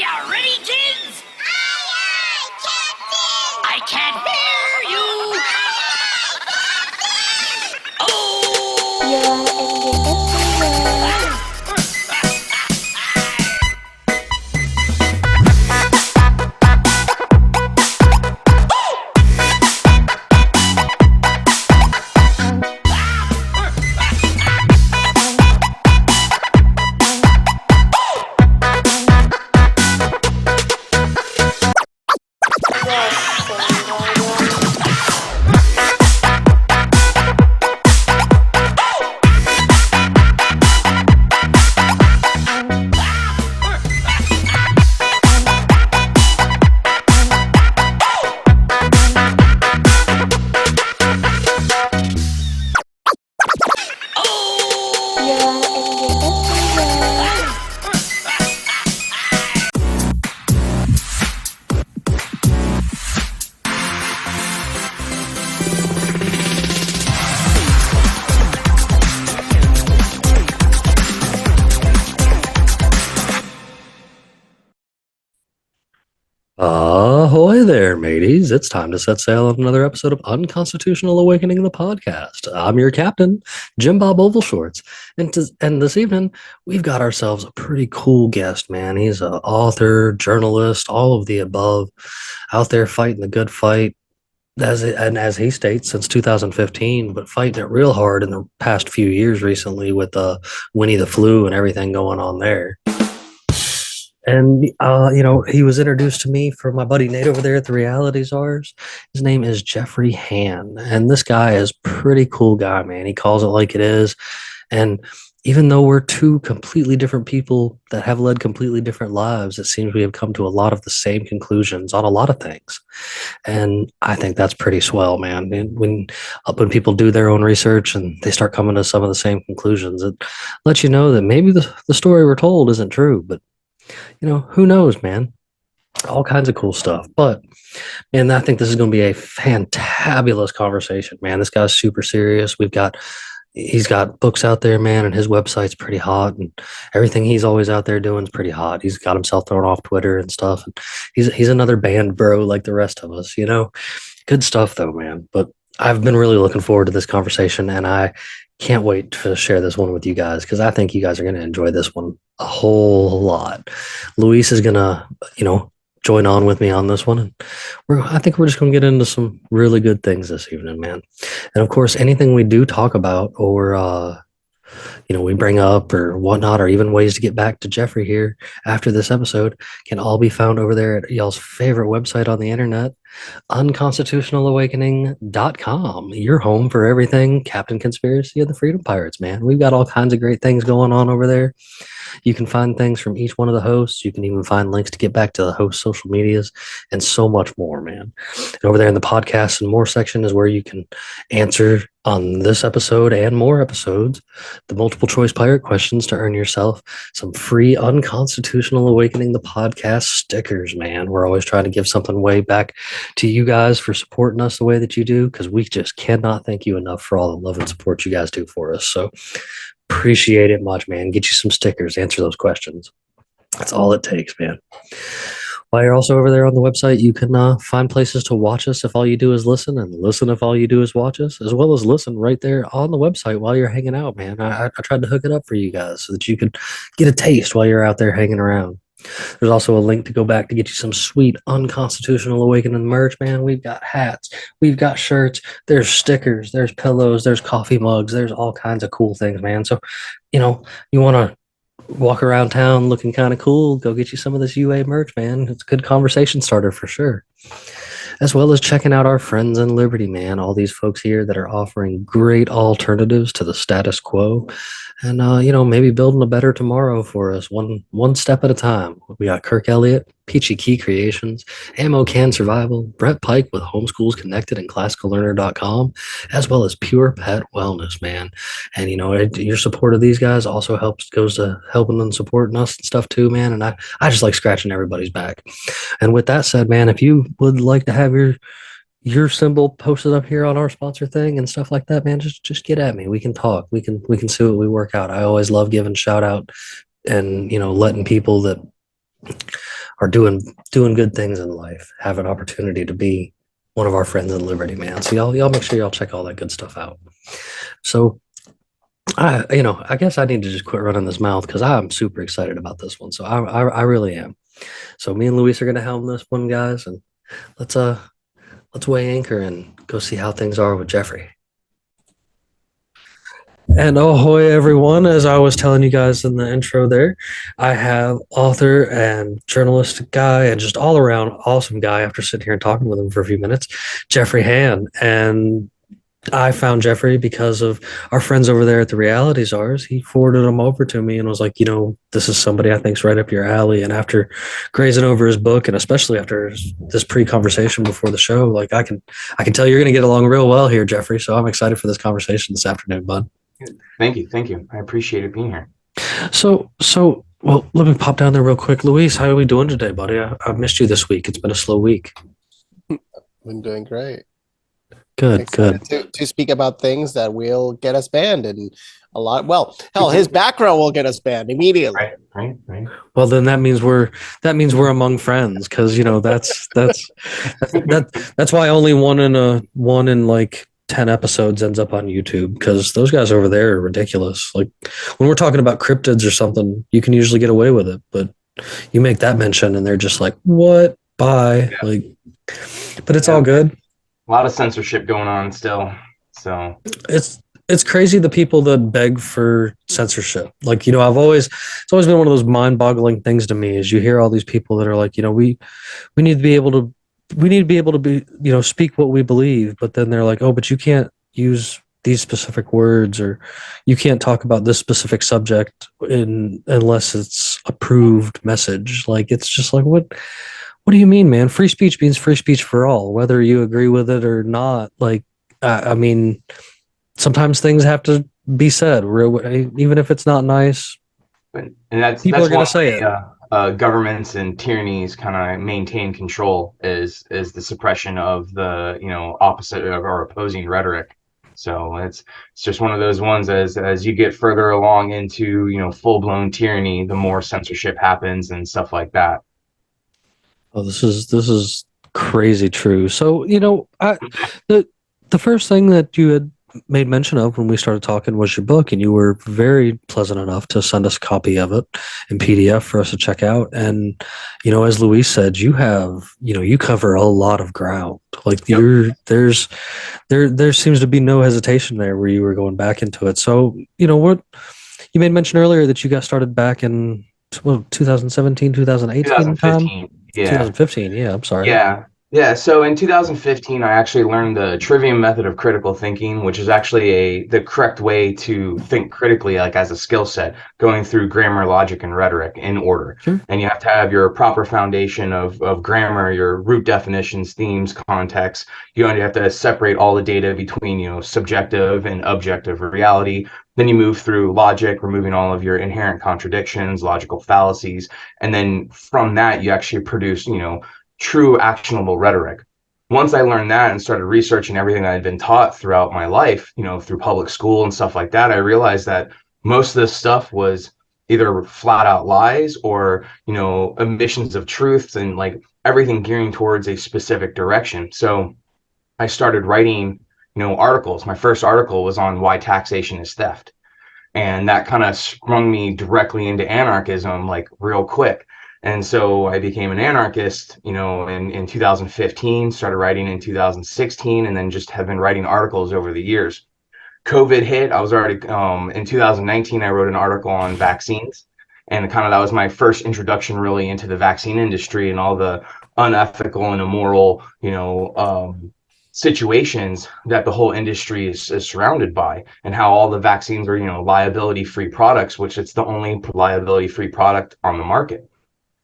you ready, kids? Aye, Captain! I can't hear you! Ahoy there, mateys. It's time to set sail on another episode of Unconstitutional Awakening, the podcast. I'm your captain, Jimbob Oval Shorts. And this evening, we've got ourselves a pretty cool guest, man. He's an author, journalist, all of the above, out there fighting the good fight, as he states, since 2015, but fighting it real hard in the past few years recently with Winnie the Flu and everything going on there. And, he was introduced to me from my buddy Nate over there at the Reality Czars. His name is Jeffrey Hann. And this guy is a pretty cool guy, man. He calls it like it is. And even though we're two completely different people that have led completely different lives, it seems we have come to a lot of the same conclusions on a lot of things. And I think that's pretty swell, man. And when people do their own research and they start coming to some of the same conclusions, it lets you know that maybe the story we're told isn't true, but who knows, man? All kinds of cool stuff. But, man, I think this is going to be a fantabulous conversation, man. This guy's super serious. He's got books out there, man, and his website's pretty hot, and everything he's always out there doing is pretty hot. He's got himself thrown off Twitter and stuff. And he's another band bro like the rest of us, Good stuff, though, man. But I've been really looking forward to this conversation, and I can't wait to share this one with you guys because I think you guys are going to enjoy this one a whole lot. Luis is going to, join on with me on this one. And I think we're just going to get into some really good things this evening, man. And of course, anything we do talk about or, we bring up or whatnot, or even ways to get back to Jeffrey here after this episode can all be found over there at y'all's favorite website on the internet, unconstitutionalawakening.com. Your home for everything Captain Conspiracy of the Freedom Pirates, man. We've got all kinds of great things going on over there. You can find things from each one of the hosts. You can even find links to get back to the host social medias and so much more, man. And over there in the podcast and more section is where you can answer on this episode and more episodes the multiple choice pirate questions to earn yourself some free Unconstitutional Awakening the podcast stickers, man. We're always trying to give something way back to you guys for supporting us the way that you do, because we just cannot thank you enough for all the love and support you guys do for us. So appreciate it much, man. Get you some stickers, answer those questions. That's all it takes, man. While you're also over there on the website, you can find places to watch us if all you do is listen, and listen if all you do is watch us, as well as listen right there on the website while you're hanging out, man. I tried to hook it up for you guys so that you could get a taste while you're out there hanging around. There's also a link to go back to get you some sweet Unconstitutional Awakening merch, man. We've got hats, we've got shirts, there's stickers, there's pillows, there's coffee mugs, there's all kinds of cool things, man. So, you want to walk around town looking kind of cool, go get you some of this UA merch, man. It's a good conversation starter for sure. As well as checking out our friends in Liberty, man. All these folks here that are offering great alternatives to the status quo. And, maybe building a better tomorrow for us, one step at a time. We got Kirk Elliott, Peachy Key Creations, Ammo Can Survival, Brett Pike with Homeschools Connected and ClassicalLearner.com, as well as Pure Pet Wellness, man. And, your support of these guys also goes to helping them supporting us and stuff too, man. And I just like scratching everybody's back. And with that said, man, if you would like to have your symbol posted up here on our sponsor thing and stuff like that, man, just get at me. We can talk. We can see what we work out. I always love giving shout out and, letting people that are doing good things in life have an opportunity to be one of our friends in Liberty, man. So y'all make sure y'all check all that good stuff out. So I guess I need to just quit running this mouth because I'm super excited about this one. So I really am. So me and Luis are gonna helm this one, guys, and let's weigh anchor and go see how things are with Jeffrey. And ahoy, everyone. As I was telling you guys in the intro there, I have author and journalistic guy and just all around awesome guy after sitting here and talking with him for a few minutes, Jeffrey Hann. And I found Jeffrey because of our friends over there at the Reality Czars. He forwarded him over to me and was like, this is somebody I think's right up your alley. And after grazing over his book, and especially after this pre-conversation before the show, like I can tell you're going to get along real well here, Jeffrey. So I'm excited for this conversation this afternoon, bud. Thank you. I appreciate it being here. So, well, let me pop down there real quick. Luis, how are we doing today, buddy? I've missed you this week. It's been a slow week. Been doing great. Good. To speak about things that will get us banned and a lot. Well, hell, his background will get us banned immediately. Right. Well, then that means we're among friends because that's why only one in like 10 episodes ends up on YouTube because those guys over there are ridiculous. Like when we're talking about cryptids or something, you can usually get away with it, but you make that mention and they're just like, what? Bye. Yeah. Like, but it's all good. A lot of censorship going on still. So it's crazy the people that beg for censorship. Like, it's always been one of those mind-boggling things to me is you hear all these people that are like, we need to be able to be, speak what we believe, but then they're like, oh, but you can't use these specific words or you can't talk about this specific subject unless it's approved message. Like, it's just like, what do you mean, man? Free speech means free speech for all, whether you agree with it or not. Like, I mean, sometimes things have to be said, even if it's not nice. And that's people are going to say it. Governments and tyrannies kind of maintain control is the suppression of the opposite of or opposing rhetoric. So it's just one of those ones as you get further along into full-blown tyranny, the more censorship happens and stuff like that. Oh, this is crazy true. So the first thing that you had made mention of when we started talking was your book, and you were very pleasant enough to send us a copy of it in PDF for us to check out. And as Luis said, you cover a lot of ground. Like there seems to be no hesitation there where you were going back into it. So what you made mention earlier that you got started back in 2017, 2018 2015. Yeah. 2015. Yeah, I'm sorry. Yeah. So in 2015, I actually learned the trivium method of critical thinking, which is actually the correct way to think critically, like as a skill set, going through grammar, logic, and rhetoric in order. Sure. And you have to have your proper foundation of grammar, your root definitions, themes, context. You have to separate all the data between, subjective and objective reality. Then you move through logic, removing all of your inherent contradictions, logical fallacies. And then from that, you actually produce, true actionable rhetoric. Once I learned that and started researching everything I'd been taught throughout my life, through public school and stuff like that, I realized that most of this stuff was either flat out lies or, omissions of truths and like everything gearing towards a specific direction. So I started writing, articles. My first article was on why taxation is theft. And that kind of sprung me directly into anarchism, like real quick. And so I became an anarchist, in 2015, started writing in 2016, and then just have been writing articles over the years. COVID hit. I was already, in 2019, I wrote an article on vaccines. And kind of that was my first introduction really into the vaccine industry and all the unethical and immoral, situations that the whole industry is surrounded by, and how all the vaccines are, liability-free products, which it's the only liability-free product on the market.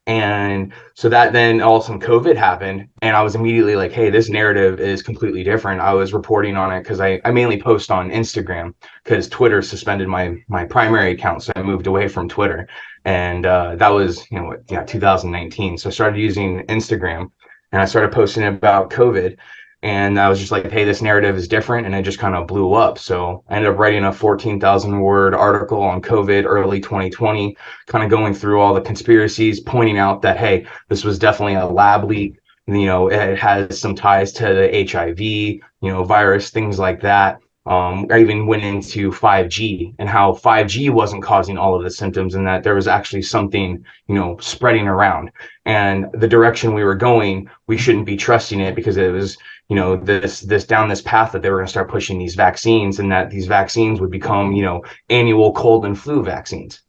And so that then all of a sudden COVID happened, and I was immediately like, hey, this narrative is completely different. I was reporting on it because I mainly post on Instagram because Twitter suspended my primary account. So I moved away from Twitter. And that was, 2019. So I started using Instagram and I started posting about COVID. And I was just like, hey, this narrative is different. And it just kind of blew up. So I ended up writing a 14,000 word article on COVID early 2020, kind of going through all the conspiracies, pointing out that, hey, this was definitely a lab leak. It has some ties to the HIV, virus, things like that. I even went into 5G and how 5G wasn't causing all of the symptoms, and that there was actually something, spreading around. And the direction we were going, we shouldn't be trusting it, because it was, this down this path that they were going to start pushing these vaccines, and that these vaccines would become, annual cold and flu vaccines.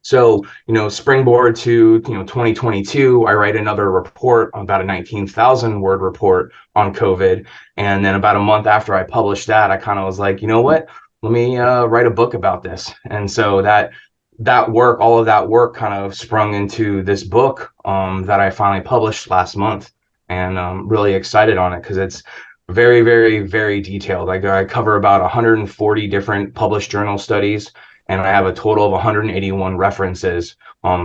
So, springboard to, 2022, I write another report, about a 19,000 word report on COVID. And then about a month after I published that, I kind of was like, you know what, let me write a book about this. And so that work, all of that work kind of sprung into this book that I finally published last month. And I'm really excited on it because it's very, very, very detailed. I cover about 140 different published journal studies, and I have a total of 181 references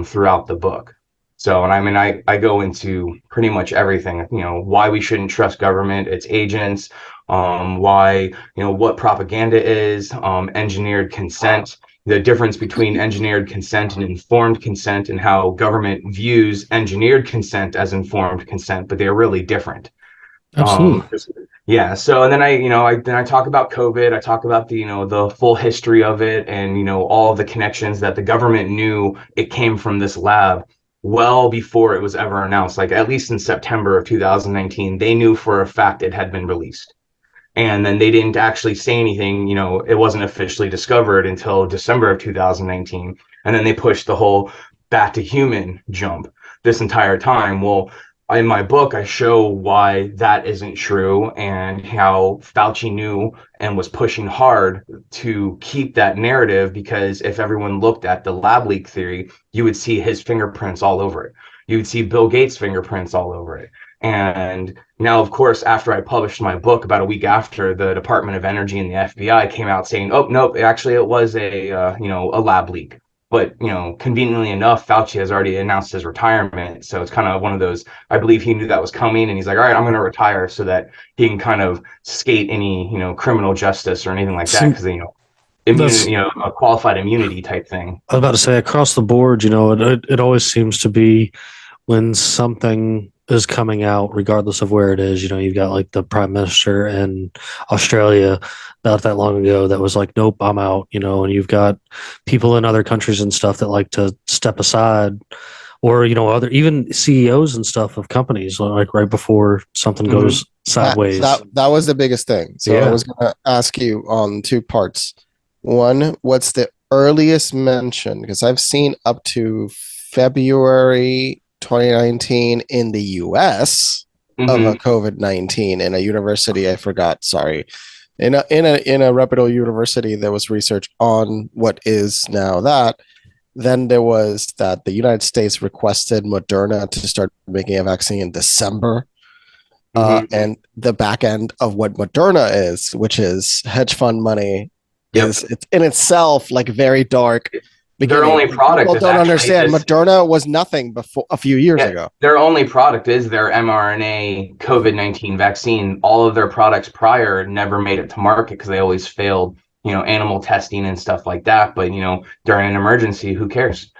throughout the book. So, and I mean, I go into pretty much everything, why we shouldn't trust government, its agents, why, what propaganda is, engineered consent, the difference between engineered consent and informed consent, and how government views engineered consent as informed consent, but they're really different. Absolutely. Yeah. So, and then I talk about COVID. I talk about the full history of it, and, all of the connections that the government knew it came from this lab well before it was ever announced. Like, at least in September of 2019, they knew for a fact it had been released. And then they didn't actually say anything, it wasn't officially discovered until December of 2019. And then they pushed the whole back to human jump this entire time. Well, in my book, I show why that isn't true, and how Fauci knew and was pushing hard to keep that narrative, because if everyone looked at the lab leak theory, you would see his fingerprints all over it. You would see Bill Gates' fingerprints all over it. And now, of course, after I published my book, about a week after, the Department of Energy and the FBI came out saying, oh, no, actually, it was a lab leak. But, conveniently enough, Fauci has already announced his retirement. So it's kind of one of those, I believe he knew that was coming, and he's like, all right, I'm going to retire so that he can kind of skate any, criminal justice or anything like that. Because, a qualified immunity type thing. I was about to say, across the board, it always seems to be when something is coming out, regardless of where it is. You've got like the prime minister in Australia not that long ago that was like, nope, I'm out, and you've got people in other countries and stuff that like to step aside, or, other, even CEOs and stuff of companies, like right before something goes sideways. That was the biggest thing. So Yeah. I was going to ask you on two parts. One, what's the earliest mention? Because I've seen up to February 2019 in the US of a COVID-19 in a university. I forgot. Sorry. In a reputable university, there was research on what is now that. Then there was that the United States requested Moderna to start making a vaccine in December. And the back end of what Moderna is, which is hedge fund money, is it's in itself like very dark. Their only product People don't understand. Moderna was nothing before a few years ago. Their only product is their mRNA COVID-19 vaccine. All of their products prior never made it to market because they always failed, animal testing and stuff like that. But, during an emergency, who cares?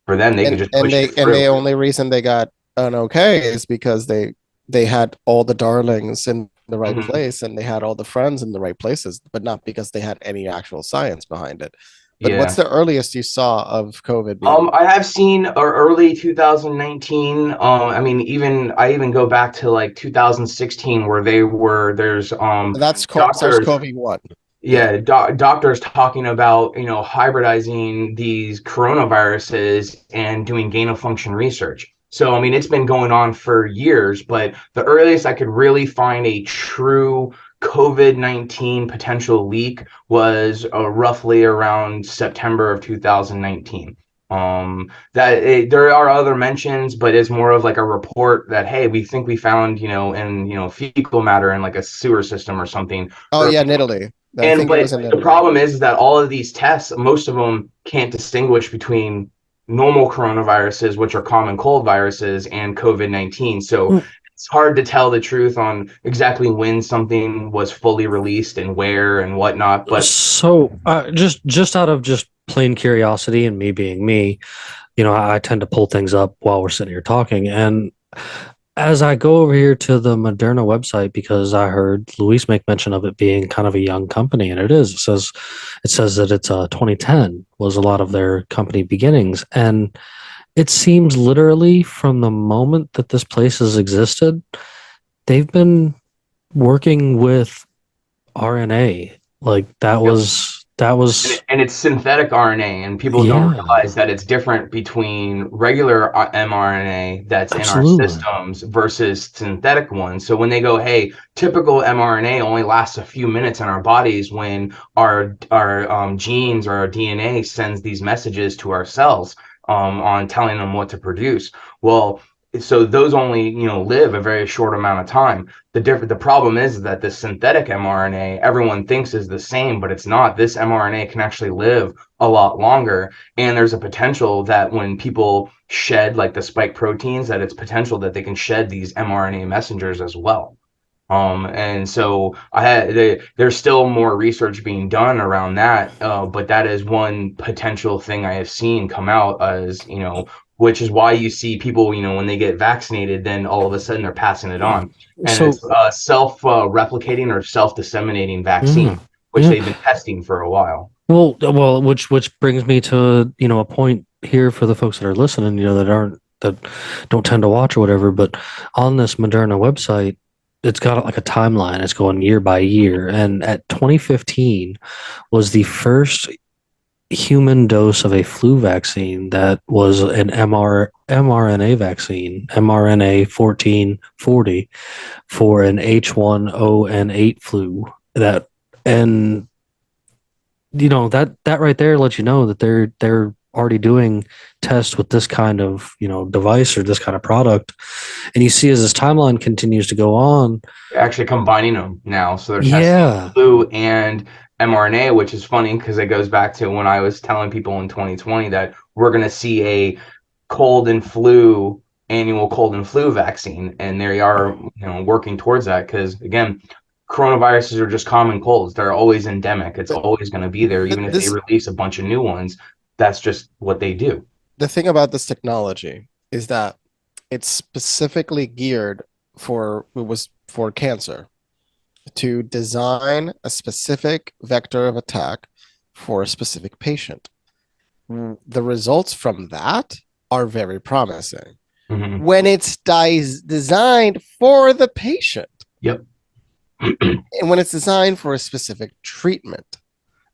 For them, they could just push it through. And the only reason they got an okay is because they had all the darlings in the right place, and they had all the friends in the right places, but not because they had any actual science behind it. But what's the earliest you saw of COVID? I have seen early 2019. I even go back to like 2016, where there's that's SARS-CoV-1. Yeah, doctors talking about hybridizing these coronaviruses and doing gain of function research. So it's been going on for years, but the earliest I could really find a true COVID-19 potential leak was roughly around September of 2019. There are other mentions, but it's more of like a report that, hey, we think we found, in fecal matter in like a sewer system or something. Oh yeah, in Italy. But the problem is that all of these tests, most of them can't distinguish between normal coronaviruses, which are common cold viruses, and COVID-19. So it's hard to tell the truth on exactly when something was fully released and where and whatnot. But So, just out of just plain curiosity and me being me, I tend to pull things up while we're sitting here talking. And as I go over here to the Moderna website, because I heard Luis make mention of it being kind of a young company, and it is. It says that it's 2010 was a lot of their company beginnings, and it seems literally from the moment that this place has existed, they've been working with RNA. Like that was and it's synthetic RNA, and people don't yeah, realize that it's different between regular mRNA that's in our absolutely. systems versus synthetic ones. So when they go, hey, typical mRNA only lasts a few minutes in our bodies when our genes or our DNA sends these messages to our cells on telling them what to produce. Well, so those only live a very short amount of time. The problem is that the synthetic mRNA everyone thinks is the same, but it's not. This mRNA can actually live a lot longer, and there's a potential that when people shed like the spike proteins, that it's potential that they can shed these mRNA messengers as well. And so there's still more research being done around that, but that is one potential thing I have seen come out as, which is why you see people, when they get vaccinated, then all of a sudden they're passing it on. And So it's self-replicating or self-disseminating vaccine, yeah, which yeah. they've been testing for a while. Well, which brings me to a point here for the folks that are listening, that don't tend to watch or whatever. But on this Moderna website, it's got like a timeline. It's going year by year, and at 2015 was the first human dose of a flu vaccine that was an mRNA vaccine, mRNA 1440 for an H1N8 flu. That and that right there lets you know that they're already doing tests with this kind of device or this kind of product. And you see as this timeline continues to go on, They're actually combining them now, so they're testing yeah. flu and mRNA, which is funny because it goes back to when I was telling people in 2020 that we're going to see a annual cold and flu vaccine, and they are working towards that because, again, coronaviruses are just common colds. They're always endemic. It's always going to be there, even if they release a bunch of new ones. That's just what they do. The thing about this technology is that it's specifically geared for cancer, to design a specific vector of attack for a specific patient. The results from that are very promising. Mm-hmm. When it's designed for the patient. Yep. And when it's designed for a specific treatment,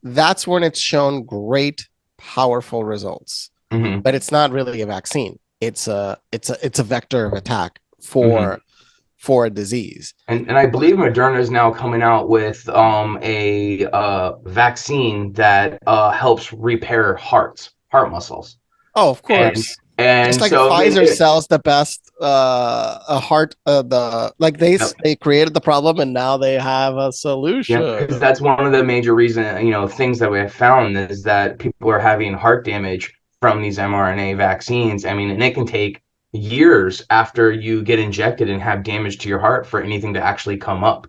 that's when it's shown great, powerful results. Mm-hmm. But it's not really a vaccine. It's a vector of attack for a disease. And I believe Moderna is now coming out with a vaccine that helps repair heart muscles. Oh, of course. And just like so Pfizer sells the best a heart they created the problem and now they have a solution. Yeah, because that's one of the major things that we have found is that people are having heart damage from these mRNA vaccines. I mean, and it can take years after you get injected and have damage to your heart for anything to actually come up.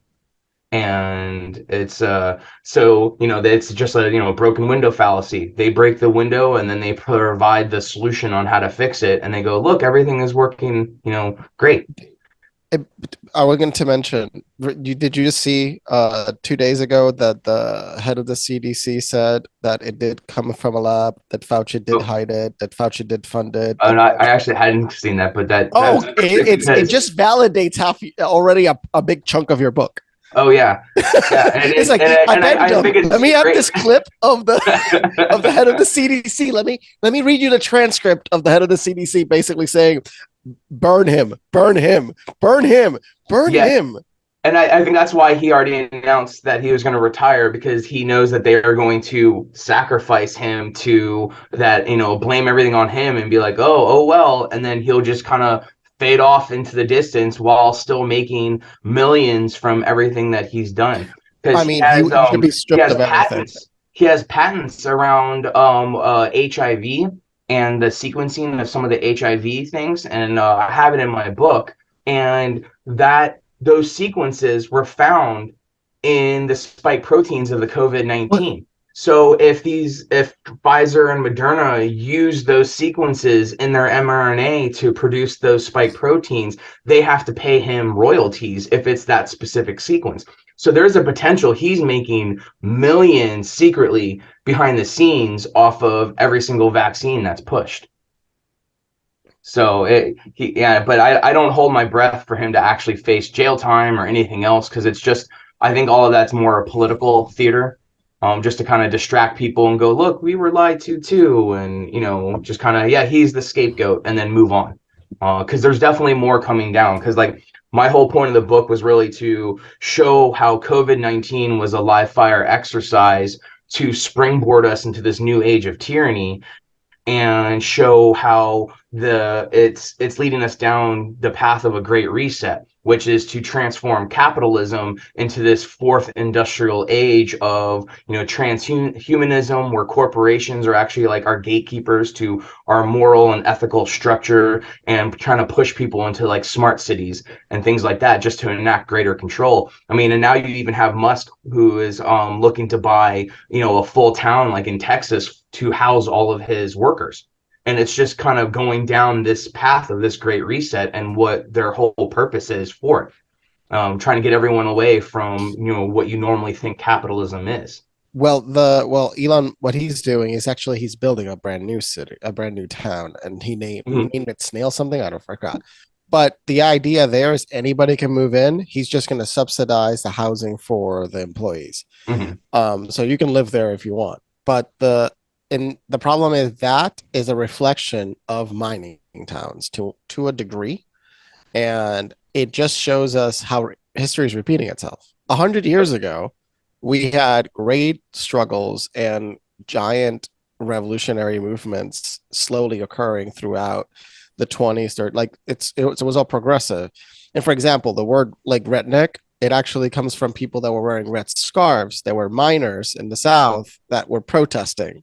And it's it's just a broken window fallacy. They break the window and then they provide the solution on how to fix it, and they go, look, everything is working great. Are we going to mention, did you just see 2 days ago that the head of the CDC said that it did come from a lab, that Fauci did hide it, that Fauci did fund it? I actually hadn't seen that, but it just validates already a big chunk of your book. Oh yeah, yeah. It's like let me have this clip of the head of the CDC. Let me read you the transcript of the head of the CDC, basically saying, "Burn him, burn him, burn him, burn him." And I think that's why he already announced that he was going to retire, because he knows that they are going to sacrifice him to that, blame everything on him and be like, oh well, and then he'll just kind of fade off into the distance while still making millions from everything that he's done. I mean, he should be stripped of everything. He has patents around HIV and the sequencing of some of the HIV things, and I have it in my book. And that those sequences were found in the spike proteins of the COVID-19. So if Pfizer and Moderna use those sequences in their mRNA to produce those spike proteins, they have to pay him royalties if it's that specific sequence. So there's a potential he's making millions secretly behind the scenes off of every single vaccine that's pushed. So but I don't hold my breath for him to actually face jail time or anything else, because it's just, I think all of that's more political theater, just to kind of distract people and go, look, we were lied to too, and just kind of, yeah, he's the scapegoat, and then move on, because there's definitely more coming down. Because like my whole point of the book was really to show how COVID-19 was a live fire exercise to springboard us into this new age of tyranny, and show how it's leading us down the path of a great reset, which is to transform capitalism into this fourth industrial age of transhumanism, where corporations are actually like our gatekeepers to our moral and ethical structure, and trying to push people into like smart cities and things like that, just to enact greater control. I mean, and now you even have Musk, who is looking to buy a full town like in Texas to house all of his workers. And it's just kind of going down this path of this great reset and what their whole purpose is for it. Trying to get everyone away from, what you normally think capitalism is. Well, Elon, what he's doing is actually he's building a brand new city, a brand new town, and he named it Snail something. I don't forgot. But the idea there is anybody can move in. He's just going to subsidize the housing for the employees. So you can live there if you want. But the problem is that is a reflection of mining towns to a degree, and it just shows us how history is repeating itself. 100 years ago, we had great struggles and giant revolutionary movements slowly occurring throughout the 20s. It was all progressive. And for example, the word like redneck, it actually comes from people that were wearing red scarves. There were miners in the South that were protesting.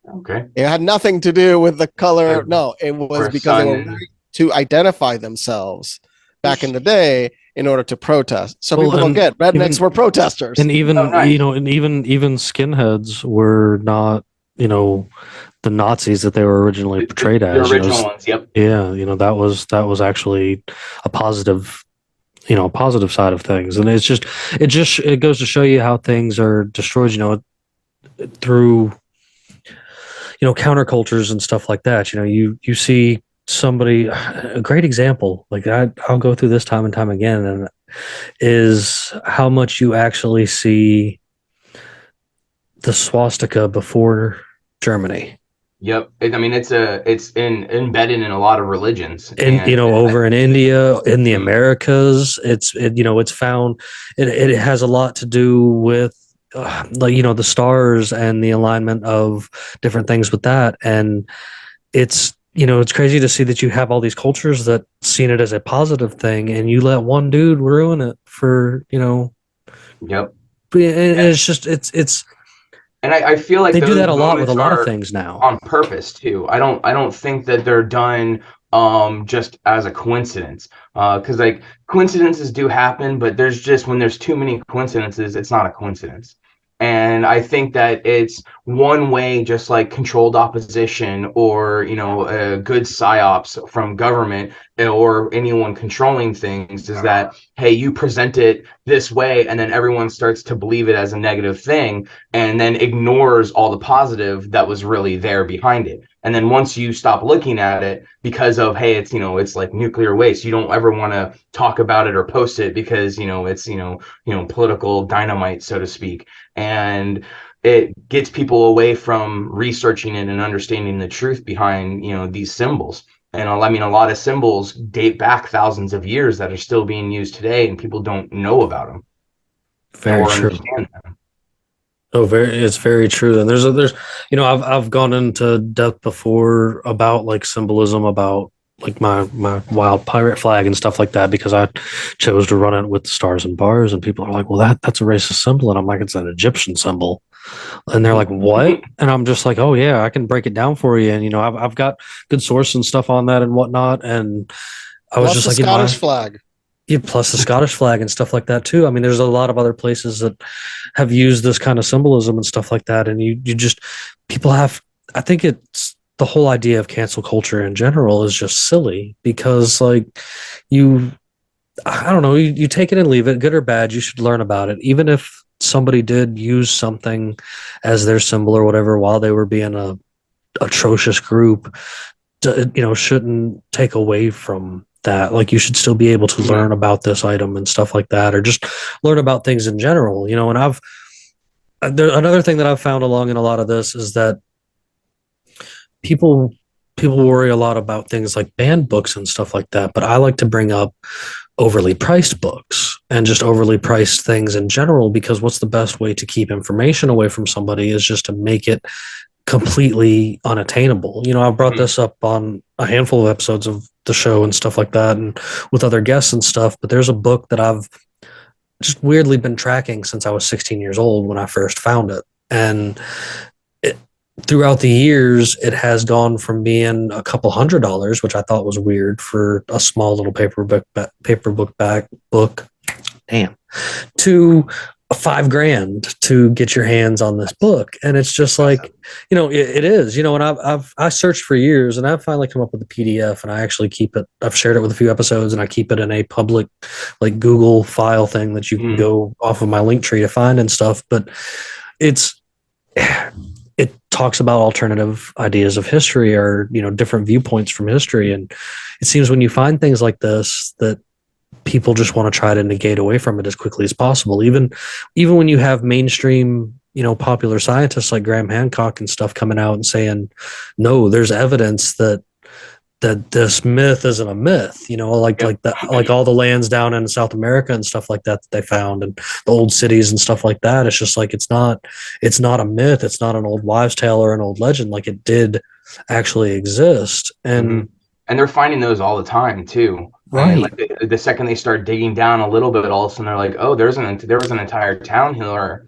Okay. It had nothing to do with the color. No, it was because they were to identify themselves back in the day in order to protest. So people don't get rednecks were protesters. And even even skinheads were not, the Nazis that they were originally portrayed as. The original ones, yep. Yeah, that was actually a positive side of things. And it goes to show you how things are destroyed, through countercultures and stuff like that. You see somebody, a great example, like I'll go through this time and time again, and is how much you actually see the swastika before Germany. Yep. It's embedded in a lot of religions, and over in India, in the Americas, it's found. It has a lot to do with the stars and the alignment of different things with that. And it's crazy to see that you have all these cultures that seen it as a positive thing, and you let one dude ruin it for Yep. And it's just it's. And I feel like they do that a lot with a lot of things now on purpose too. I don't think that they're done just as a coincidence, because like coincidences do happen, but there's just, when there's too many coincidences, it's not a coincidence. And I think that it's one way, just like controlled opposition or, a good psyops from government or anyone controlling things, is that, hey, you present it this way, and then everyone starts to believe it as a negative thing, and then ignores all the positive that was really there behind it. And then once you stop looking at it because of, hey, it's, it's like nuclear waste, you don't ever want to talk about it or post it because, it's, political dynamite, so to speak. And it gets people away from researching it and understanding the truth behind, these symbols. And a lot of symbols date back thousands of years that are still being used today, and people don't know about them. Very true. Understand them. Oh, it's very true. And there's I've gone into depth before about like symbolism, about like my wild pirate flag and stuff like that, because I chose to run it with the stars and bars, and people are like, well, that's a racist symbol. And I'm like, it's an Egyptian symbol. And they're like, what? And I'm just like, oh yeah, I can break it down for you. And I've got good source and stuff on that and whatnot. And I was just like, Scottish flag. Yeah, plus the Scottish flag and stuff like that too. I mean, there's a lot of other places that have used this kind of symbolism and stuff like that. And you just people have. I think it's the whole idea of cancel culture in general is just silly because like you, I don't know, you take it and leave it, good or bad. You should learn about it, even if somebody did use something as their symbol or whatever while they were being a atrocious group. Shouldn't take away from that. Like you should still be able to learn about this item and stuff like that, or just learn about things in general. And another thing that I've found along in a lot of this is that people worry a lot about things like banned books and stuff like that, but I like to bring up overly priced books and just overly priced things in general, because what's the best way to keep information away from somebody is just to make it completely unattainable. I've brought this up on a handful of episodes of the show and stuff like that, and with other guests and stuff, but there's a book that I've just weirdly been tracking since I was 16 years old when I first found it. And throughout the years, it has gone from being a couple $100s, which I thought was weird for a small little paper book, to $5,000 to get your hands on this book. And it's just like, it is, and I searched for years and I've finally come up with a PDF, and I actually keep it. I've shared it with a few episodes, and I keep it in a public, like Google file thing that you can go off of my link tree to find and stuff. But it talks about alternative ideas of history, or, different viewpoints from history. And it seems when you find things like this, that people just want to try to negate away from it as quickly as possible. Even when you have mainstream, popular scientists like Graham Hancock and stuff coming out and saying, no, there's evidence that this myth isn't a myth, like all the lands down in South America and stuff like that they found, and the old cities and stuff like that. It's just like, it's not a myth. It's not an old wives' tale or an old legend. Like, it did actually exist. And they're finding those all the time too. Right. And like the second they start digging down a little bit, all of a sudden they're like, oh, there was an entire town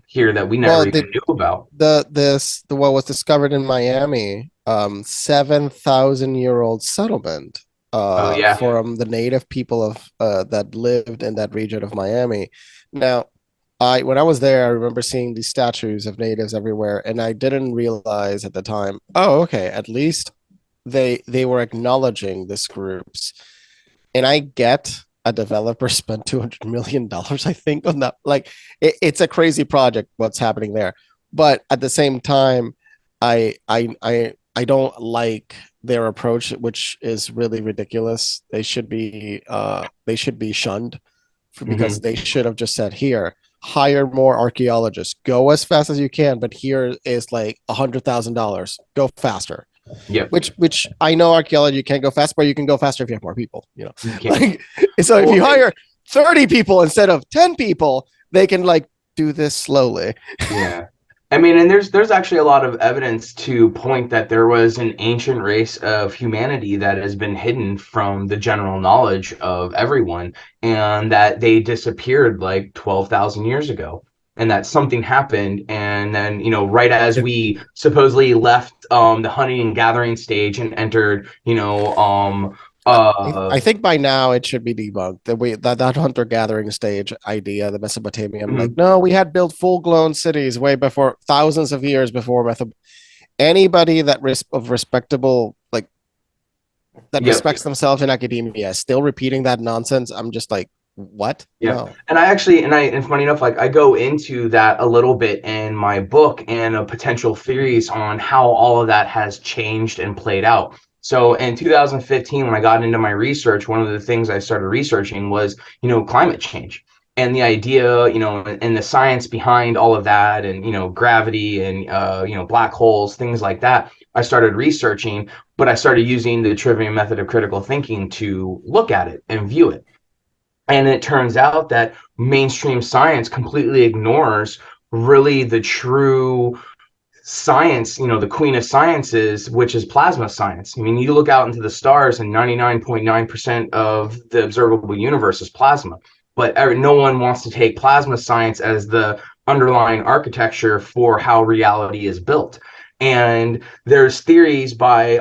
here that we never even knew about. What was discovered in Miami, 7,000-year-old settlement from the native people of that lived in that region of Miami. Now, when I was there, I remember seeing these statues of natives everywhere, and I didn't realize at the time, oh, okay, at least they were acknowledging these groups. And I get a developer spent $200 million, I think, on that. Like, it's a crazy project, what's happening there. But at the same time, I don't like their approach, which is really ridiculous. They should be shunned because they should have just said, here, hire more archaeologists, go as fast as you can, but here is like $100,000, go faster. Yeah. Which I know archaeology can't go fast, but you can go faster if you have more people, Like, so if you hire 30 people instead of 10 people, they can like do this slowly. Yeah. I mean, and there's actually a lot of evidence to point that there was an ancient race of humanity that has been hidden from the general knowledge of everyone, and that they disappeared like 12,000 years ago. And that something happened, and then, right as we supposedly left the hunting and gathering stage and entered, I think by now it should be debunked that hunter gathering stage idea, the Mesopotamian. Like, no, we had built full blown cities way before, thousands of years before anybody that respectable, like, that respects themselves in academia still repeating that nonsense. I'm just like, what? Yeah. No. And funny enough, like, I go into that a little bit in my book, and potential theories on how all of that has changed and played out. So in 2015, when I got into my research, one of the things I started researching was, climate change, and the idea, and the science behind all of that, and, gravity and, black holes, things like that. I started researching, but I started using the trivium method of critical thinking to look at it and view it. And it turns out that mainstream science completely ignores really the true science, the queen of sciences, which is plasma science. I mean, you look out into the stars, and 99.9% of the observable universe is plasma. But no one wants to take plasma science as the underlying architecture for how reality is built. And there's theories by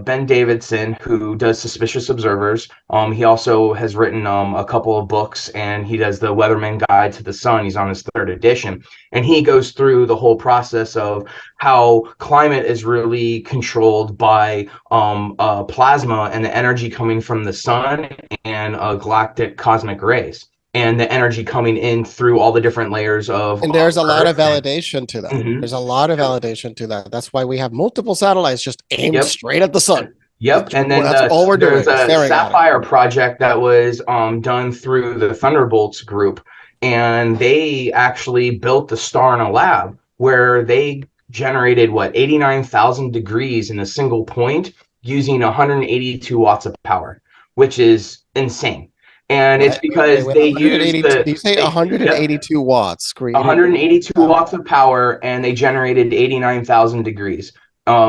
Ben Davidson, who does Suspicious Observers. He also has written a couple of books, and he does the Weatherman Guide to the Sun. He's on his 3rd edition, and he goes through the whole process of how climate is really controlled by plasma and the energy coming from the sun and galactic cosmic rays, and the energy coming in through all the different layers of. And there's a lot of validation to that. Mhm. There's a lot of validation to that. That's why we have multiple satellites just aimed Yep. straight at the sun. Yep, and then That's all we're doing. there's a Staring at it. Sapphire project that was done through the Thunderbolts group, and they actually built the star in a lab where they generated 89,000 degrees in a single point using 182 watts of power, which is insane. And it's because they use Did you say 182 watts? 182 watts of power, and they generated 89,000 degrees.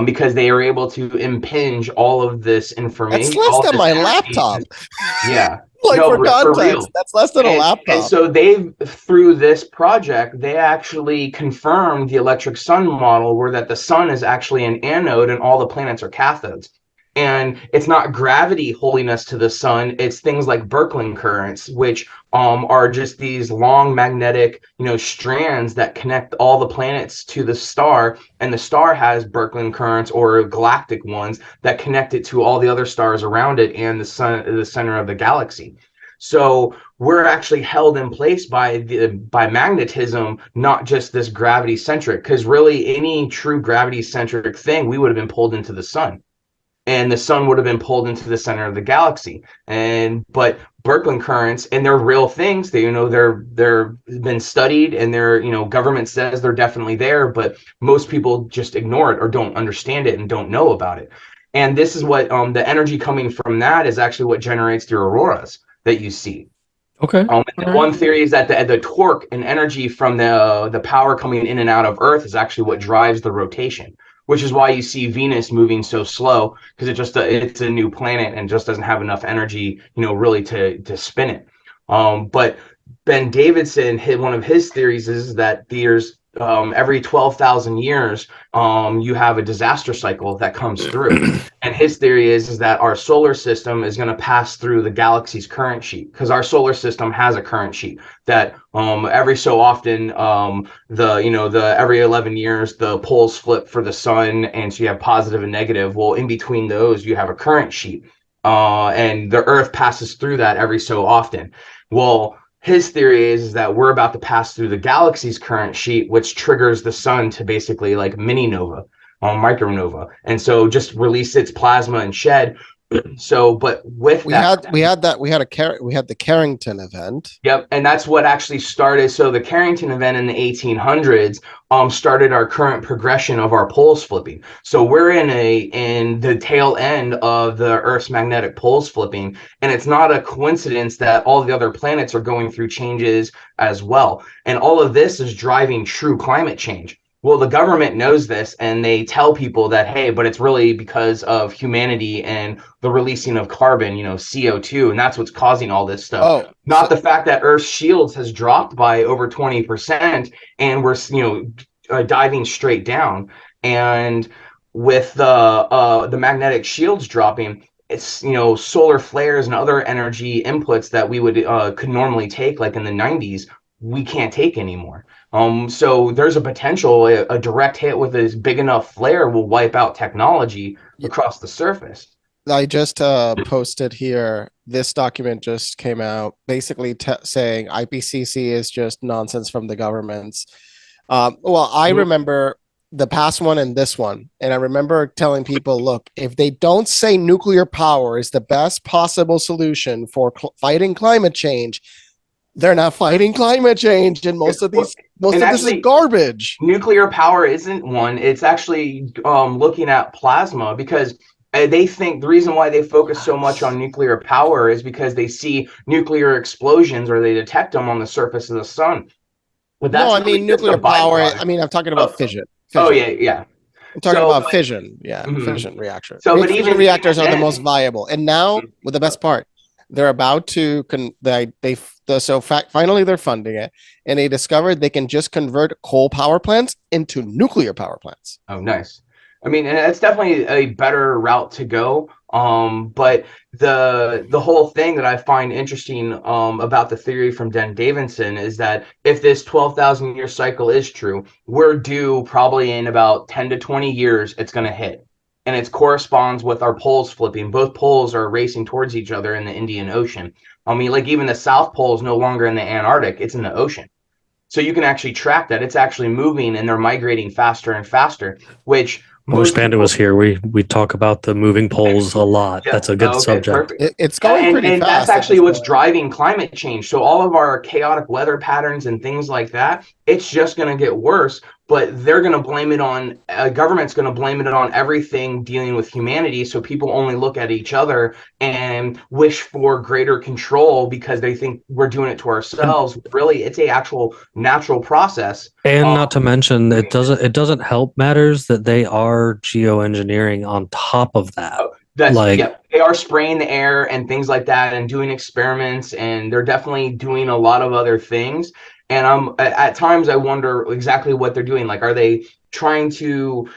Because they are able to impinge all of this information. That's less than my laptop. Yeah. Like, No, for context, that's less than a laptop. And so through this project, they actually confirmed the electric sun model, where that the sun is actually an anode and all the planets are cathodes. And it's not gravity holding us to the sun. It's things like Birkeland currents, which are just these long magnetic, strands that connect all the planets to the star. And the star has Birkeland currents, or galactic ones, that connect it to all the other stars around it and the sun, the center of the galaxy. So we're actually held in place by magnetism, not just this gravity centric. Because really, any true gravity centric thing, we would have been pulled into the sun. And the sun would have been pulled into the center of the galaxy. But Birkeland currents, and they're real things. They're been studied, and government says they're definitely there, but most people just ignore it or don't understand it and don't know about it. And this is what the energy coming from that is actually what generates the auroras that you see. Okay. One theory is that the torque and energy from the power coming in and out of Earth is actually what drives the rotation, which is why you see Venus moving so slow, because it's a new planet and just doesn't have enough energy, really to spin it. But Ben Davidson, one of his theories is that there's every 12,000 years, you have a disaster cycle that comes through. And his theory is that our solar system is going to pass through the galaxy's current sheet, because our solar system has a current sheet that every so often, every 11 years, the poles flip for the sun. And so you have positive and negative. Well, in between those, you have a current sheet, and the Earth passes through that every so often. Well, his theory is that we're about to pass through the galaxy's current sheet, which triggers the sun to basically like mini nova, micronova, and so just release its plasma and shed. So, but with we had the Carrington event. Yep, and that's what actually started. So the Carrington event in the 1800s started our current progression of our poles flipping. So we're in the tail end of the Earth's magnetic poles flipping, and it's not a coincidence that all the other planets are going through changes as well. And all of this is driving true climate change. Well, the government knows this, and they tell people that, hey, but it's really because of humanity and the releasing of carbon, CO2, and that's what's causing all this stuff. Not the fact that Earth's shields has dropped by over 20%, and we're, diving straight down. And with the magnetic shields dropping, it's, solar flares and other energy inputs that we could normally take, like in the 90s, we can't take anymore. So there's a potential, a direct hit with a big enough flare will wipe out technology across the surface. I just posted here, this document just came out basically saying IPCC is just nonsense from the governments. I remember the past one and this one, and I remember telling people, look, if they don't say nuclear power is the best possible solution for fighting climate change, they're not fighting climate change, and most of this is garbage. Nuclear power isn't one. It's actually looking at plasma, because they think the reason why they focus so much on nuclear power is because they see nuclear explosions, or they detect them on the surface of the sun. But no, I mean nuclear power. I mean, I'm talking about fission. Oh yeah. I'm talking about fission. Yeah, fission reactors. So, but even reactors are the most viable. And now, with the best part, they're about to finally they're funding it, and they discovered they can just convert coal power plants into nuclear power plants. Oh, nice. I mean, and it's definitely a better route to go. But the whole thing that I find interesting about the theory from Dan Davidson is that if this 12,000 year cycle is true, we're due probably in about 10 to 20 years, it's going to hit. And it corresponds with our poles flipping. Both poles are racing towards each other in the Indian Ocean. I mean, like even the South Pole is no longer in the Antarctic, it's in the ocean. So you can actually track that. It's actually moving and they're migrating faster and faster, which I wish Panda was here. We talk about the moving poles a lot. Yeah. That's a good Okay, subject. perfect. It's going pretty and fast. that's actually what's driving climate change. So all of our chaotic weather patterns and things like that, it's just going to get worse. But they're going to blame it on government's going to blame it on everything dealing with humanity. So people only look at each other and wish for greater control because they think we're doing it to ourselves. Really, it's a actual natural process. And not to mention, it doesn't help matters that they are geoengineering on top of that. Yeah, they are spraying the air and things like that and doing experiments, and they're definitely doing a lot of other things. And at times I wonder exactly what they're doing. Like, are they trying to,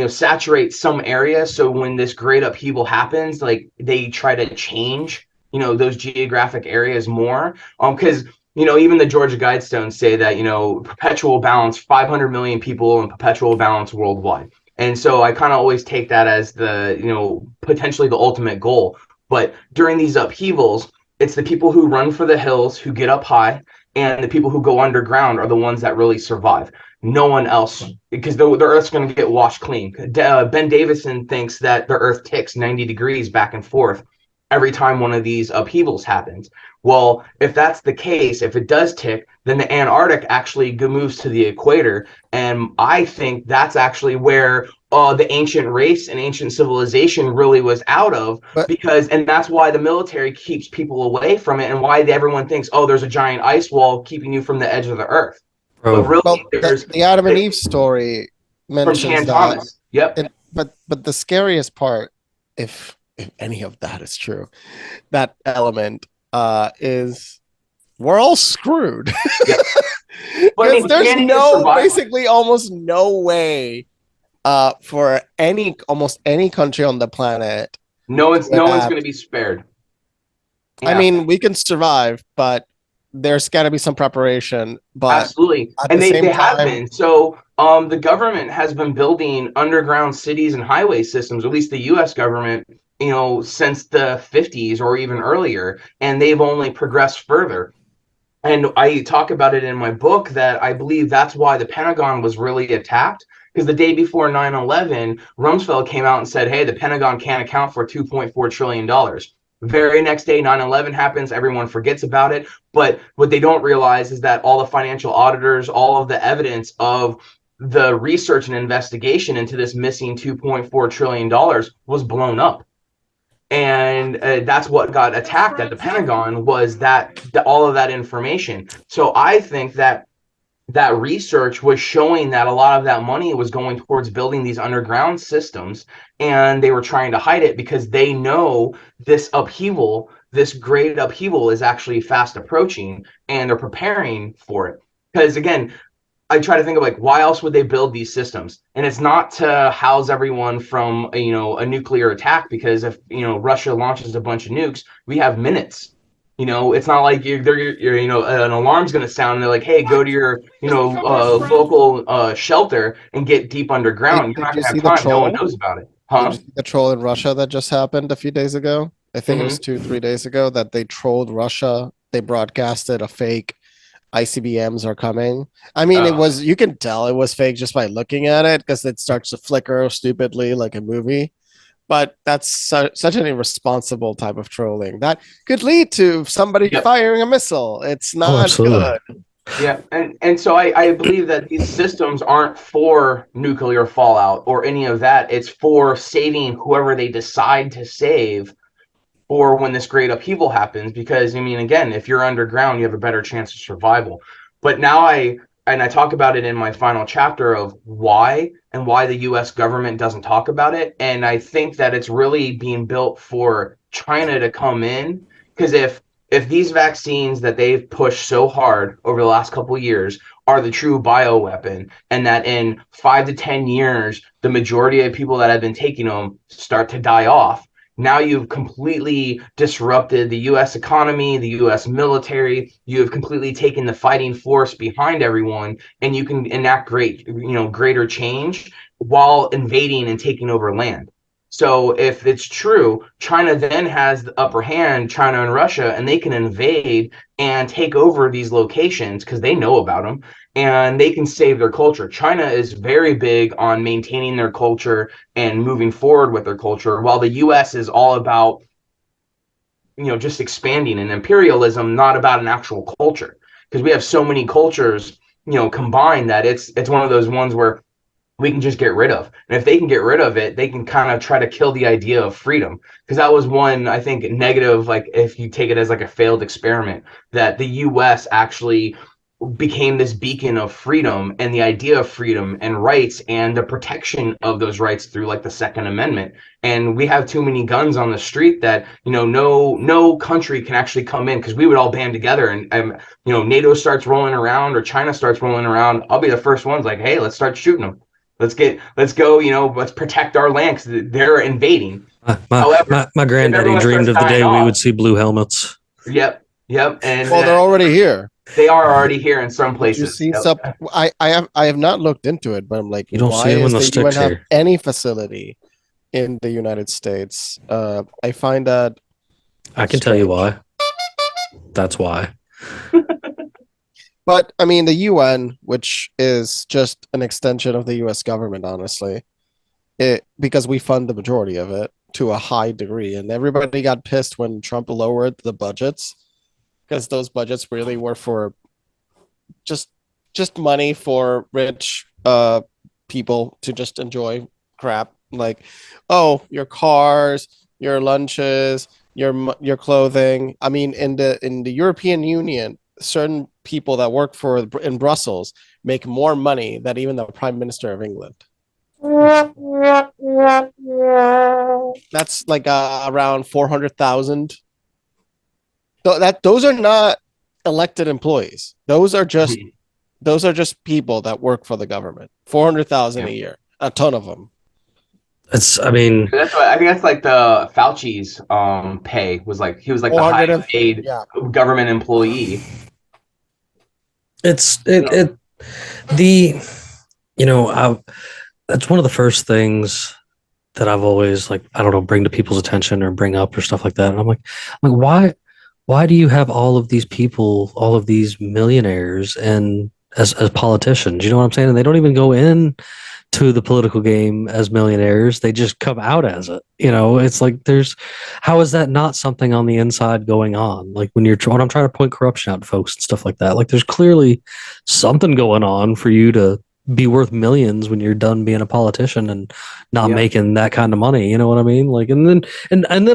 saturate some area so when this great upheaval happens, like they try to change, those geographic areas more? Because even the Georgia Guidestones say that, perpetual balance, 500 million people in perpetual balance worldwide. And so I kind of always take that as the, potentially the ultimate goal. But during these upheavals, it's the people who run for the hills who get up high, and the people who go underground are the ones that really survive. No one else, because the Earth's going to get washed clean. Ben Davison thinks that the Earth ticks 90 degrees back and forth every time one of these upheavals happens. Well, if that's the case, if it does tick, then the Antarctic actually moves to the equator. And I think that's actually where the ancient race and ancient civilization really was out of, and that's why the military keeps people away from it, and why everyone thinks, oh, there's a giant ice wall keeping you from the edge of the Earth. But really, the Adam and Eve story mentions that. Thomas. Yep. But the scariest part, if any of that is true, that element is we're all screwed. Yep. Because there's basically almost no way for almost any country on the planet. No one's going to be spared. Yeah. I mean, we can survive, but there's got to be some preparation. But absolutely, and they have been. So the government has been building underground cities and highway systems, at least the U.S. government, since the 50s or even earlier, and they've only progressed further. And I talk about it in my book that I believe that's why the Pentagon was really attacked, because the day before 9/11, Rumsfeld came out and said, hey, the Pentagon can't account for $2.4 trillion. Very next day, 9/11 happens. Everyone forgets about it. But what they don't realize is that all the financial auditors, all of the evidence of the research and investigation into this missing $2.4 trillion was blown up. And that's what got attacked at the Pentagon, was that all of that information. So I think that research was showing that a lot of that money was going towards building these underground systems, and they were trying to hide it because they know this upheaval, this great upheaval, is actually fast approaching, and they're preparing for it. Because again, I try to think of like, why else would they build these systems? And it's not to house everyone from a nuclear attack, because if Russia launches a bunch of nukes, we have minutes. It's not like an alarm's going to sound and they're like, hey, go to your local shelter and get deep underground. You're not going to have time. No one knows about it. Did you see the troll in Russia that just happened a few days ago? I think it was 2-3 days ago that they trolled Russia. They broadcasted a fake ICBMs are coming. I mean, you can tell it was fake just by looking at it, because it starts to flicker stupidly like a movie. But that's such an irresponsible type of trolling that could lead to somebody firing a missile. It's not good. Yeah, and so I believe that these systems aren't for nuclear fallout or any of that. It's for saving whoever they decide to save for when this great upheaval happens. Because, I mean, again, if you're underground, you have a better chance of survival. But now I talk about it in my final chapter of why the U.S. government doesn't talk about it. And I think that it's really being built for China to come in, because if these vaccines that they've pushed so hard over the last couple of years are the true bioweapon, and that in 5 to 10 years, the majority of people that have been taking them start to die off, now you've completely disrupted the U.S. economy, the U.S. military. You have completely taken the fighting force behind everyone, and you can enact greater change while invading and taking over land. So if it's true, China then has the upper hand, China and Russia, and they can invade and take over these locations because they know about them, and they can save their culture. China is very big on maintaining their culture and moving forward with their culture, while the US is all about, just expanding and imperialism, not about an actual culture. Because we have so many cultures, combined, that it's one of those ones where we can just get rid of. And if they can get rid of it, they can kind of try to kill the idea of freedom. Because that was one, I think, negative, like if you take it as like a failed experiment, that the US actually became this beacon of freedom and the idea of freedom and rights and the protection of those rights through like the Second Amendment. And we have too many guns on the street that, no country can actually come in, because we would all band together, and NATO starts rolling around or China starts rolling around. I'll be the first ones like, hey, let's start shooting them. Let's go, let's protect our land because they're invading. However, my granddaddy dreamed of the day we would see blue helmets. Yep. And Well, they're already here. They are already here in some places. You see some, I have not looked into it, but I'm like, you don't why see them in the does the UN sticks have here. any facility in the United States? I find that I can tell you why. That's why. But I mean, the UN, which is just an extension of the US government, honestly, because we fund the majority of it to a high degree, and everybody got pissed when Trump lowered the budgets, because those budgets really were for just money for rich people to just enjoy crap, like, oh, your cars, your lunches, your clothing. I mean, in the European Union, certain people that work in Brussels make more money than even the Prime Minister of England. That's like around 400,000. Those are not elected employees. Those are just people that work for the government. 400,000 a year, a ton of them. That's what I think. That's like the Fauci's pay was like. He was like the highest paid government employee. That's one of the first things that I've always, like, I don't know, bring to people's attention or bring up or stuff like that. And I'm like, why do you have all of these people, all of these millionaires, and as politicians? You know what I'm saying? And they don't even go in to the political game as millionaires. They just come out as it. It's like, how is that not something on the inside going on? Like when I'm trying to point corruption out to folks and stuff like that, like there's clearly something going on for you to be worth millions when you're done being a politician and not making that kind of money. You know what I mean? Like, and then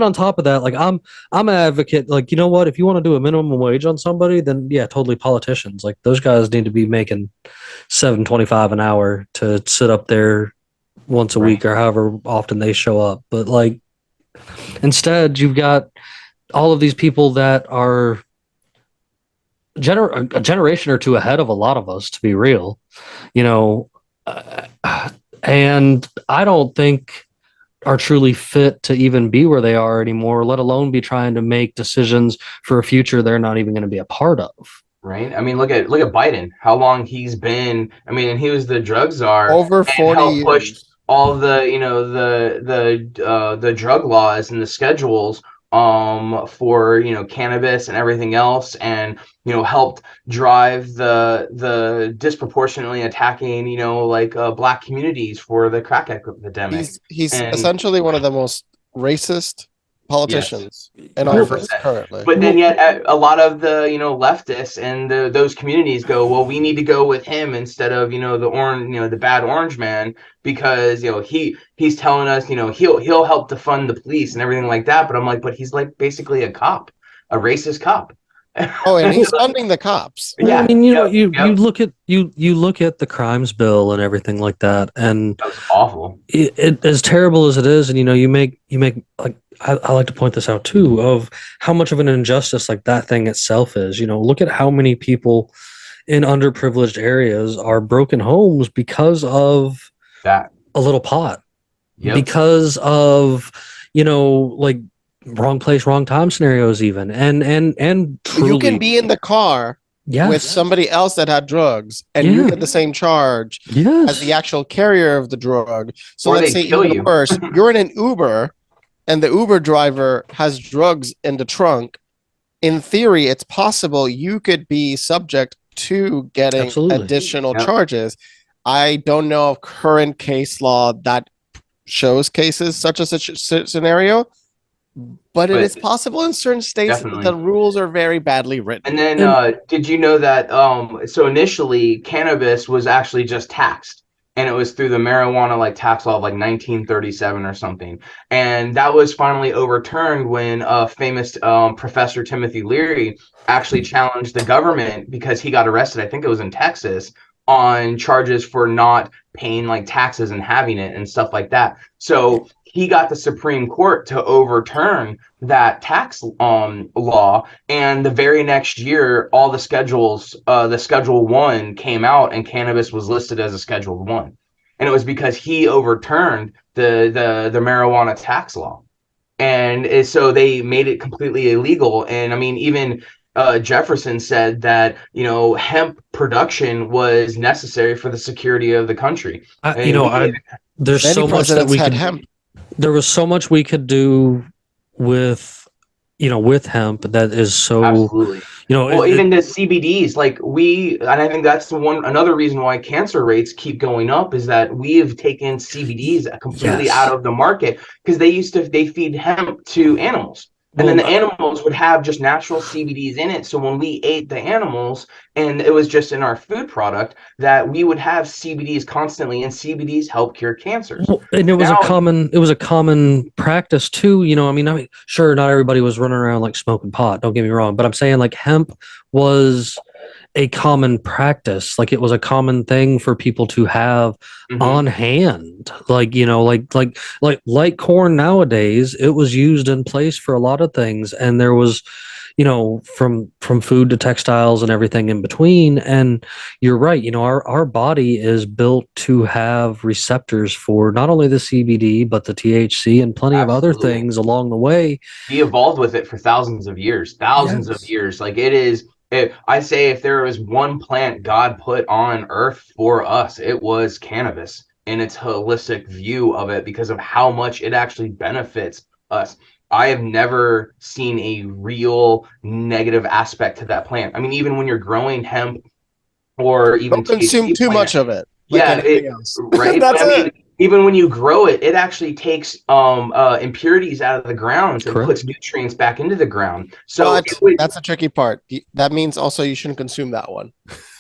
on top of that, like I'm an advocate. Like, you know what? If you want to do a minimum wage on somebody, then yeah, totally politicians. Like those guys need to be making $7.25 an hour to sit up there once a week or however often they show up. But like, instead, you've got all of these people that are a generation or two ahead of a lot of us, to be real, and I don't think are truly fit to even be where they are anymore, let alone be trying to make decisions for a future they're not even going to be a part of. Right. I mean, look at Biden, how long he's been. I mean, and he was the drug czar over 40 years. Pushed all the the drug laws and the schedules for cannabis and everything else, and helped drive the disproportionately attacking black communities for the crack epidemic. He's essentially one of the most racist politicians in office currently. But then yet a lot of the leftists and those communities go, well, we need to go with him instead of the orange, the bad orange man, because he's telling us he'll help to fund the police and everything like that. But I'm like, but he's like basically a cop, a racist cop. Oh, and he's funding the cops. Well, Yeah, I mean, yep, you yep. look at you look at the crimes bill and everything like that, and That was awful. it as terrible as it is, and you make like I like to point this out too of how much of an injustice like that thing itself is. Look at how many people in underprivileged areas are broken homes because of That. a little pot, Yep. because of like wrong place, wrong time scenarios, even and truly, You can be in the car with somebody else that had drugs, and you get the same charge as the actual carrier of the drug. So Or let's they say kill even you. worse, you're in an Uber, and the Uber driver has drugs in the trunk. In theory, it's possible you could be subject to getting Absolutely. additional Yep. charges. I don't know of current case law that shows cases such a scenario, but it is possible in certain states. Definitely. The rules are very badly written. And then did you know that so initially cannabis was actually just taxed, and it was through the marijuana like tax law of like 1937 or something, and that was finally overturned when famous Professor Timothy Leary actually challenged the government because he got arrested, I think it was in Texas, on charges for not paying like taxes and having it and stuff like that. So he got the Supreme Court to overturn that tax law, and the very next year all the schedules, the Schedule 1 came out, and cannabis was listed as a Schedule 1, and it was because he overturned the marijuana tax law, and so they made it completely illegal. And I mean, even Jefferson said that hemp production was necessary for the security of the country. There's Many so much that presidents we had could hemp. there was so much we could do with with hemp that is so Absolutely. Well, even the CBDs, and I think that's another reason why cancer rates keep going up, is that we have taken CBDs completely out of the market, because they feed hemp to animals. And then the animals would have just natural CBDs in it. So when we ate the animals and it was just in our food product, that we would have CBDs constantly, and CBDs help cure cancers. And it was a common practice too. I mean, sure, not everybody was running around like smoking pot. Don't get me wrong, but I'm saying like hemp was a common practice. Like it was a common thing for people to have on hand. Like like corn nowadays, it was used in place for a lot of things, and there was from food to textiles and everything in between. And you're right, our body is built to have receptors for not only the CBD but the THC and plenty of other things along the way. We evolved with it for thousands of years. Like I say, if there was one plant God put on earth for us, it was cannabis, in its holistic view of it, because of how much it actually benefits us. I have never seen a real negative aspect to that plant. I mean, even when you're growing hemp or even don't consume too much of it. Like right. That's it. Even when you grow it, it actually takes impurities out of the ground and puts nutrients back into the ground. So that's a tricky part. That means also you shouldn't consume that one.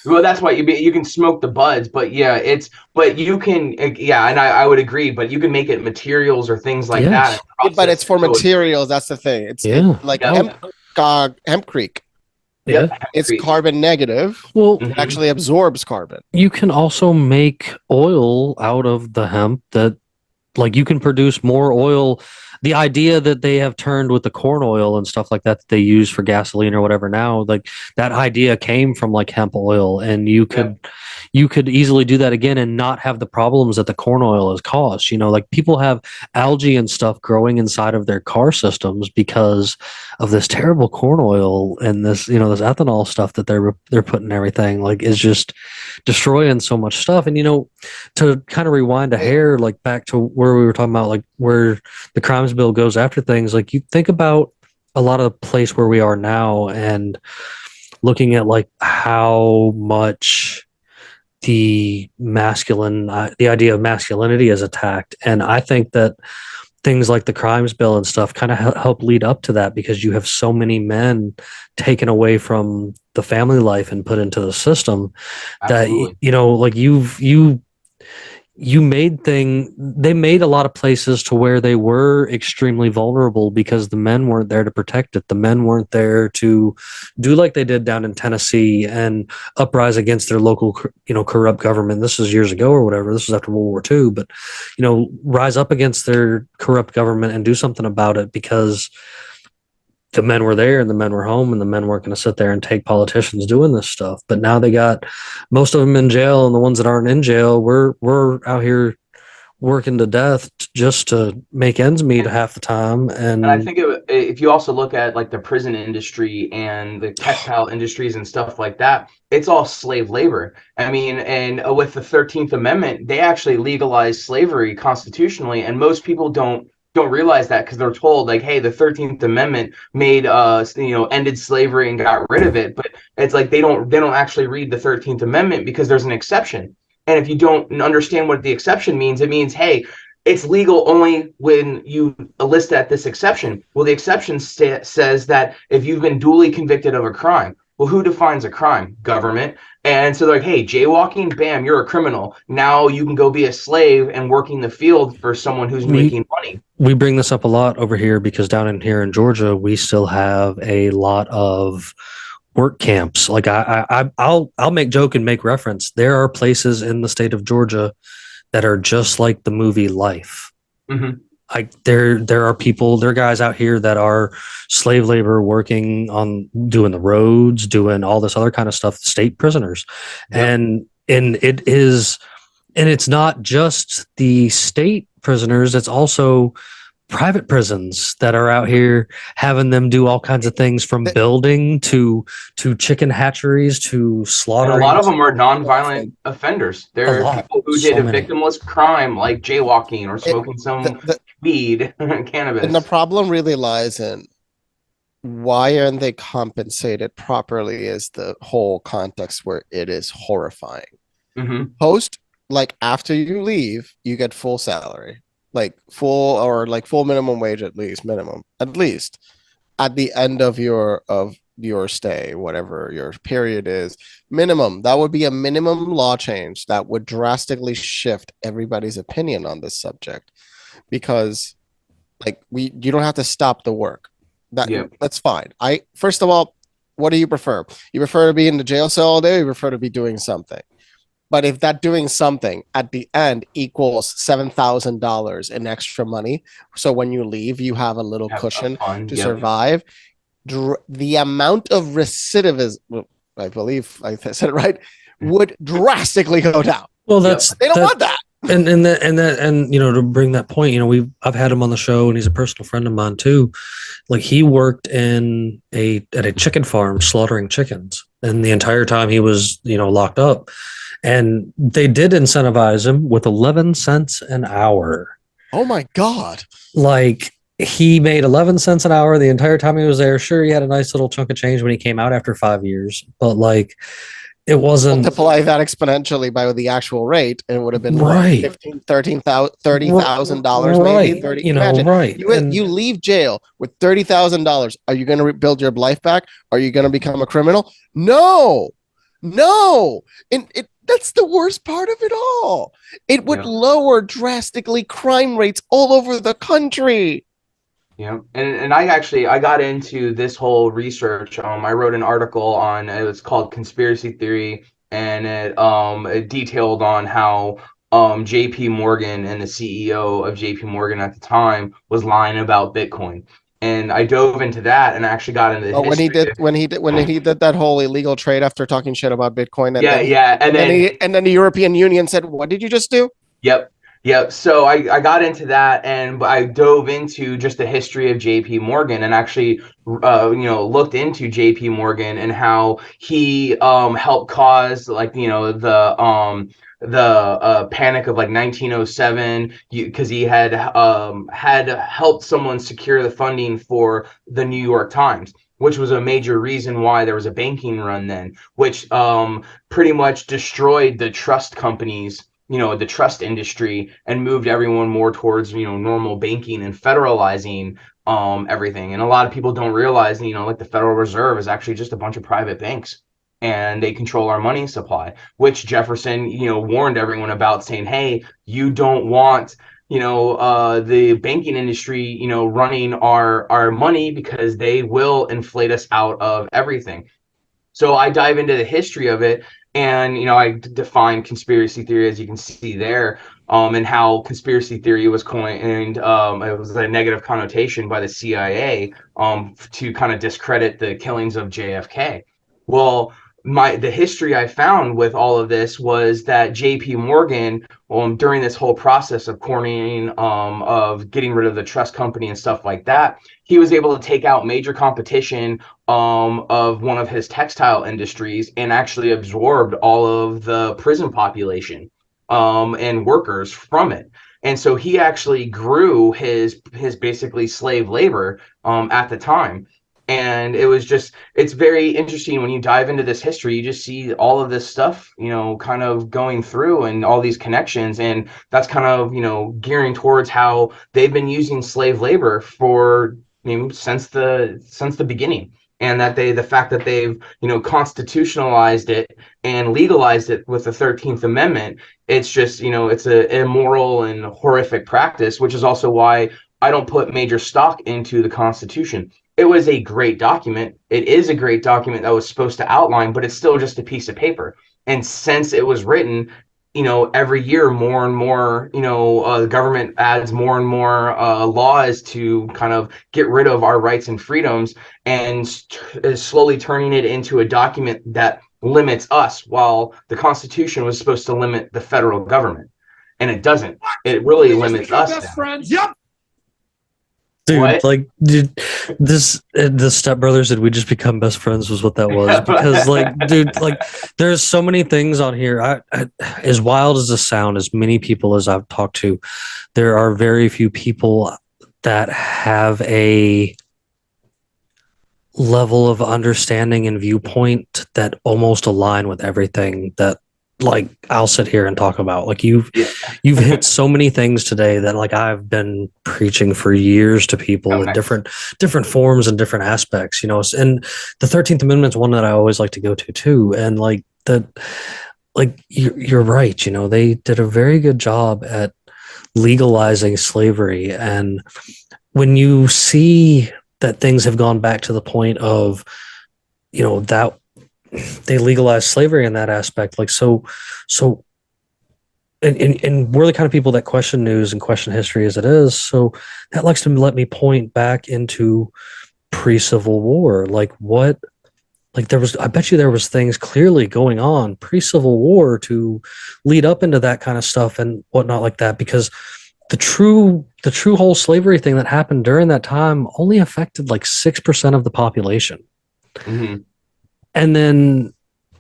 Well, that's why you can smoke the buds, but you can, and I would agree, but you can make it materials or things like that. But it's for materials. That's the thing. It's like hempcrete. Yeah, it's carbon negative. Well, it actually absorbs carbon. You can also make oil out of the hemp that, like, you can produce more oil. The idea that they have turned with the corn oil and stuff like that they use for gasoline or whatever now, like that idea came from like hemp oil, and you could easily do that again and not have the problems that the corn oil has caused. Like people have algae and stuff growing inside of their car systems because of this terrible corn oil and this, this ethanol stuff that they're putting everything, like, is just destroying so much stuff. And to kind of rewind a hair, like back to where we were talking about, like where the crimes bill goes after things, like you think about a lot of the place where we are now and looking at like how much the idea of masculinity is attacked. And I think that things like the crimes bill and stuff kind of help lead up to that, because you have so many men taken away from the family life and put into the system. Absolutely. That, like they made a lot of places to where they were extremely vulnerable because the men weren't there to protect it. The men weren't there to do like they did down in Tennessee and uprise against their local, corrupt government. This is years ago or whatever. This was after World War II, but, rise up against their corrupt government and do something about it because the men were there and the men were home and the men weren't going to sit there and take politicians doing this stuff. But now they got most of them in jail, and the ones that aren't in jail, we're out here working to death just to make ends meet half the time. And I think if you also look at like the prison industry and the textile industries and stuff like that, it's all slave labor. I mean, and with the 13th Amendment, they actually legalized slavery constitutionally, and most people don't realize that because they're told like, hey, the 13th Amendment made ended slavery and got rid of it, but it's like they don't actually read the 13th Amendment because there's an exception. And if you don't understand what the exception means, it means, hey, it's legal only when you list at this exception. Well, the exception says that if you've been duly convicted of a crime. Well, who defines a crime? Government. And so they're like, hey, jaywalking, bam, you're a criminal. Now you can go be a slave and working the field for someone who's making money. We bring this up a lot over here because down in here in Georgia, we still have a lot of work camps. Like I'll make joke and make reference. There are places in the state of Georgia that are just like the movie Life. Mm-hmm. Like there are guys out here that are slave labor working on doing the roads, doing all this other kind of stuff, state prisoners. Yep. And it's not just the state prisoners, it's also private prisons that are out here having them do all kinds of things from building to chicken hatcheries to slaughtering. And a lot of them are nonviolent offenders. There are people who did a victimless crime like jaywalking or smoking some weed, cannabis. And the problem really lies in why aren't they compensated properly is the whole context where it is horrifying. Mm-hmm. Like after you leave, you get full salary. Like full minimum wage at least at the end of your stay, whatever your period is, minimum. That would be a minimum law change that would drastically shift everybody's opinion on this subject, because like you don't have to stop the work. That's fine. First of all, what do you prefer? You prefer to be in the jail cell all day, or you prefer to be doing something? But if that doing something at the end equals $7,000 in extra money, so when you leave, you have a little cushion to survive, the amount of recidivism, I believe I said it right, would drastically go down. Well, they don't want that. And to bring that point, I've had him on the show, and he's a personal friend of mine too. Like he worked at a chicken farm slaughtering chickens, and the entire time he was locked up. And they did incentivize him with 11 cents an hour. Oh my God. Like he made 11 cents an hour the entire time he was there. Sure, he had a nice little chunk of change when he came out after 5 years, but like it wasn't. Multiply that exponentially by the actual rate, and it would have been right. $30,000 maybe. 30. Imagine, right. You leave jail with $30,000. Are you going to rebuild your life back? Are you going to become a criminal? No. And that's the worst part of it all. It would lower drastically crime rates all over the country. Yeah, and I got into this whole research. I wrote an article on it was called Conspiracy Theory, and it detailed on how JP Morgan and the CEO of JP Morgan at the time was lying about Bitcoin. And I dove into that and actually got into the history. when he did that whole illegal trade after talking shit about Bitcoin. And then the European Union said, "What did you just do?" Yep. So I got into that, and I dove into just the history of JP Morgan and actually looked into JP Morgan and how he helped cause the panic of like 1907 because he had helped someone secure the funding for the New York Times, which was a major reason why there was a banking run then, which pretty much destroyed the trust companies, the trust industry, and moved everyone more towards normal banking and federalizing everything. And a lot of people don't realize like the Federal Reserve is actually just a bunch of private banks. and they control our money supply, which Jefferson, warned everyone about, saying, hey, you don't want, the banking industry, running our money, because they will inflate us out of everything. So I dive into the history of it, and I define conspiracy theory, as you can see there, and how conspiracy theory was coined. It was a negative connotation by the CIA, to kind of discredit the killings of JFK. Well, the history I found with all of this was that J.P. Morgan, during this whole process of cornering, of getting rid of the trust company and stuff like that, he was able to take out major competition of one of his textile industries, and actually absorbed all of the prison population and workers from it. And so he actually grew his basically slave labor at the time. And it's very interesting when you dive into this history. You just see all of this stuff, kind of going through, and all these connections. And that's kind of, gearing towards how they've been using slave labor for, since the beginning. And that the fact that they've, constitutionalized it and legalized it with the 13th Amendment, it's just, it's an immoral and horrific practice, which is also why I don't put major stock into the Constitution. It was a great document. It is a great document that was supposed to outline, but it's still just a piece of paper. And since it was written, every year more and more, the government adds more and more laws to kind of get rid of our rights and freedoms, and is slowly turning it into a document that limits us, while the Constitution was supposed to limit the federal government. And it doesn't. It really limits us now. Friends. Yep. Dude, What? like, dude, the Step Brothers, did we just become best friends? Was what that was. Because, like, dude, like, there's so many things on here. I as wild as the sound, as many people as I've talked to, there are very few people that have a level of understanding and viewpoint that almost align with everything that, like, I'll sit here and talk about. Like, you've hit so many things today that, like, I've been preaching for years to people in different forms and different aspects, and the 13th Amendment is one that I always like to go to too. And like you're right. They did a very good job at legalizing slavery. And when you see that things have gone back to the point of, that they legalized slavery in that aspect, like, so and we're the kind of people that question news and question history as it is, so that likes to let me point back into pre-Civil War. Like, what, like, I bet you there was things clearly going on pre-Civil War to lead up into that kind of stuff and whatnot like that, because the true whole slavery thing that happened during that time only affected like 6% of the population. Mm-hmm. And then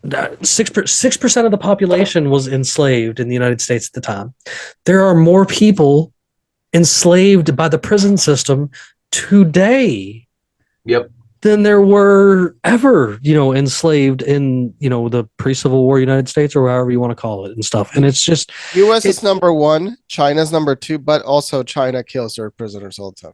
6% of the population was enslaved in the United States at the time. There are more people enslaved by the prison system today. Yep. Than there were ever, enslaved in, the pre-Civil War United States, or however you want to call it and stuff. And it's just, US is number one, China's number two, but also China kills their prisoners all the time.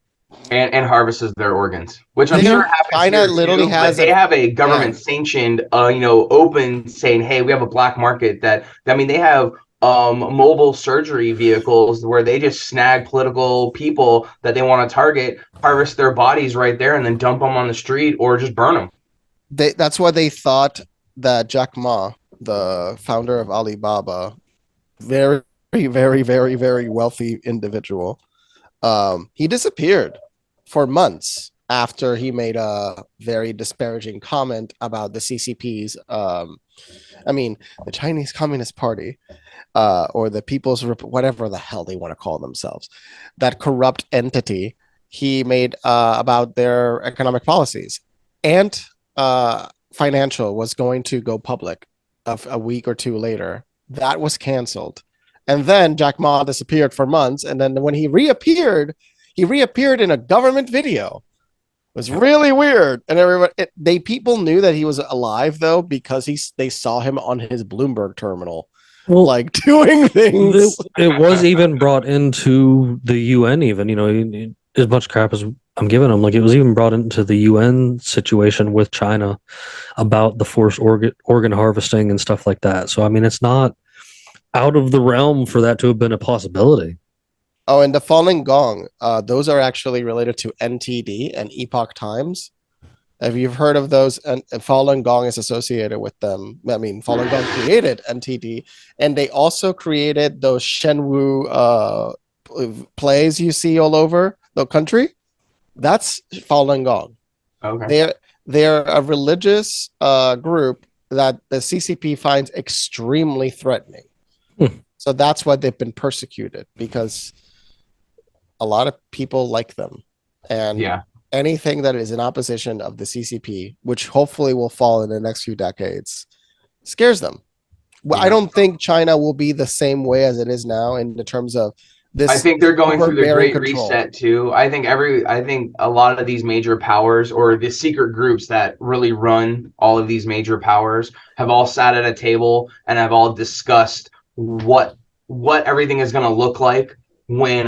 And harvests their organs, which I'm sure happens China here literally too, has they have a government sanctioned, open, saying, hey, we have a black market they have mobile surgery vehicles where they just snag political people that they want to target, harvest their bodies right there, and then dump them on the street or just burn them. That's why they thought that Jack Ma, the founder of Alibaba, very, very, very, very wealthy individual, he disappeared for months after he made a very disparaging comment about the CCP's, the Chinese Communist Party, or the People's whatever the hell they want to call themselves, that corrupt entity he made about their economic policies. And Financial was going to go public a week or two later. That was canceled. And then Jack Ma disappeared for months. And then when he reappeared in a government video. It was really weird. And everybody, people knew that he was alive, though, because they saw him on his Bloomberg terminal, like, doing things. It was even brought into the UN, even, as much crap as I'm giving them, like, it was even brought into the UN situation with China about the forced organ harvesting and stuff like that. So I mean, it's not out of the realm for that to have been a possibility. Oh, and the Falun Gong, those are actually related to NTD and Epoch Times. Have you heard of those? And Falun Gong is associated with them. I mean, Falun Gong created NTD, and they also created those Shenwu plays you see all over the country. That's Falun Gong. Okay. They're a religious group that the CCP finds extremely threatening. So that's why they've been persecuted, because a lot of people like them. And anything that is in opposition of the CCP, which hopefully will fall in the next few decades, scares them. Well, I don't think China will be the same way as it is now in the terms of this. I think they're going through the overbearing Great control. Reset too. I think a lot of these major powers, or the secret groups that really run all of these major powers, have all sat at a table and have all discussed what everything is going to look like when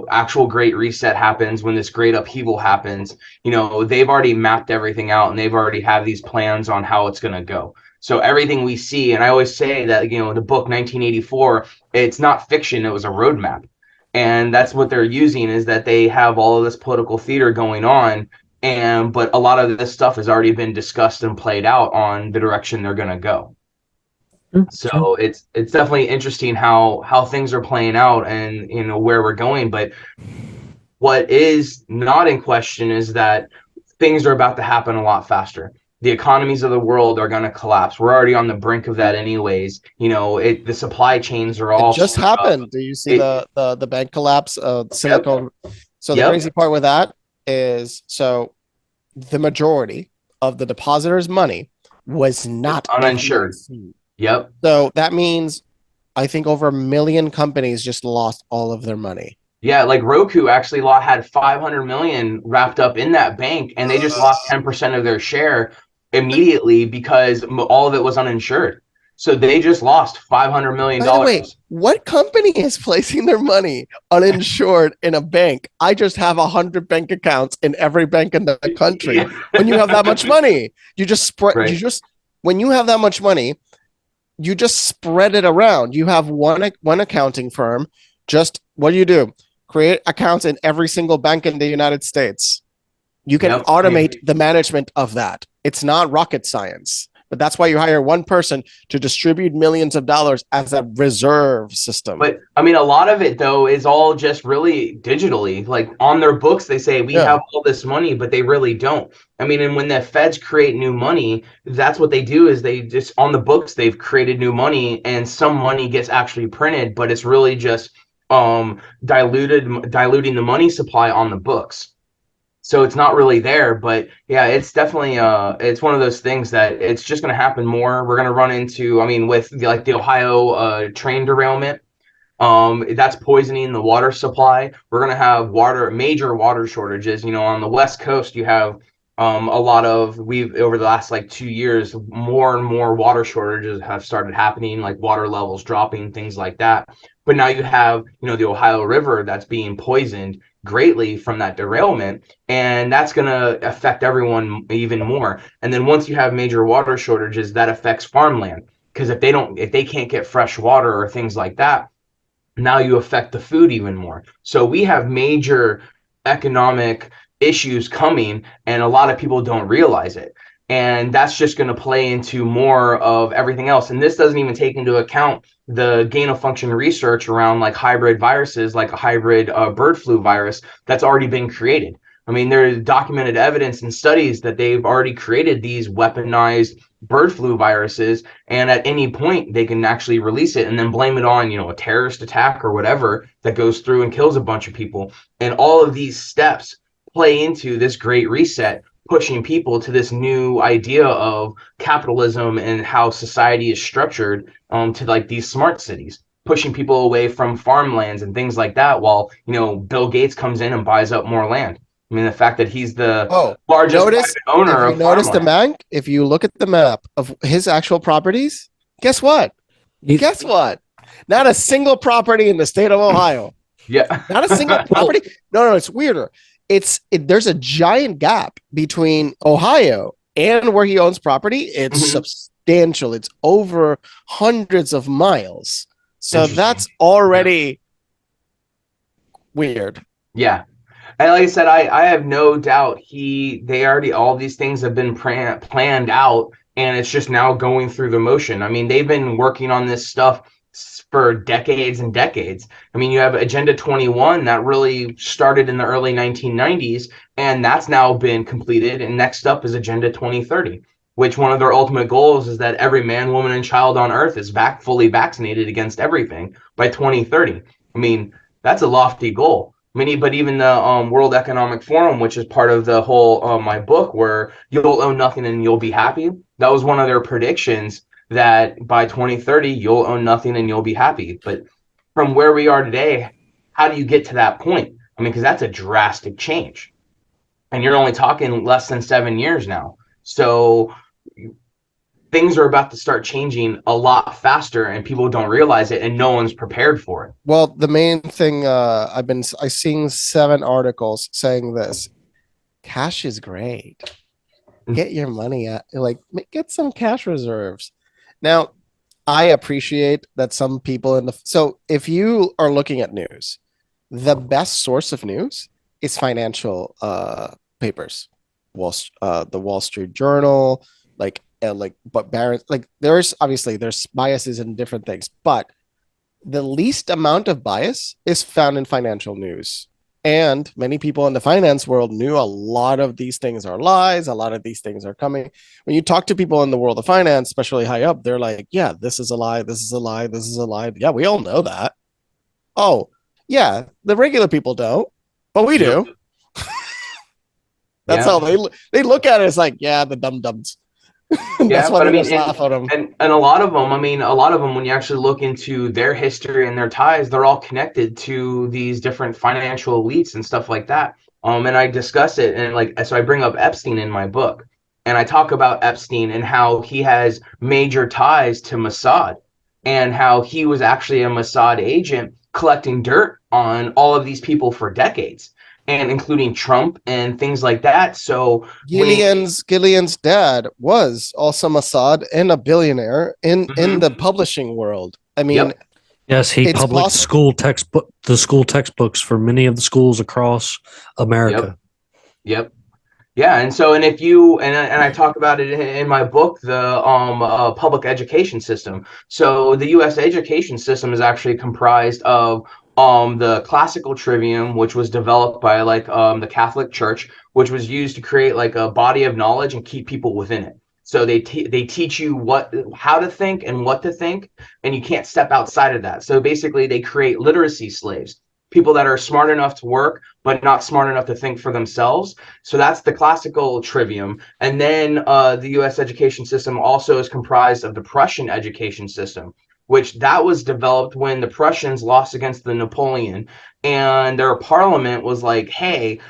actual Great Reset happens, when this great upheaval happens. They've already mapped everything out, and they've already have these plans on how it's going to go. So everything we see, and I always say that, the book 1984, it's not fiction, it was a roadmap. And that's what they're using, is that they have all of this political theater going on, but a lot of this stuff has already been discussed and played out on the direction they're going to go. So it's definitely interesting how things are playing out and where we're going. But what is not in question is that things are about to happen a lot faster. The economies of the world are going to collapse. We're already on the brink of that anyways. The supply chains are all... It just happened. Do you see the bank collapse of Silicon? Yep. So the crazy part with that is, so the majority of the depositors' money was not uninsured. Yep. So that means I think over 1 million companies just lost all of their money. Yeah, like Roku actually had 500 million wrapped up in that bank, and they just lost 10% of their share immediately because all of it was uninsured. So they just lost $500 million. By the way, what company is placing their money uninsured in a bank? I just have 100 bank accounts in every bank in the country. Yeah. When you have that much money, you just spread. Right. When you have that much money, you just spread it around. You have one accounting firm. Just what do? Create accounts in every single bank in the United States. You can automate the management of that. It's not rocket science, but that's why you hire one person to distribute millions of dollars as a reserve system. But I mean, a lot of it though is all just really digitally. Like on their books, they say we have all this money, but they really don't. I mean, and when the feds create new money, that's what they do, is they just, on the books, they've created new money, and some money gets actually printed, but it's really just diluting the money supply on the books. So it's not really there, but yeah, it's definitely it's one of those things that it's just going to happen more. We're going to run into, I mean, with the Ohio train derailment, that's poisoning the water supply. We're going to have major water shortages. On the West Coast, you have over the last 2 years, more and more water shortages have started happening, like water levels dropping, things like that. But now you have, the Ohio River that's being poisoned greatly from that derailment, and that's going to affect everyone even more. And then once you have major water shortages, that affects farmland, because if they can't get fresh water or things like that, now you affect the food even more. So we have major economic issues coming, and a lot of people don't realize it. And that's just going to play into more of everything else. And this doesn't even take into account the gain of function research around hybrid viruses, like a hybrid bird flu virus that's already been created. I mean, there's documented evidence and studies that they've already created these weaponized bird flu viruses, and at any point they can actually release it and then blame it on, a terrorist attack or whatever that goes through and kills a bunch of people. And all of these steps play into this great reset, pushing people to this new idea of capitalism and how society is structured, to these smart cities, pushing people away from farmlands and things like that, while Bill Gates comes in and buys up more land. I mean, the fact that he's the largest owner of the bank, if you look at the map of his actual properties, guess what? Not a single property in the state of Ohio. Yeah. Not a single property. No, it's weirder. there's a giant gap between Ohio and where he owns property. It's substantial. It's over hundreds of miles. So that's already weird. Yeah. And like I said, I have no doubt they already, all these things have been planned out, and it's just now going through the motion. I mean, they've been working on this stuff for decades and decades. I mean, you have Agenda 21 that really started in the early 1990s, and that's now been completed. And next up is Agenda 2030, which one of their ultimate goals is that every man, woman, and child on earth is fully vaccinated against everything by 2030. I mean, that's a lofty goal. But even the World Economic Forum, which is part of the whole my book, where you'll own nothing and you'll be happy, that was one of their predictions, that by 2030 you'll own nothing and you'll be happy. But from where we are today, how do you get to that point? I mean, because that's a drastic change, and you're only talking less than 7 years now. So things are about to start changing a lot faster, and people don't realize it, and no one's prepared for it. Well, the main thing I've seen 7 articles saying this: cash is great. Get your money out, like get some cash reserves. Now, I appreciate that some people so if you are looking at news, the best source of news is financial papers, the Wall Street Journal, but Barron's, there's biases in different things, but the least amount of bias is found in financial news. And many people in the finance world knew a lot of these things are lies. A lot of these things are coming. When you talk to people in the world of finance, especially high up, they're like, yeah, this is a lie. This is a lie. This is a lie. Yeah, we all know that. Oh, yeah, the regular people don't, but we do. That's how they look at it. It's like, yeah, the dumb-dumbs. Yeah, but I mean, and a lot of them, when you actually look into their history and their ties, they're all connected to these different financial elites and stuff like that. And I discuss it, and so I bring up Epstein in my book, and I talk about Epstein and how he has major ties to Mossad, and how he was actually a Mossad agent collecting dirt on all of these people for decades, and including Trump and things like that. So Gillian's dad was also Mossad and a billionaire in the publishing world. I mean, yes, he published the school textbooks for many of the schools across America. Yep. Yeah, and so, and if you and I talk about it in my book, the public education system. So the U.S. education system is actually comprised of the classical trivium, which was developed by the Catholic Church, which was used to create like a body of knowledge and keep people within it. So they teach you how to think and what to think, and you can't step outside of that. So basically, they create literacy slaves, people that are smart enough to work, but not smart enough to think for themselves. So that's the classical trivium. And then the U.S. education system also is comprised of the Prussian education system, which that was developed when the Prussians lost against the Napoleon, and their parliament was like, hey,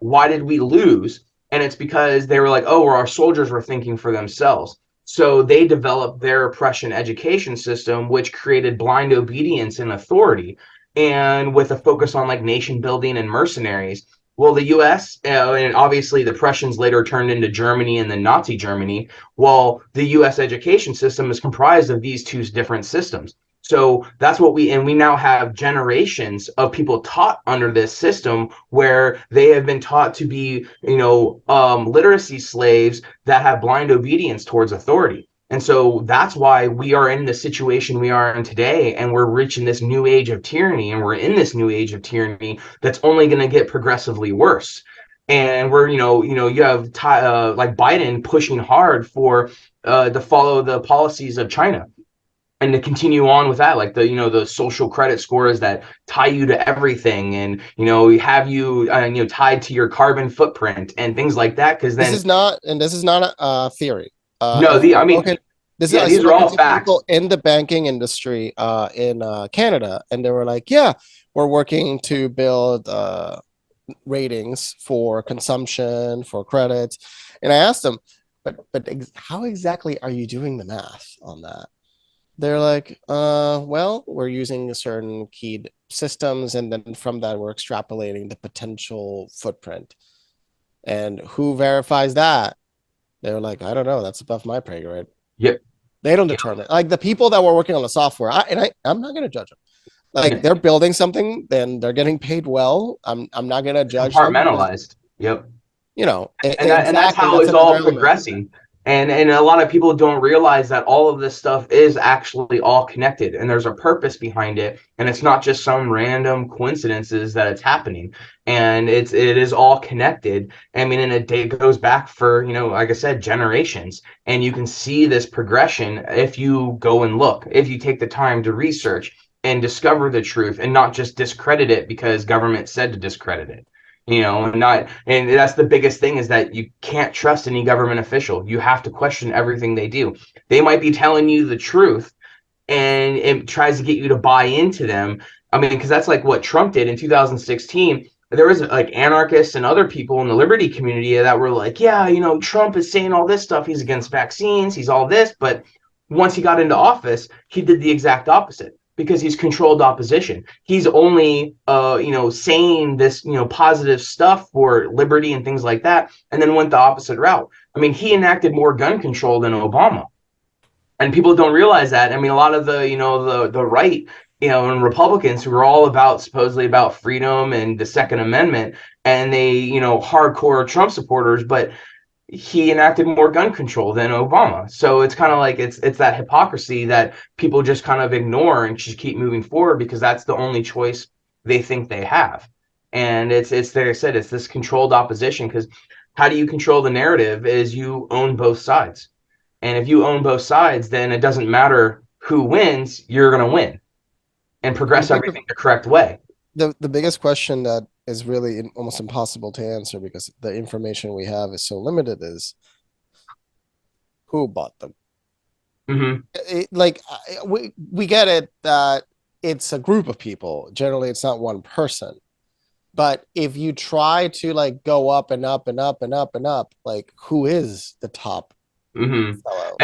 why did we lose? And it's because they were like, oh, well, our soldiers were thinking for themselves. So they developed their Prussian education system, which created blind obedience and authority, and with a focus on like nation building and mercenaries. Well, the U.S. And obviously the Prussians later turned into Germany and then Nazi Germany. Well, the U.S. education system is comprised of these two different systems. So that's what we now have generations of people taught under this system, where they have been taught to be, literacy slaves that have blind obedience towards authority. And so that's why we are in the situation we are in today, and we're reaching this new age of tyranny, and we're in this new age of tyranny that's only going to get progressively worse. And we're, you have like Biden pushing hard for to follow the policies of China, and to continue on with that, like the social credit scores that tie you to everything, and have you tied to your carbon footprint and things like that. Because then this is not a theory. No, these are all facts. People in the banking industry in Canada, and they were like, yeah, we're working to build ratings for consumption, for credits. And I asked them, but how exactly are you doing the math on that? They're like, well, we're using certain keyed systems, and then from that we're extrapolating the potential footprint. And who verifies that? They're like, I don't know, that's above my pay grade. Yep. They don't determine. Like the people that were working on the software, I'm not going to judge them. Like they're building something, then they're getting paid well. I'm not going to judge them. Compartmentalized. Yep. You know, And that's how it's all progressing. And a lot of people don't realize that all of this stuff is actually all connected, and there's a purpose behind it, and it's not just some random coincidences that it's happening, and it is all connected. I mean, and it goes back for, you know, like I said, generations, and you can see this progression if you go and look, if you take the time to research and discover the truth, and not just discredit it because government said to discredit it. You know, and that's the biggest thing, is that you can't trust any government official. You have to question everything they do. They might be telling you the truth, and it tries to get you to buy into them. I mean, because that's like what Trump did in 2016. There was like anarchists and other people in the liberty community that were like, yeah, you know, Trump is saying all this stuff. He's against vaccines. He's all this. But once he got into office, he did the exact opposite, because he's controlled opposition. He's only, you know, saying this, you know, positive stuff for liberty and things like that, and then went the opposite route. I mean, he enacted more gun control than Obama, and people don't realize that. I mean, a lot of the, you know, the right, you know, and Republicans who are all about, supposedly about freedom and the Second Amendment, and they, you know, hardcore Trump supporters, but he enacted more gun control than Obama. So it's kind of like it's that hypocrisy that people just kind of ignore and just keep moving forward, because that's the only choice they think they have. And it's like I said, it's this controlled opposition, because how do you control the narrative is you own both sides. And if you own both sides, then it doesn't matter who wins, you're going to win and progress everything the correct way. The biggest question that is really almost impossible to answer, because the information we have is so limited, is who bought them. We get it that it's a group of people. Generally, it's not one person. But if you try to like go up and up and up and up and up, like who is the top fellow?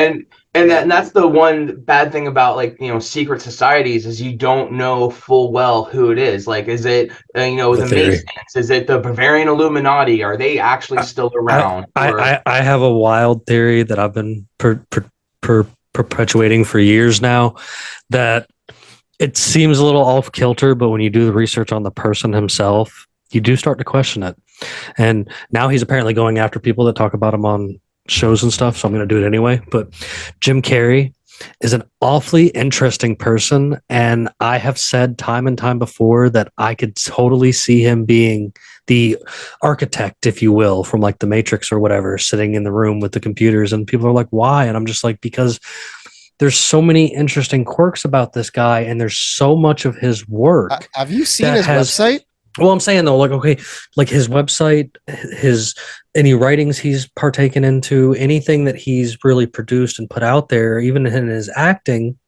And that's the one bad thing about, like, you know, secret societies, is you don't know full well who it is. Like, is it, you know, the Masons? Is it the Bavarian Illuminati? Are they actually still around? I have a wild theory that I've been perpetuating for years now, that it seems a little off kilter, but when you do the research on the person himself, you do start to question it. And now he's apparently going after people that talk about him on shows and stuff, so I'm going to do it anyway. But Jim Carrey is an awfully interesting person, and I have said time and time before that I could totally see him being the architect, if you will, from like the Matrix or whatever, sitting in the room with the computers, and people are like, why? And I'm just like, because there's so many interesting quirks about this guy, and there's so much of his work. Have you seen his website? Well, I'm saying though, like, okay, like his website, any writings he's partaken into, anything that he's really produced and put out there, even in his acting,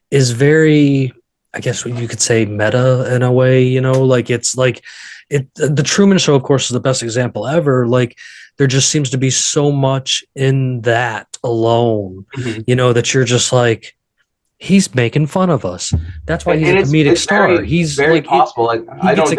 is very, I guess what you could say, meta in a way, you know, like it's like the Truman Show, of course, is the best example ever. Like there just seems to be so much in that alone, you know, that you're just like, he's making fun of us. That's why he's a comedic star. He's very like, possible. Like, he gets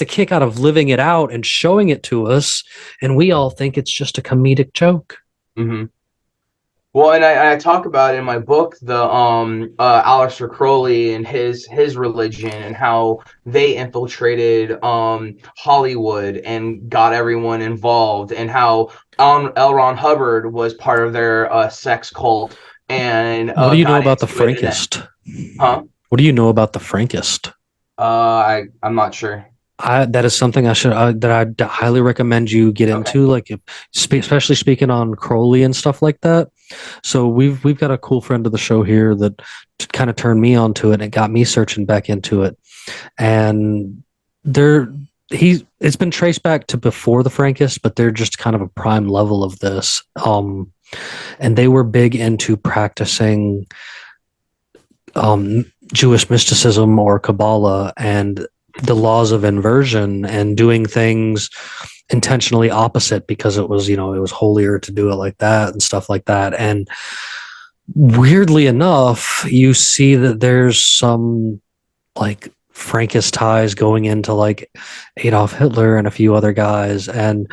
a kick out of living it out and showing it to us, and we all think it's just a comedic joke. Well, and I talk about in my book the Aleister Crowley and his religion, and how they infiltrated Hollywood and got everyone involved, and how L. Ron Hubbard was part of their sex cult. And what do you know about the Frankist? Huh? What do you know about the Frankist? I'm not sure. That is something I highly recommend you get into, like especially speaking on Crowley and stuff like that. So we've got a cool friend of the show here that kind of turned me onto it, and it got me searching back into it. And it's been traced back to before the Frankists, but they're just kind of a prime level of this. And they were big into practicing Jewish mysticism or Kabbalah and the laws of inversion, and doing things intentionally opposite because it was, you know, it was holier to do it like that and stuff like that. And weirdly enough, you see that there's some like Frankist ties going into like Adolf Hitler and a few other guys. And,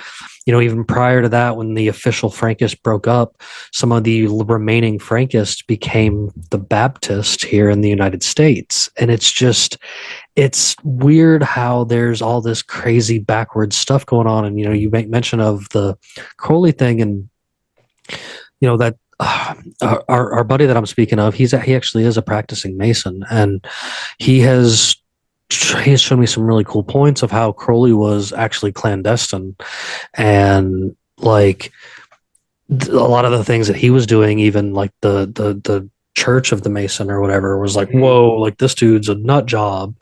even prior to that, when the official Frankists broke up, some of the remaining Frankists became the Baptist here in the United States. And it's weird how there's all this crazy backwards stuff going on. And, you make mention of the Crowley thing, and, that our buddy that I'm speaking of, he actually is a practicing Mason, and he has shown me some really cool points of how Crowley was actually clandestine, and like a lot of the things that he was doing, even like the church of the Mason or whatever, was like, whoa, like this dude's a nut job.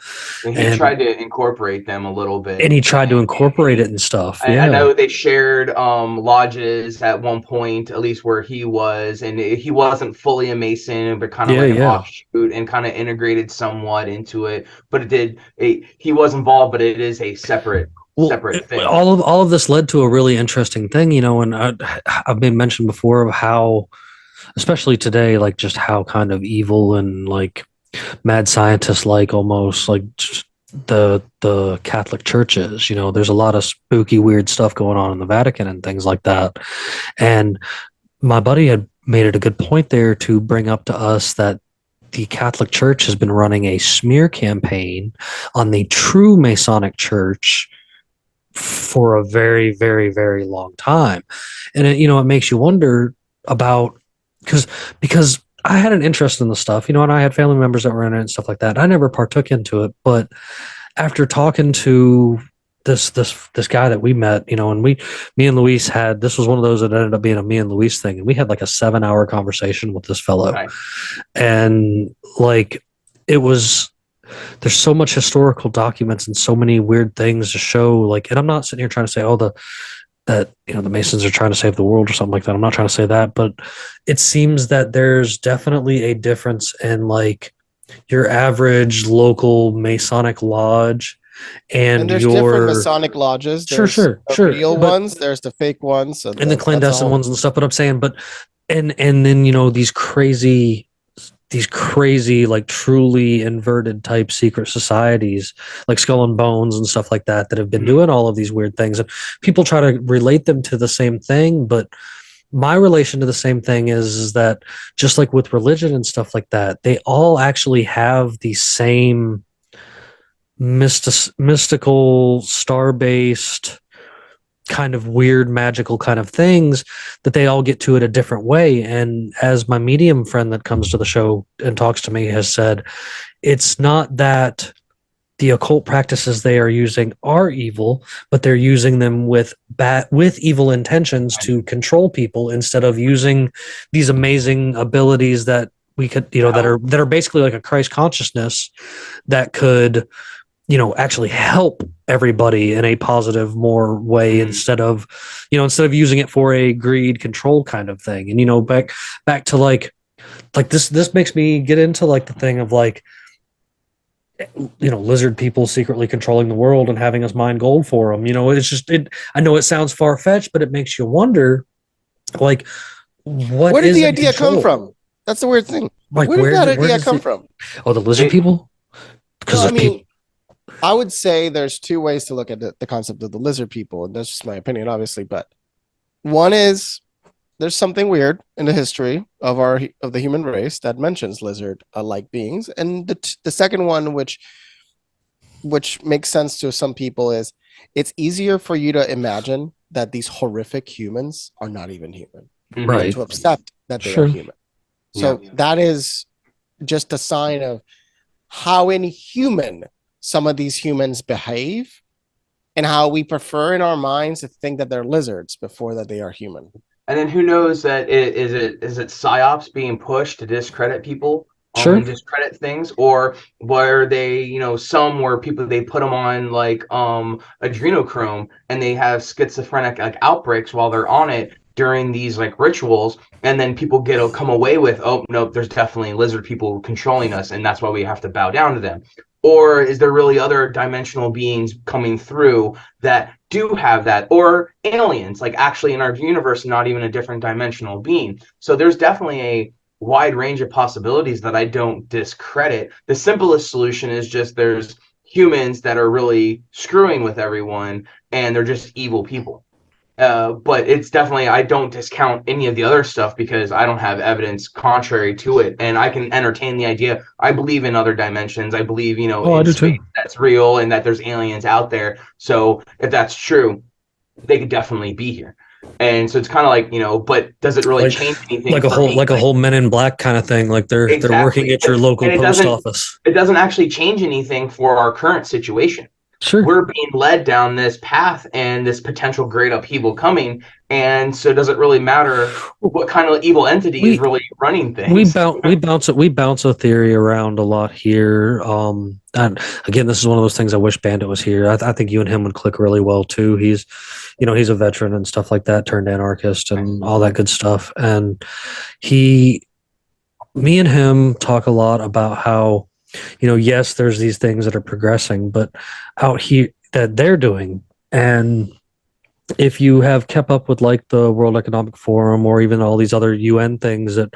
And he tried to incorporate them a little bit. And he tried to incorporate it and stuff. Yeah. I know they shared lodges at one point, at least where he was, and he wasn't fully a Mason, but kind of like an offshoot, and kind of integrated somewhat into it. But he was involved, but it is a separate thing. All of this led to a really interesting thing, and I've been mentioned before of how, especially today, like just how kind of evil and like mad scientist like almost like the Catholic Church is. There's a lot of spooky, weird stuff going on in the Vatican and things like that. And my buddy had made it a good point there to bring up to us that the Catholic Church has been running a smear campaign on the true Masonic Church for a very, very, very long time. And it makes you wonder about, because I had an interest in the stuff, and I had family members that were in it and stuff like that. I never partook into it, but after talking to this guy that we met, and me and Luis had, this was one of those that ended up being a me and Luis thing, and we had like a 7-hour conversation with this fellow. Right. And like there's so much historical documents and so many weird things to show, like, and I'm not sitting here trying to say, that the Masons are trying to save the world or something like that. I'm not trying to say that, but it seems that there's definitely a difference in like your average local Masonic lodge and there's different Masonic lodges. There's sure. Real ones. There's the fake ones, and the clandestine ones and stuff. But I'm saying, and then these crazy, like truly inverted type secret societies like Skull and Bones and stuff like that have been doing all of these weird things, and people try to relate them to the same thing. But my relation to the same thing is that just like with religion and stuff like that, they all actually have the same mystical, star-based kind of weird magical kind of things that they all get to it a different way. And as my medium friend that comes to the show and talks to me has said, it's not that the occult practices they are using are evil, but they're using them with evil intentions to control people, instead of using these amazing abilities that we could, that are basically like a Christ consciousness that could, actually help everybody in a positive more way, instead of using it for a greed control kind of thing. And, back to like this makes me get into like the thing of like, lizard people secretly controlling the world and having us mine gold for them. It's just, I know it sounds far fetched, but it makes you wonder, like, where did the idea come from? That's the weird thing. Like, where did that idea come from? Oh, the lizard people? Because I would say there's two ways to look at the concept of the lizard people, and that's just my opinion, obviously. But one is there's something weird in the history of the human race that mentions lizard-like beings, and the second one, which makes sense to some people, is it's easier for you to imagine that these horrific humans are not even human, right? To accept that they are human. So that is just a sign of how inhuman some of these humans behave, and how we prefer in our minds to think that they're lizards before that they are human. And then who knows that is it psyops being pushed to discredit people, and discredit things, or where they, some where people, they put them on like adrenochrome and they have schizophrenic like outbreaks while they're on it during these like rituals, and then people come away with, oh no, there's definitely lizard people controlling us, and that's why we have to bow down to them. Or is there really other dimensional beings coming through that do have that, or aliens, like actually in our universe, not even a different dimensional being? So there's definitely wide range of possibilities that I don't discredit. The simplest solution is just there's humans that are really screwing with everyone, and they're just evil people. But it's definitely, I don't discount any of the other stuff because I don't have evidence contrary to it, and I can entertain the idea. I believe in other dimensions. I believe, you know, Oh, I in do space too. that's real and that there's aliens out there. So if that's true, they could definitely be here. And so it's kind of like, you know, but does it really Like change anything for me? like a whole Men in Black kind of thing. Like they're working Exactly. at your local And post office. it doesn't actually change anything for our current situation. Sure. We're being led down this path and this potential great upheaval coming. And so does it really matter what kind of evil entity is We really running things? we bounce a theory around a lot here. And again, this is one of those things I wish Bandit was here. I think you and him would click really well too. He's, you know, he's a veteran and stuff like that, turned anarchist and all that good stuff. And me and him talk a lot about how, you know, yes, there's these things that are progressing, but out here that they're doing. And if you have kept up with like the World Economic Forum or even all these other UN things that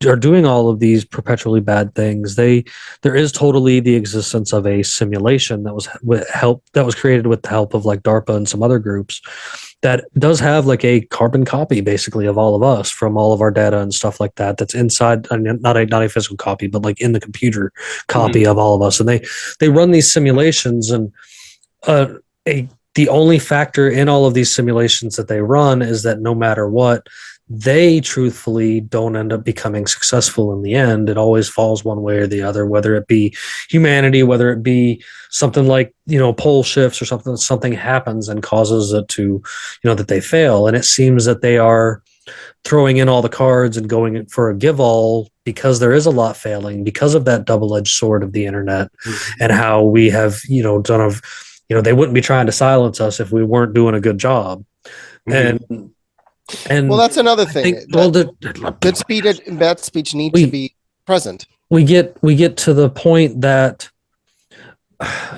are doing all of these perpetually bad things, there is totally the existence of a simulation that was created with the help of like DARPA and some other groups that does have like a carbon copy basically of all of us from all of our data and stuff like that. That's inside, I mean, not a physical copy, but like in the computer copy of all of us. And they run these simulations and the only factor in all of these simulations that they run is that no matter what, they truthfully don't end up becoming successful in the end. It always falls one way or the other, whether it be humanity, whether it be something like, you know, pole shifts or something happens and causes it to, you know, that they fail. And it seems that they are throwing in all the cards and going for a give all because there is a lot failing because of that double-edged sword of the internet and how we have, you know, they wouldn't be trying to silence us if we weren't doing a good job. And well, that's another thing. Good speech and bad speech need to be present. We get to the point that,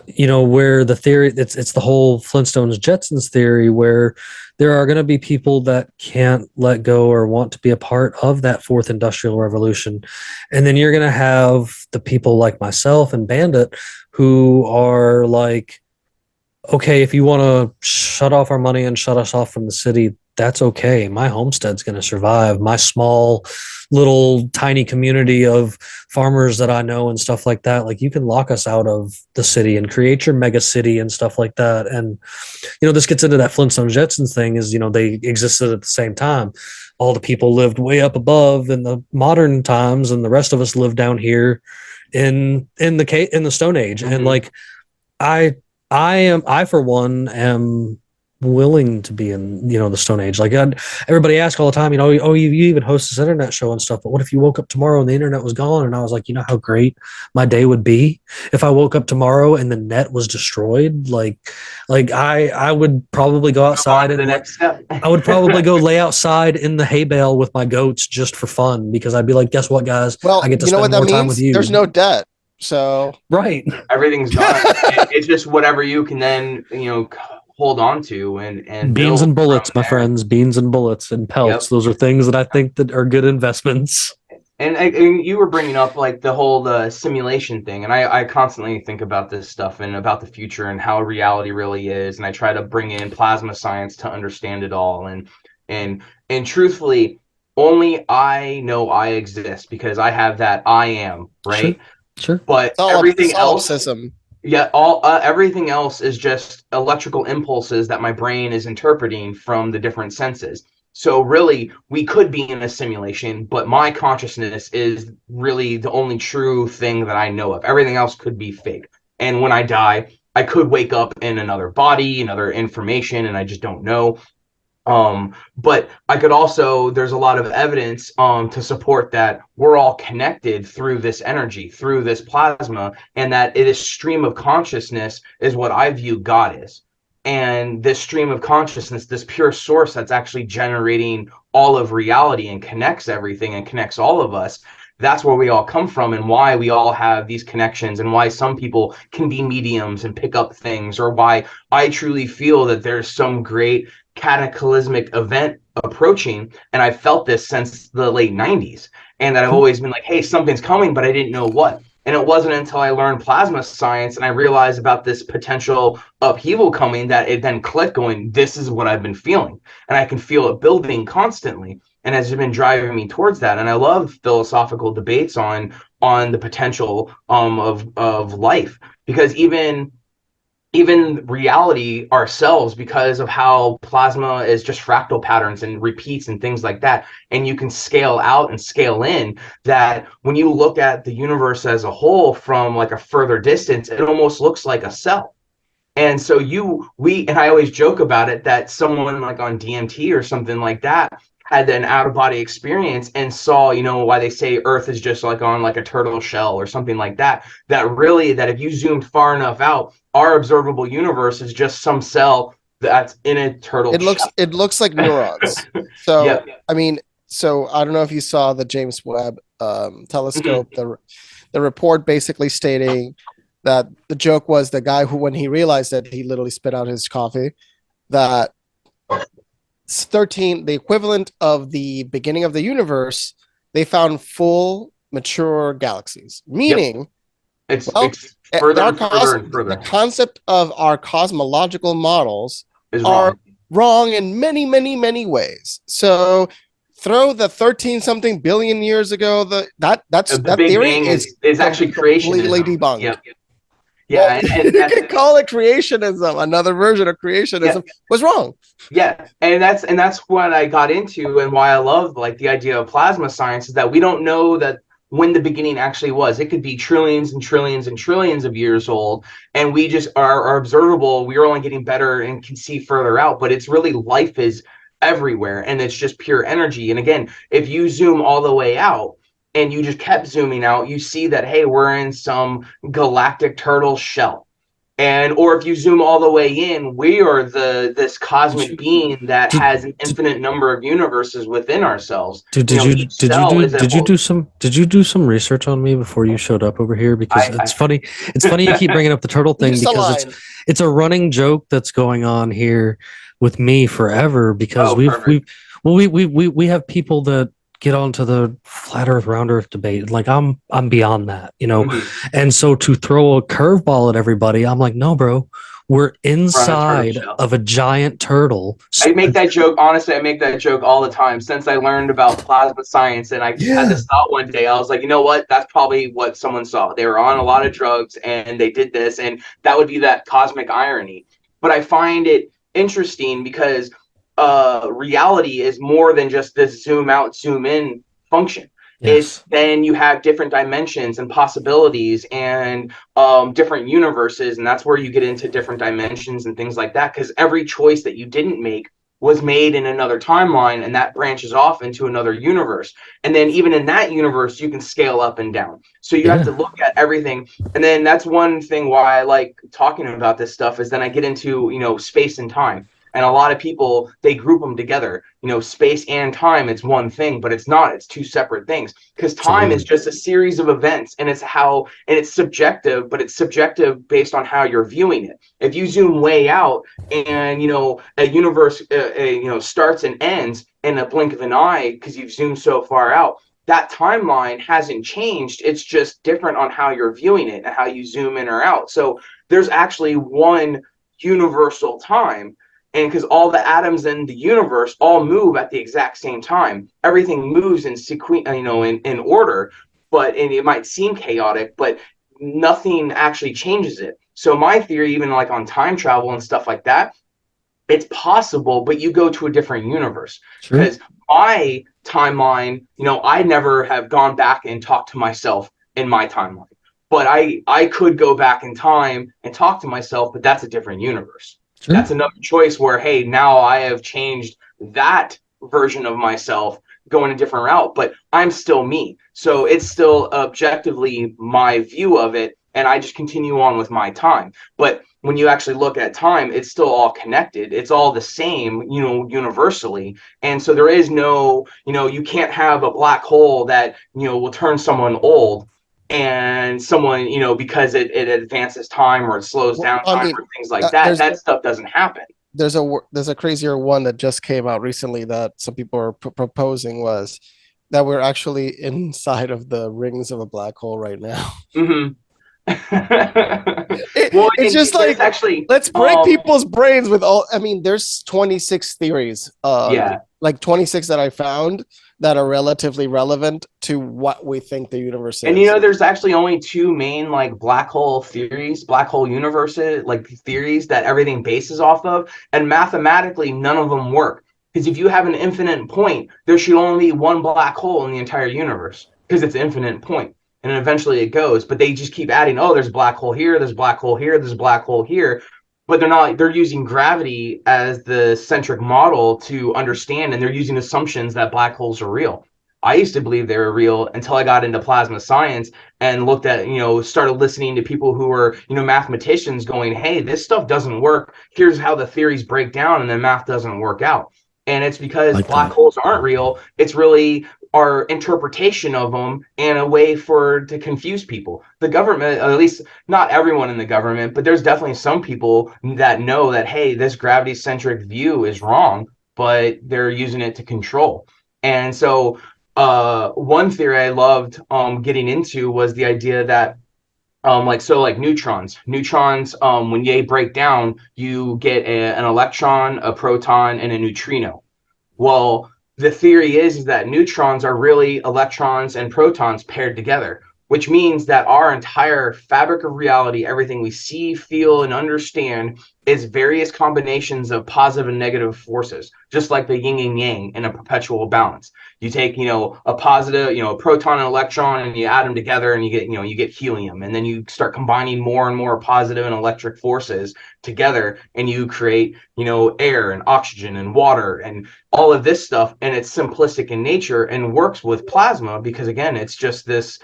you know, where the theory, it's the whole Flintstones Jetsons theory, where there are going to be people that can't let go or want to be a part of that fourth industrial revolution. And then you're going to have the people like myself and Bandit who are like, okay, if you want to shut off our money and shut us off from the city, that's okay. My homestead's going to survive. My small little tiny community of farmers that I know and stuff like that, like you can lock us out of the city and create your mega city and stuff like that. And, you know, this gets into that Flintstones Jetsons thing is, you know, they existed at the same time. All the people lived way up above in the modern times and the rest of us lived down here in the Stone Age. And like, I for one am willing to be in, you know, the Stone Age. Like everybody asks all the time, you know, oh, you even host this internet show and stuff, but what if you woke up tomorrow and the internet was gone? And I was like, you know how great my day would be if I woke up tomorrow and the net was destroyed. Like I would probably go outside and the next step. I would probably go lay outside in the hay bale with my goats just for fun, because I'd be like, guess what, guys? Well, I get to you know spend what that more time means? with you. There's no debt. So right. Everything's gone. It's just whatever you can then, you know, hold on to and beans and bullets, my there. friends, beans and bullets and pelts. Yep. Those are things that I think that are good investments. And you were bringing up like the whole simulation thing, and I constantly think about this stuff and about the future and how reality really is, and I try to bring in plasma science to understand it all. And truthfully, only I know I exist because I have that I am, right? Sure. But everything else, everything else is just electrical impulses that my brain is interpreting from the different senses. So really, we could be in a simulation, but my consciousness is really the only true thing that I know of. Everything else could be fake. And when I die, I could wake up in another body, another information, and I just don't know. But I could also, there's a lot of evidence to support that we're all connected through this energy, through this plasma, and that this stream of consciousness is what I view God is. And this stream of consciousness, this pure source that's actually generating all of reality and connects everything and connects all of us, that's where we all come from and why we all have these connections and why some people can be mediums and pick up things, or why I truly feel that there's some great cataclysmic event approaching. And I felt this since the late 90s. and that I've always been like, hey, something's coming, but I didn't know what. And it wasn't until I learned plasma science and I realized about this potential upheaval coming that it then clicked, going, this is what I've been feeling. And I can feel it building constantly. And has been driving me towards that. And I love philosophical debates on the potential of life, because even reality ourselves, because of how plasma is just fractal patterns and repeats and things like that, and you can scale out and scale in, that when you look at the universe as a whole from like a further distance, it almost looks like a cell. And so and I always joke about it, that someone like on DMT or something like that had an out-of-body experience and saw, why they say Earth is just like on like a turtle shell or something like that, that really, that if you zoomed far enough out, our observable universe is just some cell that's in a turtle shell. It looks like neurons. So, Yep. I mean, so I don't know if you saw the James Webb telescope, the report basically stating that the joke was the guy who, when he realized that, he literally spit out his coffee, that 13, the equivalent of the beginning of the universe, they found full mature galaxies, meaning it's further and further and further. The concept of our cosmological models is wrong in many, many, many ways. So throw the 13 something billion years ago, that theory is actually completely creationism. debunked. Yep. Yeah, well, you can call it creationism. Another version of creationism was wrong. Yeah, and that's what I got into, and why I love like the idea of plasma science, is that we don't know that when the beginning actually was. It could be trillions and trillions and trillions of years old, and we just are observable. We are only getting better and can see further out, but it's really, life is everywhere, and it's just pure energy. And again, if you zoom all the way out and you just kept zooming out, you see that, hey, we're in some galactic turtle shell. Or if you zoom all the way in, we are this cosmic being that has an infinite number of universes within ourselves. Did you do some research on me before you showed up over here? Because it's funny you keep bringing up the turtle thing, because it's a running joke that's going on here with me forever, because we have people that get onto the flat earth, round earth debate. Like I'm beyond that, and so to throw a curveball at everybody, I'm like, no, bro, we're inside of a giant turtle. I make that joke, honestly, I make that joke all the time since I learned about plasma science. And I just had this thought one day. I was like, you know what? That's probably what someone saw. They were on a lot of drugs and they did this, and that would be that cosmic irony. But I find it interesting because reality is more than just this zoom out, zoom in function. It's then you have different dimensions and possibilities and different universes, and that's where you get into different dimensions and things like that, because every choice that you didn't make was made in another timeline, and that branches off into another universe. And then even in that universe, you can scale up and down. So you have to look at everything. And then that's one thing why I like talking about this stuff, is then I get into, space and time. And a lot of people, they group them together, space and time. It's one thing, but it's not. It's two separate things, because time is just a series of events, and it's subjective, but it's subjective based on how you're viewing it. If you zoom way out and, a universe, starts and ends in a blink of an eye, because you've zoomed so far out, that timeline hasn't changed. It's just different on how you're viewing it and how you zoom in or out. So there's actually one universal time. And because all the atoms in the universe all move at the exact same time, everything moves in sequence, in order, and it might seem chaotic, but nothing actually changes it. So my theory, even like on time travel and stuff like that, it's possible, but you go to a different universe. Because my timeline, I never have gone back and talked to myself in my timeline, but I could go back in time and talk to myself, but that's a different universe. That's another choice where, hey, now I have changed that version of myself, going a different route, but I'm still me. So it's still objectively my view of it, and I just continue on with my time. But when you actually look at time, it's still all connected. It's all the same, universally. And so there is no, you can't have a black hole that, will turn someone old, and someone, because it advances time or it slows down time or things like that. That stuff doesn't happen. There's a crazier one that just came out recently that some people are proposing was, that we're actually inside of the rings of a black hole right now. Hmm. Well, It's just there's like, actually, let's break people's brains with all. I mean, there's 26 theories, yeah. like 26 that I found that are relatively relevant to what we think the universe And is. there's actually only two main like black hole theories, black hole universes, like theories that everything bases off of. And mathematically, none of them work. Because if you have an infinite point, there should only be one black hole in the entire universe because it's an infinite point. And eventually it goes. But they just keep adding, oh, there's a black hole here, there's a black hole here, there's a black hole here. But they're using gravity as the centric model to understand, and they're using assumptions that black holes are real. I used to believe they were real until I got into plasma science and looked at, started listening to people who were, mathematicians going, hey, this stuff doesn't work. Here's how the theories break down, and the math doesn't work out. And it's because Like black that. holes aren't real. It's really our interpretation of them and a way to confuse people. The government, at least not everyone in the government, but there's definitely some people that know that, hey, this gravity centric view is wrong, but they're using it to control. And so one theory I loved getting into was the idea that like neutrons when they break down, you get an electron, a proton, and a neutrino. Well, the theory is that neutrons are really electrons and protons paired together, which means that our entire fabric of reality, everything we see, feel, and understand, is various combinations of positive and negative forces, just like the yin and yang in a perpetual balance. You take, a positive, a proton and electron, and you add them together, and you get helium, and then you start combining more and more positive and electric forces together, and you create, air and oxygen and water and all of this stuff. And it's simplistic in nature and works with plasma because, again, it's just this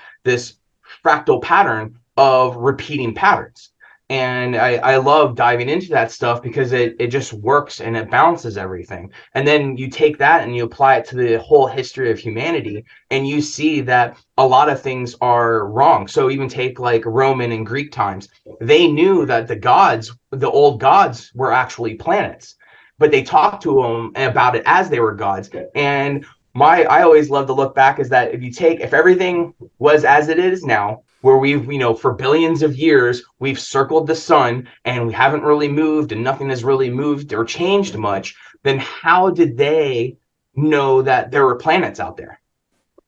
fractal pattern of repeating patterns. And I love diving into that stuff because it just works and it balances everything. And then you take that and you apply it to the whole history of humanity, and you see that a lot of things are wrong. So even take like Roman and Greek times, they knew that the old gods, were actually planets, but they talked to them about it as they were gods. And I always love to look back is that if everything was as it is now, where we've, for billions of years, we've circled the sun and we haven't really moved and nothing has really moved or changed much, then how did they know that there were planets out there?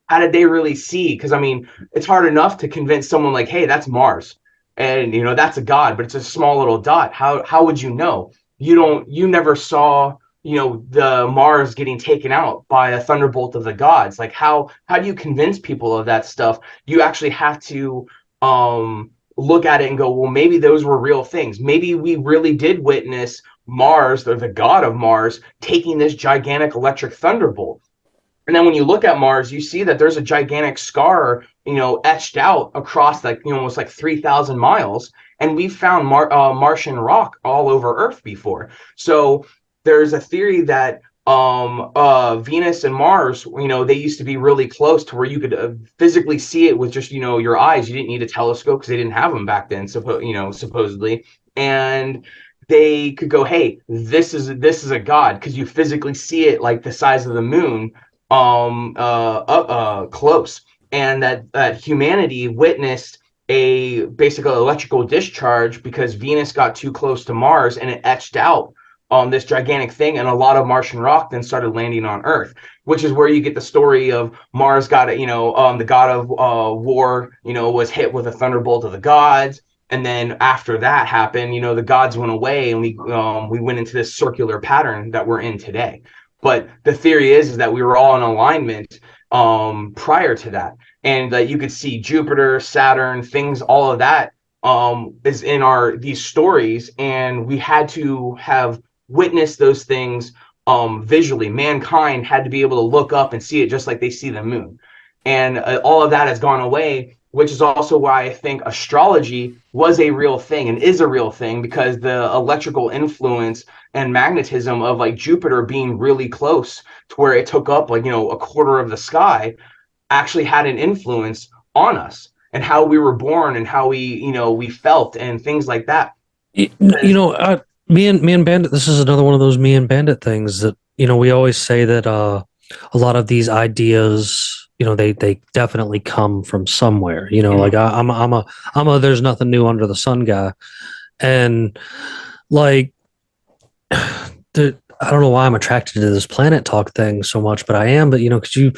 How did they really see? Because, I mean, it's hard enough to convince someone like, hey, that's Mars. And, that's a god, but it's a small little dot. How would you know? You never saw, the Mars getting taken out by a thunderbolt of the gods. Like how do you convince people of that stuff? You actually have to look at it and go, well, maybe those were real things. Maybe we really did witness Mars, or the god of Mars, taking this gigantic electric thunderbolt. And then when you look at Mars, you see that there's a gigantic scar, etched out across like, almost like 3,000 miles. And we've found Martian rock all over Earth before. So there's a theory that Venus and Mars, they used to be really close to where you could physically see it with just, your eyes. You didn't need a telescope because they didn't have them back then, supposedly. And they could go, hey, this is a god, because you physically see it like the size of the moon close. And that humanity witnessed a basically electrical discharge because Venus got too close to Mars and it etched out this gigantic thing, and a lot of Martian rock then started landing on Earth, which is where you get the story of Mars got the god of war, was hit with a thunderbolt of the gods. And then after that happened, the gods went away, and we went into this circular pattern that we're in today. But the theory is that we were all in alignment prior to that, and that you could see Jupiter, Saturn, things, all of that is in these stories, and we had to have witnessed those things visually. Mankind had to be able to look up and see it just like they see the moon, and all of that has gone away, which is also why I think astrology was a real thing and is a real thing, because the electrical influence and magnetism of like Jupiter being really close to where it took up like, a quarter of the sky, actually had an influence on us and how we were born and how we felt and things like that. Me and Bandit, this is another one of those me and Bandit things that, we always say that a lot of these ideas they definitely come from somewhere. Like I'm a there's nothing new under the sun guy, and like I don't know why I'm attracted to this planet talk thing so much, but I am. But because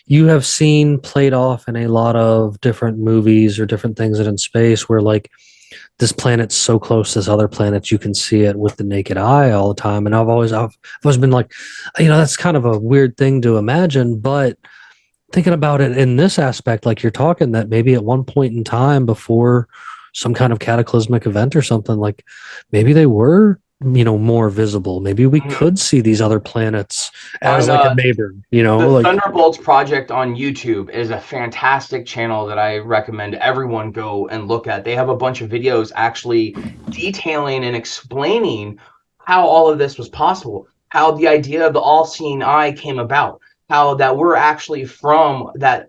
you have seen played off in a lot of different movies or different things that in space where like this planet's so close to this other planet you can see it with the naked eye all the time. And I've always been like, that's kind of a weird thing to imagine, but thinking about it in this aspect, like you're talking that maybe at one point in time before some kind of cataclysmic event or something, like maybe they were more visible. Maybe we could see these other planets as like a neighbor, The like Thunderbolts Project on YouTube is a fantastic channel that I recommend everyone go and look at. They have a bunch of videos actually detailing and explaining how all of this was possible, how the idea of the all-seeing eye came about, how that we're actually from that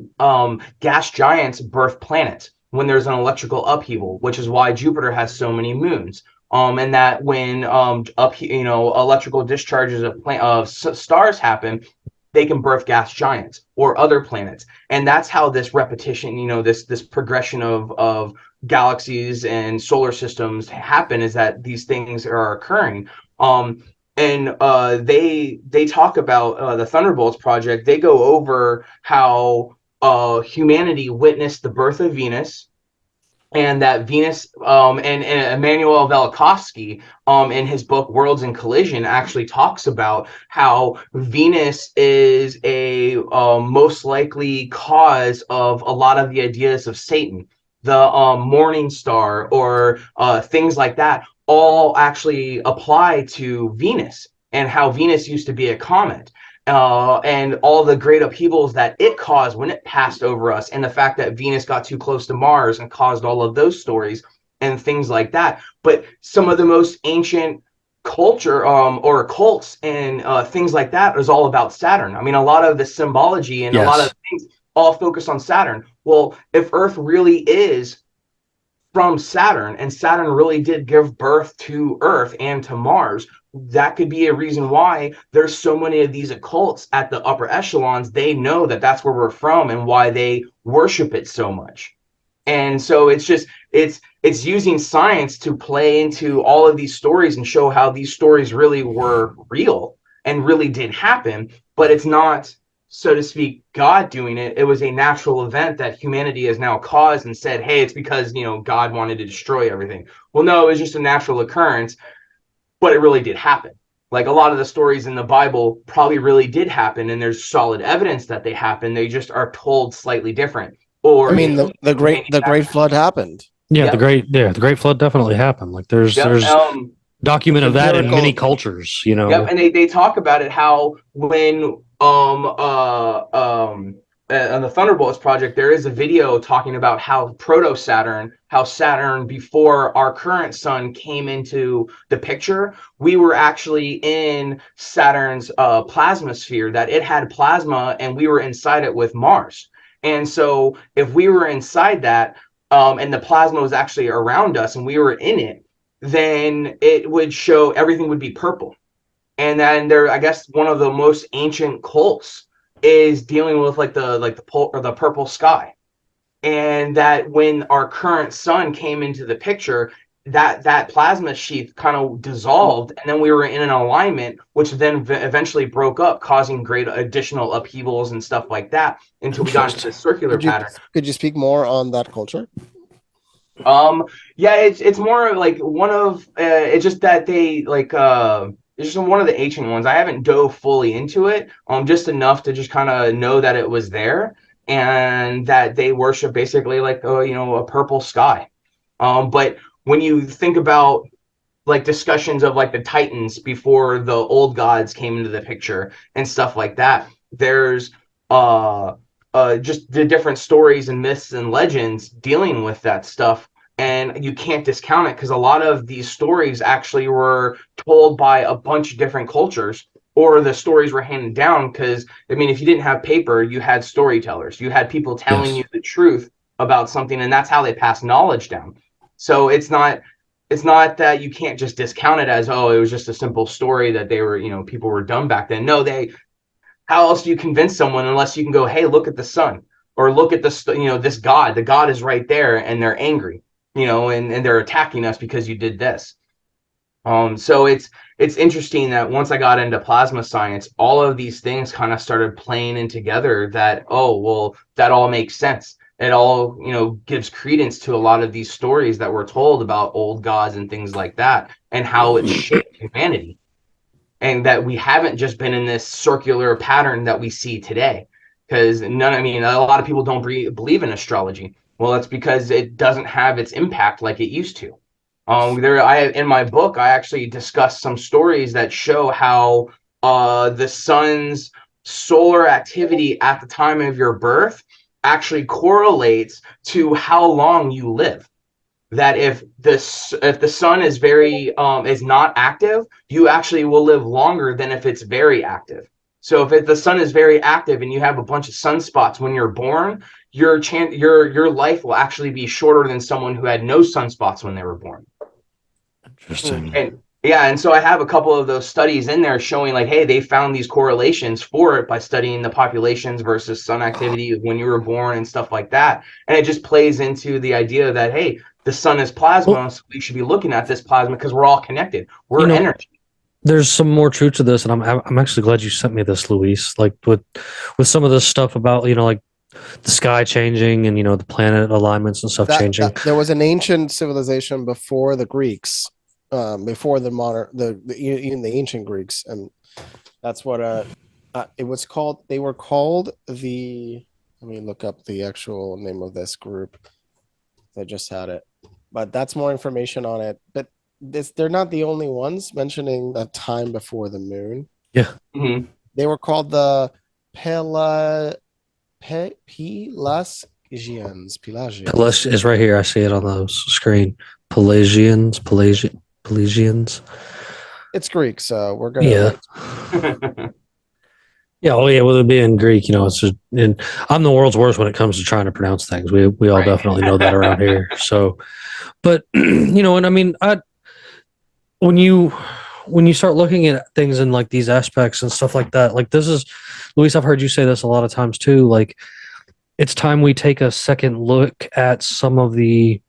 gas giant's birth planet when there's an electrical upheaval, which is why Jupiter has so many moons. And that when electrical discharges of stars happen, they can birth gas giants or other planets. And that's how this repetition, this progression of galaxies and solar systems happen, is that these things are occurring. And they talk about the Thunderbolts Project. They go over how humanity witnessed the birth of Venus, and that Venus, and Immanuel Velikovsky, in his book Worlds in Collision, actually talks about how Venus is a most likely cause of a lot of the ideas of Satan, the morning star, or things like that, all actually apply to Venus, and how Venus used to be a comet. And all the great upheavals that it caused when it passed over us, and the fact that Venus got too close to Mars and caused all of those stories and things like that. But some of the most ancient culture or cults and things like that is all about Saturn. I mean, a lot of the symbology and a lot of things all focus on Saturn. Well, if Earth really is from Saturn, and Saturn really did give birth to Earth and to Mars, that could be a reason why there's so many of these occults at the upper echelons. They know that that's where we're from and why they worship it so much. And so it's using science to play into all of these stories and show how these stories really were real and really did happen. But it's not, so to speak, God doing it. It was a natural event that humanity has now caused and said, hey, it's because, God wanted to destroy everything. Well, no, it was just a natural occurrence. But it really did happen. Like a lot of the stories in the Bible probably really did happen, and there's solid evidence that they happened. They just are told slightly different. Or the great flood happened. Yeah, Yep. the Great Flood definitely happened. Like there's document of that in many cultures, Yep, and they talk about it, how when on the Thunderbolts Project, there is a video talking about how Saturn before our current sun came into the picture, we were actually in Saturn's plasma sphere, that it had plasma and we were inside it with Mars. And so if we were inside that, and the plasma was actually around us and we were in it, then it would show everything would be purple. And then I guess one of the most ancient cults is dealing with the purple sky, and that when our current sun came into the picture, that plasma sheath kind of dissolved, and then we were in an alignment, which then eventually broke up, causing great additional upheavals and stuff like that until we got into the circular pattern. Could you speak more on that culture? Yeah, it's more like one of it's just that they like it's just one of the ancient ones. I haven't dove fully into it, just enough to just kind of know that it was there, and that they worship basically like a purple sky. But when you think about like discussions of like the Titans before the old gods came into the picture and stuff like that, there's just the different stories and myths and legends dealing with that stuff. And you can't discount it, because a lot of these stories actually were told by a bunch of different cultures, or the stories were handed down. Because, I mean, if you didn't have paper, you had storytellers. You had people telling you the truth about something, and that's how they pass knowledge down. So it's not that you can't just discount it as, oh, it was just a simple story that they were, people were dumb back then. No, how else do you convince someone unless you can go, hey, look at the sun, or look at this, this God. The God is right there, and they're angry, and they're attacking us because you did this. So it's interesting that once I got into plasma science, all of these things kind of started playing in together that, oh, well, that all makes sense. It all, gives credence to a lot of these stories that were told about old gods and things like that, and how it shaped humanity. And that we haven't just been in this circular pattern that we see today. Because a lot of people don't believe in astrology. Well, that's because it doesn't have its impact like it used to. In my book, I actually discuss some stories that show how the sun's solar activity at the time of your birth actually correlates to how long you live. That if the sun is is not active, you actually will live longer than if it's very active. So if the sun is very active and you have a bunch of sunspots when you're born, your life will actually be shorter than someone who had no sunspots when they were born. Interesting. And so I have a couple of those studies in there showing like, hey, they found these correlations for it by studying the populations versus sun activity when you were born and stuff like that. And it just plays into the idea that, hey, the sun is plasma, so we should be looking at this plasma because we're all connected. We're energy. There's some more truth to this, and I'm actually glad you sent me this, Luis. Like with some of this stuff about like the sky changing and the planet alignments and stuff changing. There was an ancient civilization before the Greeks, before the modern, even the ancient Greeks, and that's what it was called. They were called the. Let me look up the actual name of this group. I just had it, but that's more information on it. But they're not the only ones mentioning a time before the moon. Yeah, they were called the Pelagians. Pelagians is right here. I see it on the screen. Pelagians. It's Greek, so we're gonna. Yeah, with it being Greek, it's just, and I'm the world's worst when it comes to trying to pronounce things. We all definitely know that around here. So, but and I mean, when you start looking at things in like these aspects and stuff like that, like this is, Luis, I've heard you say this a lot of times too. Like, it's time we take a second look at some of the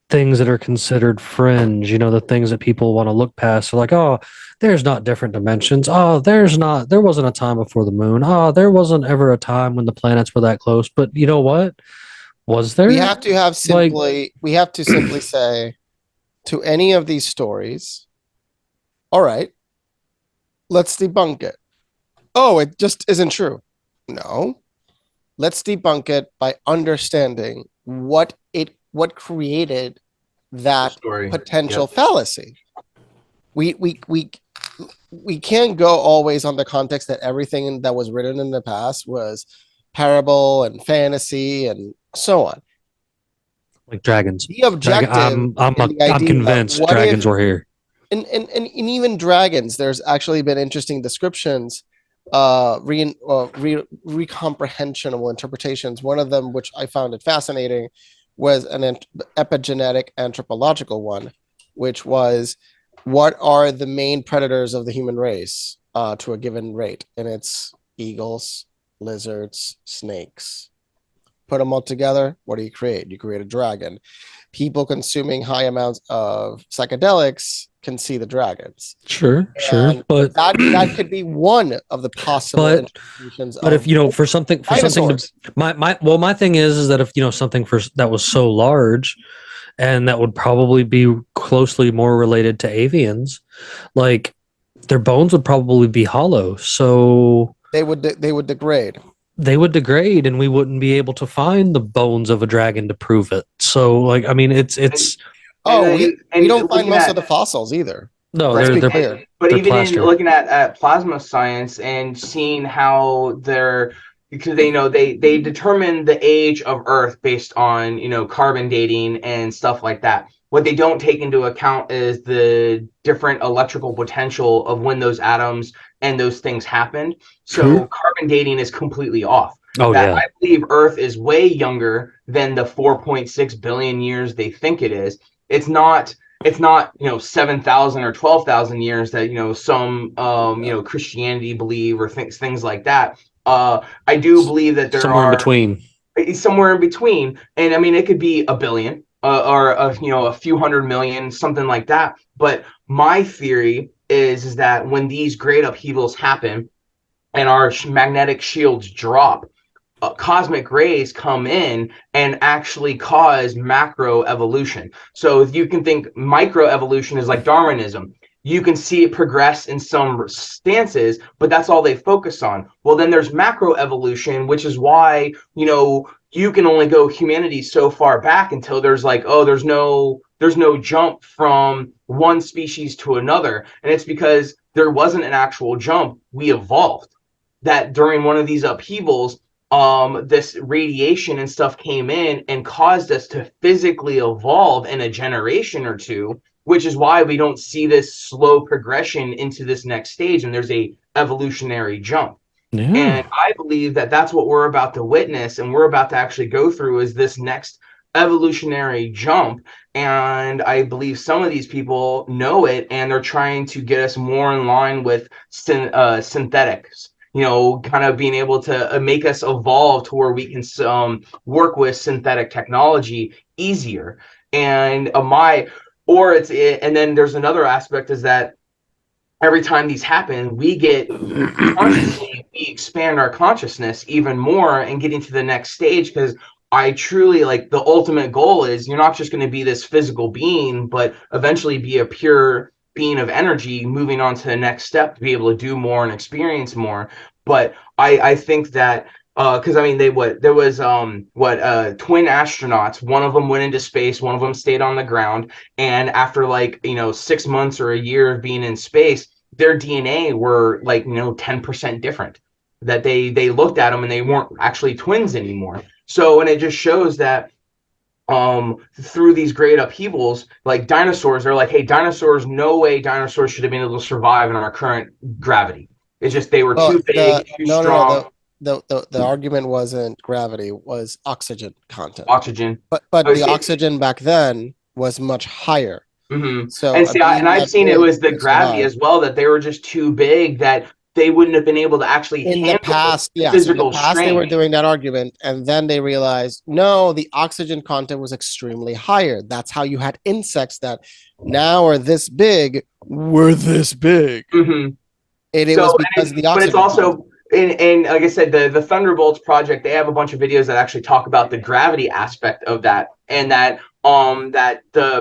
things that are considered fringe, the things that people want to look past. So like, oh, there's not different dimensions. Oh, there wasn't a time before the moon. Oh, there wasn't ever a time when the planets were that close. But you know what? Was there? We have to simply say to any of these stories, all right, let's debunk it. Oh, it just isn't true. No. Let's debunk it by understanding what created that potential fallacy. We can't go always on the context that everything that was written in the past was parable and fantasy and so on. Like dragons. The objective. I'm convinced dragons were here. And even dragons, there's actually been interesting descriptions, recomprehensionable interpretations. One of them, which I found it fascinating, was an epigenetic anthropological one, which was what are the main predators of the human race to a given rate, and it's eagles, lizards, snakes. Put them all together, what do you create? You create a dragon. People consuming high amounts of psychedelics can see the dragons. Sure, but that could be one of the possible interpretations. But if for something my thing is that if something that was so large, and that would probably be closely more related to avians, like their bones would probably be hollow, so they would degrade. They would degrade, and we wouldn't be able to find the bones of a dragon to prove it. So, like, I mean, it's. We don't find most of the fossils either. No, they're clear. But they're even plaster. in looking at plasma science and seeing how because they determine the age of Earth based on carbon dating and stuff like that. What they don't take into account is the different electrical potential of when those atoms and those things happened. So carbon dating is completely off. I believe Earth is way younger than the 4.6 billion years they think it is. It's not it's not 7,000 or 12,000 years that some Christianity believe or things like that. I do believe that there somewhere are in between. somewhere in between, and I mean it could be a billion or a few hundred million, something like that. But my theory is that when these great upheavals happen and our magnetic shields drop, cosmic rays come in and actually cause macro evolution. So if you can think micro evolution is like Darwinism, you can see it progress in some stances, but that's all they focus on. Well, then there's macro evolution, which is why, you can only go humanity so far back until there's like, oh, there's no jump from one species to another. And it's because there wasn't an actual jump. We evolved. That during one of these upheavals, this radiation and stuff came in and caused us to physically evolve in a generation or two, which is why we don't see this slow progression into this next stage, and there's a evolutionary jump. Yeah. And I believe that that's what we're about to witness and we're about to actually go through is this next evolutionary jump. And I believe some of these people know it, and they're trying to get us more in line with synthetics, kind of being able to make us evolve to where we can work with synthetic technology easier. And and then there's another aspect is that every time these happen, we expand our consciousness even more and get into the next stage, because I truly like the ultimate goal is you're not just going to be this physical being, but eventually be a pure being of energy moving on to the next step to be able to do more and experience more. But I think that because there was twin astronauts, one of them went into space, one of them stayed on the ground, and after 6 months or a year of being in space, their DNA were 10% different. That they looked at them and they weren't actually twins anymore. So, and it just shows that through these great upheavals, like dinosaurs, they're like, hey, no way dinosaurs should have been able to survive in our current gravity. It's just they were too big, too strong. The argument wasn't gravity, it was oxygen content. Oxygen. But the oxygen back then was much higher. Mm-hmm. So I've seen it was the gravity as well, that they were just too big that they wouldn't have been able to actually handle the past. Yes, physical in the past strain. They were doing that argument, and then they realized no, the oxygen content was extremely higher. That's how you had insects that now are this big, were this big. Mm-hmm. It was because of the oxygen. But it's also and like I said, the Thunderbolts project, they have a bunch of videos that actually talk about the gravity aspect of that, and that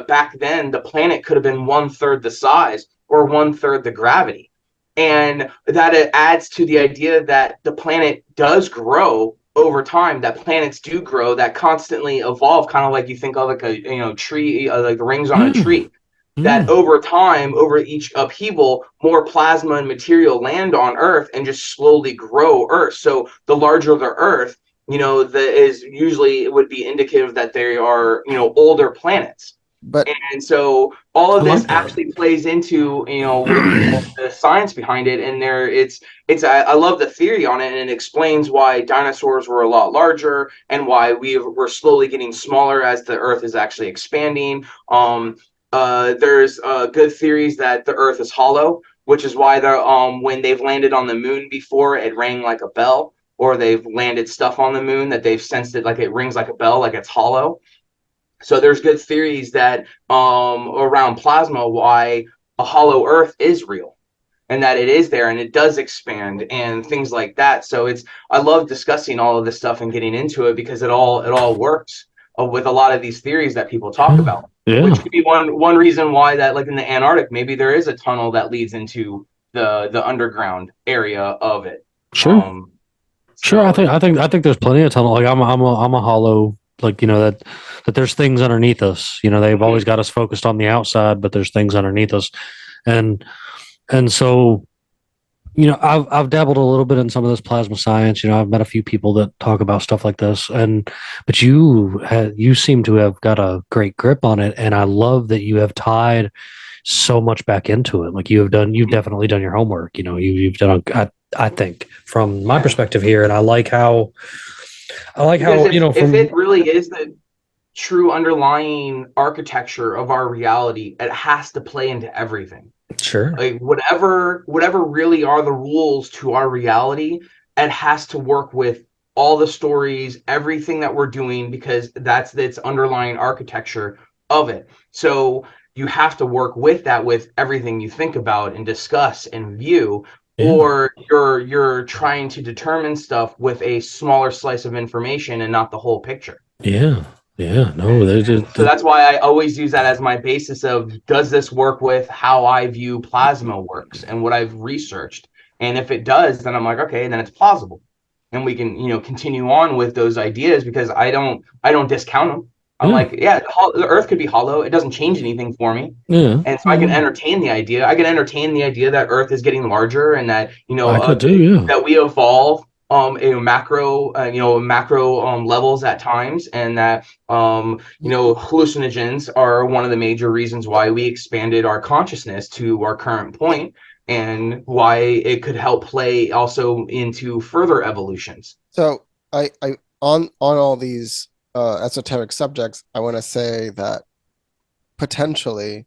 back then the planet could have been 1/3 the size or 1/3 the gravity. And that it adds to the idea that the planet does grow over time, that planets do grow, that constantly evolve, kind of like you think of like a tree, like the rings on a tree. That over time, over each upheaval, more plasma and material land on Earth and just slowly grow Earth. So the larger the Earth, it would be indicative that they are, older planets. And so all of this actually plays into, the science behind it. And I love the theory on it, and it explains why dinosaurs were a lot larger and why we're slowly getting smaller as the Earth is actually expanding. There's good theories that the Earth is hollow, which is why when they've landed on the moon before, it rang like a bell, or they've landed stuff on the moon that they've sensed it like it rings like a bell, like it's hollow. So there's good theories that around plasma, why a hollow Earth is real, and that it is there and it does expand and things like that. So I love discussing all of this stuff and getting into it, because it all works with a lot of these theories that people talk about. Yeah. Which could be one reason why that, like in the Antarctic, maybe there is a tunnel that leads into the underground area of it. Sure. Sure. I think there's plenty of tunnel. Like I'm a hollow. Like, that there's things underneath us. They've always got us focused on the outside, but there's things underneath us, and so, I've dabbled a little bit in some of this plasma science. I've met a few people that talk about stuff like this, but you seem to have got a great grip on it, and I love that you have tied so much back into it. Like you've definitely done your homework. You've done. I think from my perspective here, and I like how. If it really is true underlying architecture of our reality, it has to play into everything. Sure. Like whatever really are the rules to our reality, it has to work with all the stories, everything that we're doing, because that's its underlying architecture of it. So you have to work with that, with everything you think about and discuss and view, or you're trying to determine stuff with a smaller slice of information and not the whole picture. Yeah. No, they just. So that's why I always use that as my basis of, does this work with how I view plasma works and what I've researched? And if it does, then I'm like, okay, then it's plausible. And we can, continue on with those ideas, because I don't discount them. I'm like, yeah, the earth could be hollow. It doesn't change anything for me. Yeah. And so I can entertain the idea. I can entertain the idea that earth is getting larger, and that, I could too, yeah. that we evolve macro levels at times, and that hallucinogens are one of the major reasons why we expanded our consciousness to our current point, and why it could help play also into further evolutions. So I on all these esoteric subjects, I want to say that potentially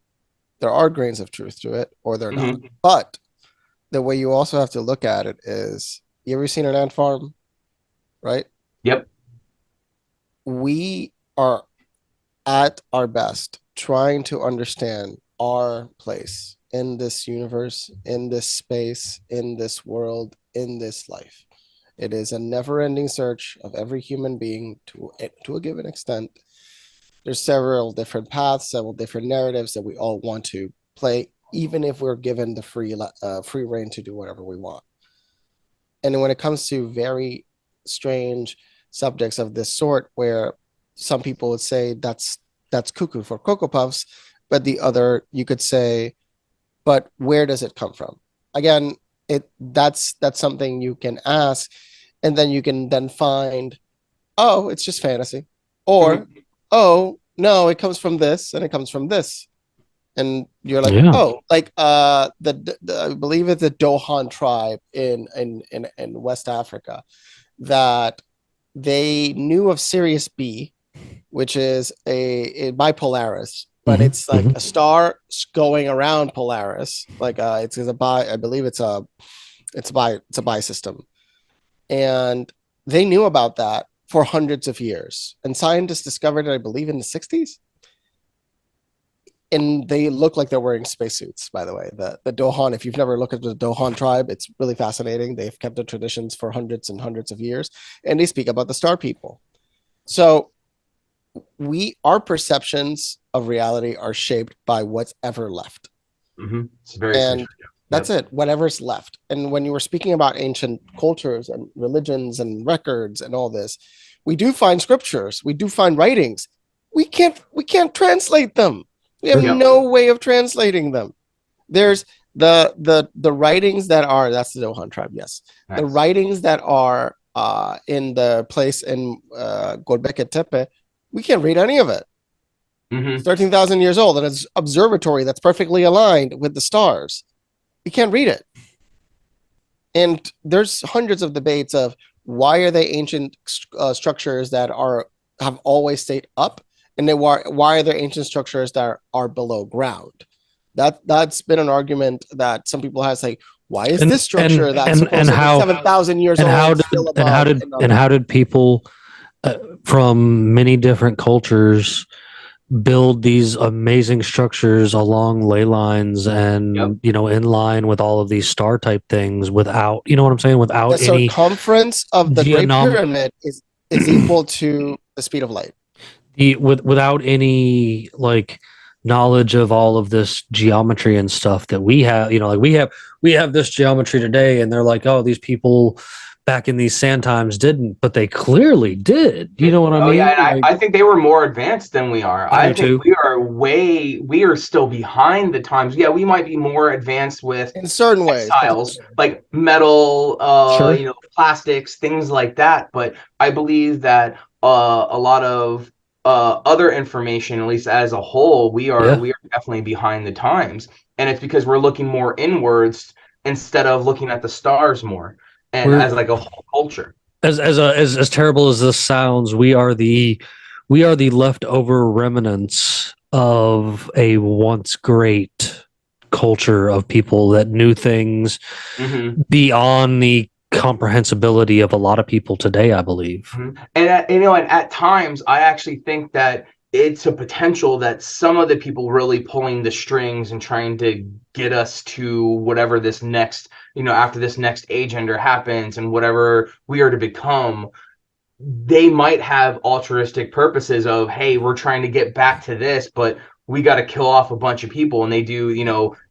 there are grains of truth to it, or they're not. But the way you also have to look at it is, you ever seen an ant farm? Right? Yep. We are at our best trying to understand our place in this universe, in this space, in this world, in this life. It is a never-ending search of every human being to a given extent. There's several different paths, several different narratives that we all want to play, even if we're given the free reign to do whatever we want. And when it comes to very strange subjects of this sort, where some people would say that's cuckoo for Cocoa Puffs, but the other, you could say, but where does it come from? Again, that's something you can ask, and then you can then find, oh, it's just fantasy, or oh no, it comes from this and it comes from this, and you're like, oh, like I believe it's the Dohan tribe in West Africa, that they knew of Sirius B, which is a bipolaris, but it's like a star going around Polaris. Like it's a bi. I believe it's a bi system, and they knew about that for hundreds of years. And scientists discovered it, I believe, in the 60s. And they look like they're wearing spacesuits, by the way. The Dohan, if you've never looked at the Dohan tribe, it's really fascinating. They've kept the traditions for hundreds and hundreds of years, and they speak about the star people. So our perceptions of reality are shaped by what's ever left. It's very and that's it, whatever's left. And when you were speaking about ancient cultures and religions and records and all this, we do find scriptures, we do find writings. We can't translate them. We have no way of translating them. There's the writings that are, that's the Dohan tribe, yes. Nice. The writings that are in the place in Göbekli Tepe, we can't read any of it. It's 13,000 years old, and it's an observatory that's perfectly aligned with the stars. You can't read it. And there's hundreds of debates of, why are they ancient structures that have always stayed up, and then why are there ancient structures that are below ground? That's been an argument that some people have, say, why is this structure that's supposed to be 7,000 years old how did people from many different cultures build these amazing structures along ley lines and in line with all of these star type things without, you know what I'm saying, without the any circumference of the Great Pyramid is equal to the speed of light. Without any like knowledge of all of this geometry and stuff that we have, like we have this geometry today, and they're like, oh, these people back in these sand times didn't, but they clearly did. You know what I mean? Yeah, and I think they were more advanced than we are. I think we are still behind the times. Yeah, we might be more advanced with in certain ways, textiles, like metal, plastics, things like that. But I believe that a lot of other information, at least as a whole, we are definitely behind the times, and it's because we're looking more inwards instead of looking at the stars more. And as like a whole culture, as terrible as this sounds, we are the we are the leftover remnants of a once great culture of people that knew things beyond the comprehensibility of a lot of people today, I believe. And at times, I actually think that it's a potential that some of the people really pulling the strings and trying to get us to whatever this next, after this next agender happens and whatever we are to become, they might have altruistic purposes of, hey, we're trying to get back to this, but we got to kill off a bunch of people, and they do,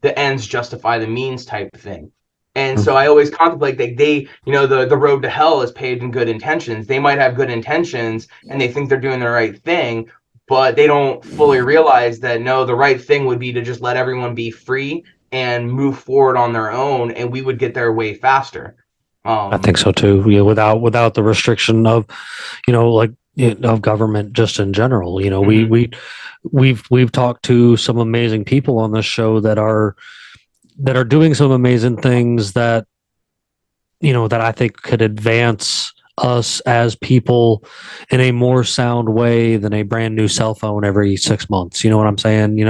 the ends justify the means type thing. And so I always contemplate that the road to hell is paved in good intentions. They might have good intentions and they think they're doing the right thing, but they don't fully realize that, no, the right thing would be to just let everyone be free and move forward on their own, and we would get there way faster. I think so too. Yeah, without the restriction of, of government just in general. We've talked to some amazing people on this show that are doing some amazing things that that I think could advance us as people in a more sound way than a brand new cell phone every 6 months. You know what I'm saying?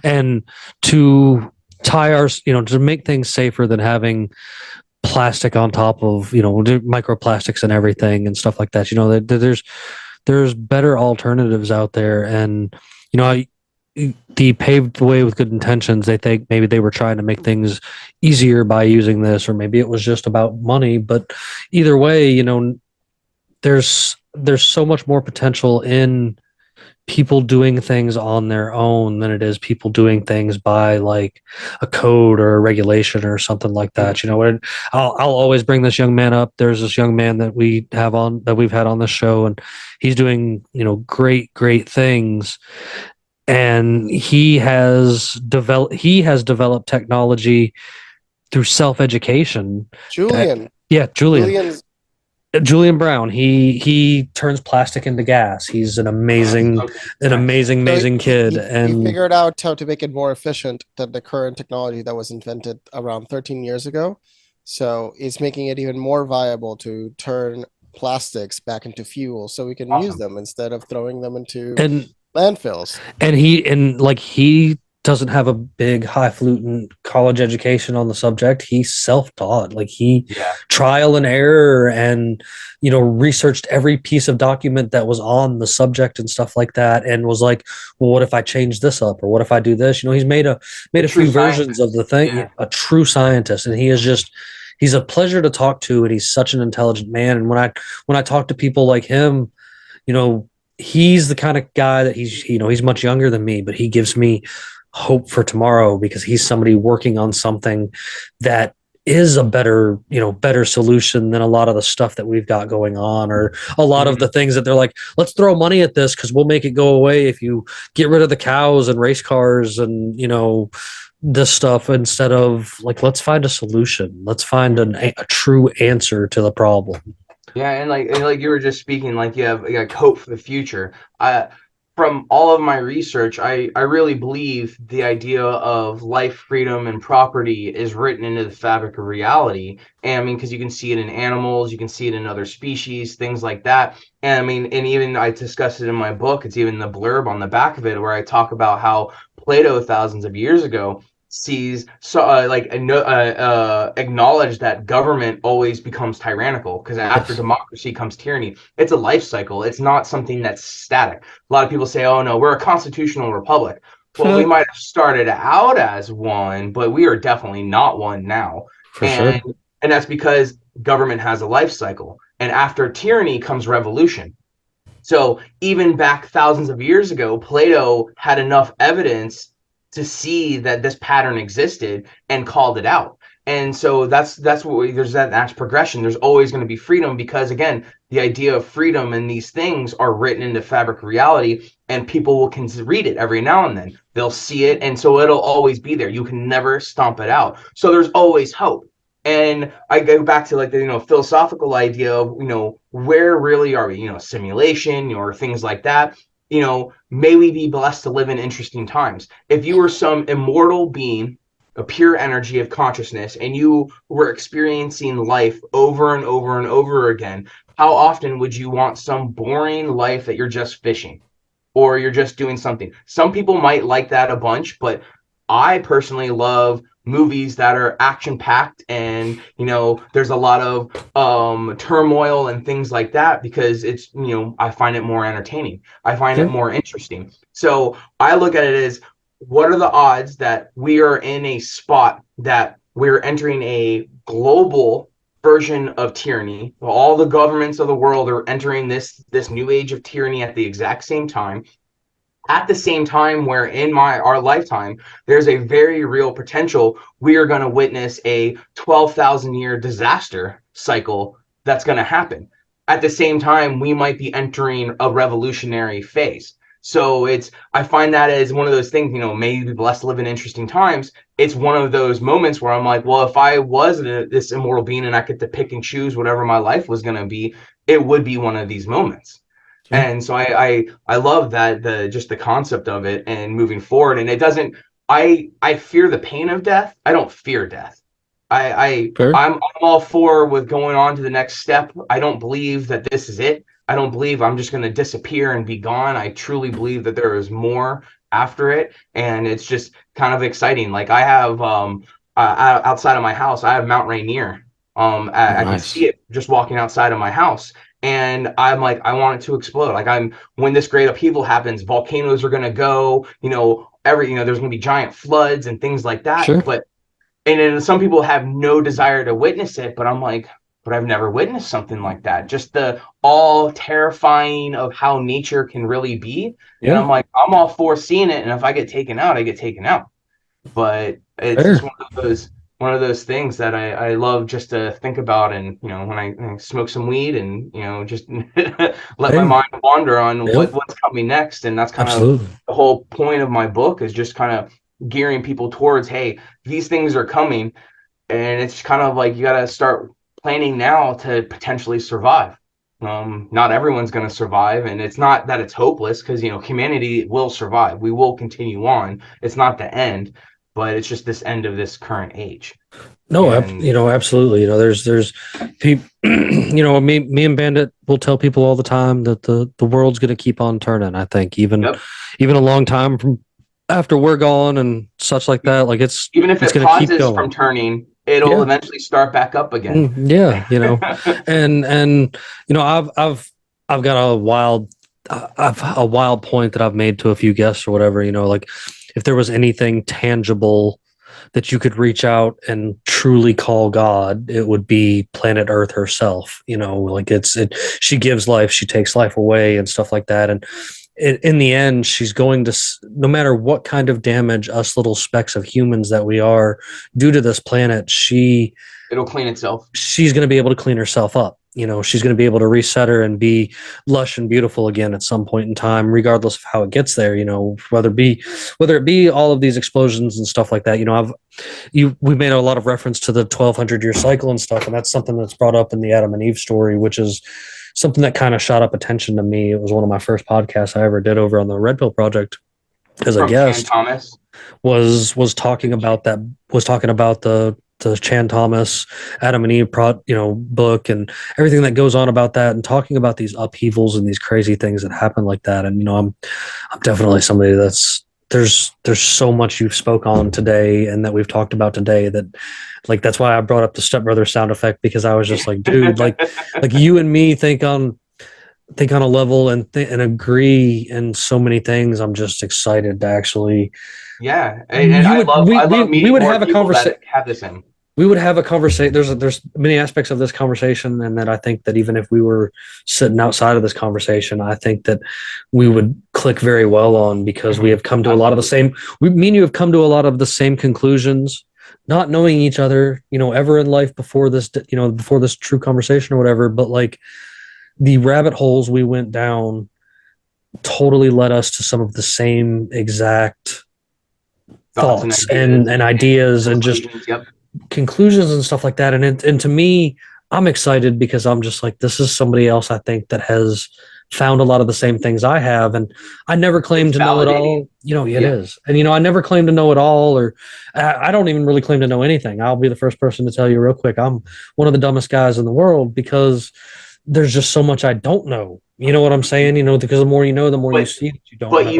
And to tie our, to make things safer than having plastic on top of, microplastics and everything and stuff like that. There's better alternatives out there. And, the paved way with good intentions, they think maybe they were trying to make things easier by using this, or maybe it was just about money. But either way, there's so much more potential in people doing things on their own than it is people doing things by like a code or a regulation or something like that. And I'll always bring this young man up. There's this young man that we've had on the show, and he's doing, great things. And he has developed technology through self-education. Julian. Julian Brown. He turns plastic into gas. He's an amazing kid. He figured out how to make it more efficient than the current technology that was invented around 13 years ago. So it's making it even more viable to turn plastics back into fuel, so we can use them instead of throwing them into landfills. And he doesn't have a big highfalutin college education on the subject. He's self-taught. Trial and error, and researched every piece of document that was on the subject and stuff like that, and was like, well, what if I change this up, or what if I do this? He's made a few versions of the thing. Yeah. A true scientist, and he's a pleasure to talk to, and he's such an intelligent man. And when I talk to people like him, he's the kind of guy that he's much younger than me, but he gives me hope for tomorrow, because he's somebody working on something that is a better solution than a lot of the stuff that we've got going on, or a lot of the things that they're like, let's throw money at this because we'll make it go away if you get rid of the cows and race cars and, this stuff, instead of like, let's find a solution. Let's find a true answer to the problem. Yeah, and like you were just speaking, like you have hope for the future. From all of my research, I really believe the idea of life, freedom, and property is written into the fabric of reality. And I mean, because you can see it in animals, you can see it in other species, things like that. And I mean, and even I discussed it in my book. It's even the blurb on the back of it where I talk about how Plato, thousands of years ago, acknowledge that government always becomes tyrannical, because after democracy comes tyranny. It's a life cycle. It's not something that's static. A lot of people say, oh no, we're a constitutional republic. Well, we might have started out as one, but we are definitely not one now. And that's because government has a life cycle, and after tyranny comes revolution. So even back thousands of years ago, Plato had enough evidence to see that this pattern existed and called it out. And so that's there's that's progression. There's always going to be freedom, because again, the idea of freedom and these things are written into fabric reality, and people can read it every now and then. They'll see it, and so it'll always be there. You can never stomp it out. So there's always hope. And I go back to like the philosophical idea of where really are we? Simulation or things like that. May we be blessed to live in interesting times. If you were some immortal being, a pure energy of consciousness, and you were experiencing life over and over and over again, how often would you want some boring life that you're just fishing or you're just doing something? Some people might like that a bunch, but I personally love movies that are action packed and there's a lot of turmoil and things like that, because it's I find it more entertaining. I find it more interesting. So I look at it as, what are the odds that we are in a spot that we're entering a global version of tyranny? All the governments of the world are entering this new age of tyranny at the exact same time. At the same time, where in our lifetime, there's a very real potential we are going to witness a 12,000 year disaster cycle that's going to happen. At the same time, we might be entering a revolutionary phase. So I find that as one of those things, maybe blessed to live in interesting times. It's one of those moments where I'm like, well, if I was this immortal being and I could to pick and choose whatever my life was going to be, it would be one of these moments. And so I love that, the concept of it and moving forward. And it doesn't, I fear the pain of death. I don't fear death. I'm all for with going on to the next step. I don't believe that this is it. I don't believe I'm just going to disappear and be gone. I truly believe that there is more after it. And it's just kind of exciting. Like I have, outside of my house, I have Mount Rainier. I can see it just walking outside of my house. And I'm like, I want it to explode. Like when this great upheaval happens, volcanoes are going to go, there's going to be giant floods and things like that. Sure. And then some people have no desire to witness it, but I'm like, but I've never witnessed something like that. Just the all terrifying of how nature can really be. Yeah. And I'm like, I'm all for seeing it. And if I get taken out, I get taken out. But it's just one of those things that I love just to think about. And, when I smoke some weed and, just let my mind wander on what's coming next. And that's kind of the whole point of my book, is just kind of gearing people towards, hey, these things are coming. And it's kind of like, you got to start planning now to potentially survive. Not everyone's going to survive. And it's not that it's hopeless, because, humanity will survive. We will continue on. It's not the end, but it's just this end of this current age. No, absolutely. There's people, me and Bandit will tell people all the time that the world's going to keep on turning. I think even a long time from after we're gone and such like that, like even if it pauses from turning, it'll eventually start back up again. And I've got a wild point that I've made to a few guests or whatever, like if there was anything tangible that you could reach out and truly call God, it would be planet Earth herself. She gives life, she takes life away and stuff like that. And in the end, she's going to, no matter what kind of damage us little specks of humans that we are do to this planet, it'll clean itself. She's going to be able to clean herself up. She's going to be able to reset her and be lush and beautiful again at some point in time, regardless of how it gets there. Whether it be all of these explosions and stuff like that. We made a lot of reference to the 1200 year cycle and stuff, and that's something that's brought up in the Adam and Eve story, which is something that kind of shot up attention to me. It was one of my first podcasts I ever did over on the Red Pill Project as a guest. Thomas was talking about that. Was talking about the Chan Thomas Adam and Eve book and everything that goes on about that, and talking about these upheavals and these crazy things that happen like that. And I'm definitely somebody there's so much you've spoke on today and that we've talked about today that, like, that's why I brought up the stepbrother sound effect, because I was just like, dude, like you and me think on a level and agree in so many things. I'm just excited to actually. Yeah. We would have a conversation. We would have a conversation. There's many aspects of this conversation, and that I think that even if we were sitting outside of this conversation, I think that we would click very well on, because we have come to a lot of the same. Me and you have come to a lot of the same conclusions, not knowing each other, ever in life before this, before this true conversation or whatever. But like the rabbit holes we went down totally led us to some of the same exact thoughts and ideas and just conclusions and stuff like that. And to me, I'm excited, because I'm just like, this is somebody else I think that has found a lot of the same things I have. And I never claimed to know it all. It is. And, I never claimed to know it all, or I don't even really claim to know anything. I'll be the first person to tell you real quick, I'm one of the dumbest guys in the world, because there's just so much I don't know. You know what I'm saying? You know, because the more you know, the more you But see that you don't but know.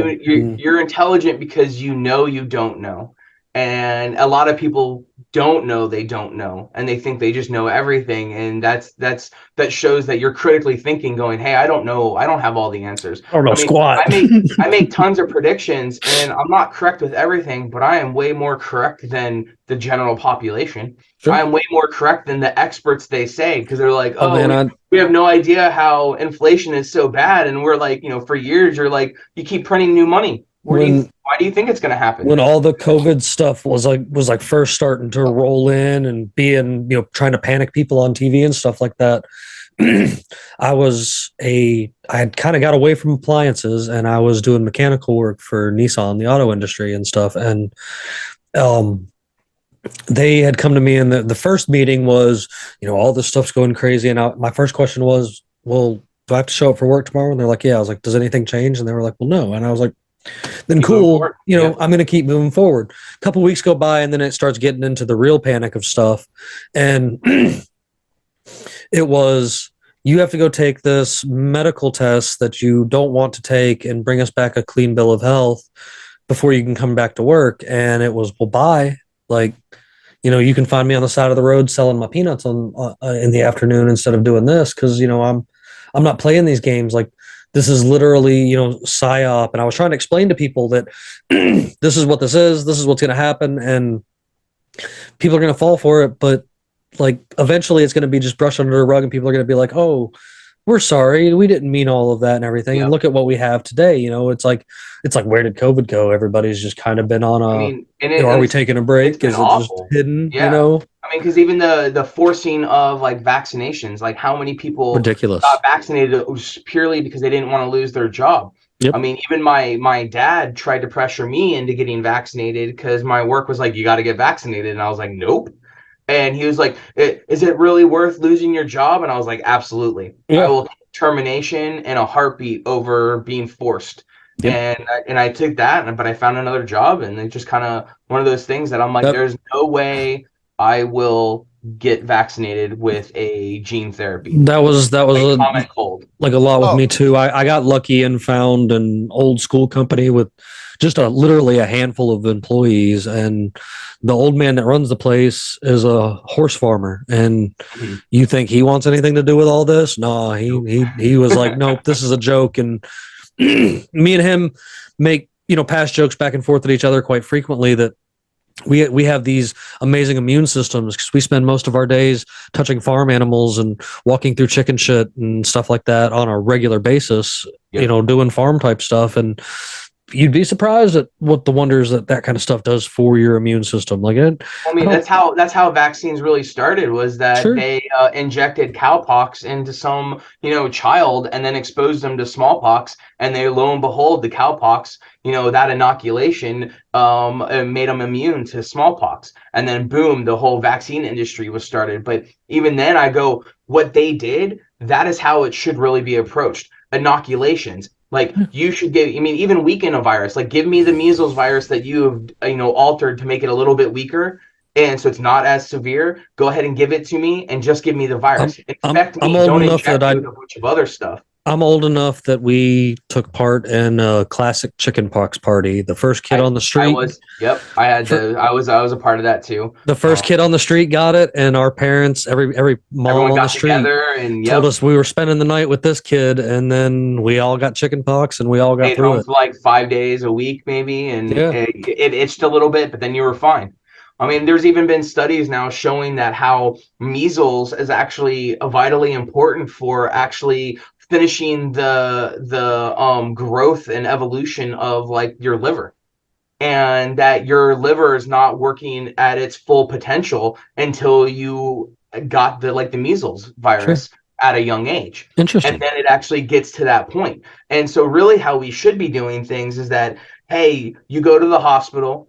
you're intelligent because you know you don't know. And a lot of people don't know they don't know, and they think they just know everything. And that shows that you're critically thinking, going, hey, I don't know, I don't have all the answers. I don't know I mean, squat. I make tons of predictions, and I'm not correct with everything, but I am way more correct than the general population. Sure. I am way more correct than the experts they say, because they're like, Oh, man, we have no idea how inflation is so bad. And we're like, for years, you're like, you keep printing new money. Why do you think it's going to happen? When all the COVID stuff was like first starting to roll in and being, trying to panic people on TV and stuff like that, I had kind of got away from appliances, and I was doing mechanical work for Nissan, the auto industry and stuff. And they had come to me, and the first meeting was, all this stuff's going crazy. And my first question was, well, do I have to show up for work tomorrow? And they're like, yeah. I was like, does anything change? And they were like, well, no. And I was like, then cool, I'm going to keep moving forward. A couple weeks go by, and then it starts getting into the real panic of stuff. And it was, you have to go take this medical test that you don't want to take and bring us back a clean bill of health before you can come back to work. And it was, well, bye. Like, you can find me on the side of the road selling my peanuts in the afternoon instead of doing this. Cause I'm not playing these games. Like, this is literally, psyop. And I was trying to explain to people that this is what this is what's going to happen. And people are going to fall for it. But like, eventually it's going to be just brushed under the rug, and people are going to be like, oh, we're sorry, we didn't mean all of that and everything. Yeah. And look at what we have today. It's like, where did COVID go? Everybody's just kind of been on are we taking a break? Is it awful. Just hidden? Yeah. Because even the forcing of like vaccinations, like how many people ridiculous got vaccinated purely because they didn't want to lose their job. Yep. Even my dad tried to pressure me into getting vaccinated because my work was like, you got to get vaccinated. And I was like, nope. And he was like, is it really worth losing your job? And I was like, absolutely. Yeah. I will take termination in a heartbeat over being forced. Yep. And I took that, but I found another job, and it's just kind of one of those things that I'm like, there's no way I will get vaccinated with a gene therapy. That was like, common cold. Like a lot with me too. I got lucky and found an old school company with just literally a handful of employees, and the old man that runs the place is a horse farmer. And you think he wants anything to do with all this? No, he was like, nope, this is a joke. And me and him make past jokes back and forth at each other quite frequently that we have these amazing immune systems because we spend most of our days touching farm animals and walking through chicken shit and stuff like that on a regular basis. Yep. Doing farm type stuff. And you'd be surprised at what the wonders that kind of stuff does for your immune system. Like it. That's how vaccines really started, was that they injected cowpox into some, child, and then exposed them to smallpox. And they, lo and behold, the cowpox, that inoculation made them immune to smallpox. And then boom, the whole vaccine industry was started. But even then I go, what they did, that is how it should really be approached. Inoculations. Like, you should give, even weaken a virus. Like, give me the measles virus that you have, altered to make it a little bit weaker, and so it's not as severe. Go ahead and give it to me, and just give me the virus. Infect me. Don't inject me with a bunch of other stuff. I'm old enough that we took part in a classic chickenpox party. The first kid on the street. I was a part of that too. The first kid on the street got it, and our parents, every mom on the street told us we were spending the night with this kid, and then we all got chickenpox, and we all got through it. For like 5 days a week, maybe, and it itched a little bit, but then you were fine. There's even been studies now showing that how measles is actually vitally important for actually finishing the growth and evolution of like your liver, and that your liver is not working at its full potential until you got the measles virus at a young age. Interesting. And then it actually gets to that point. And so really how we should be doing things is that, hey, you go to the hospital,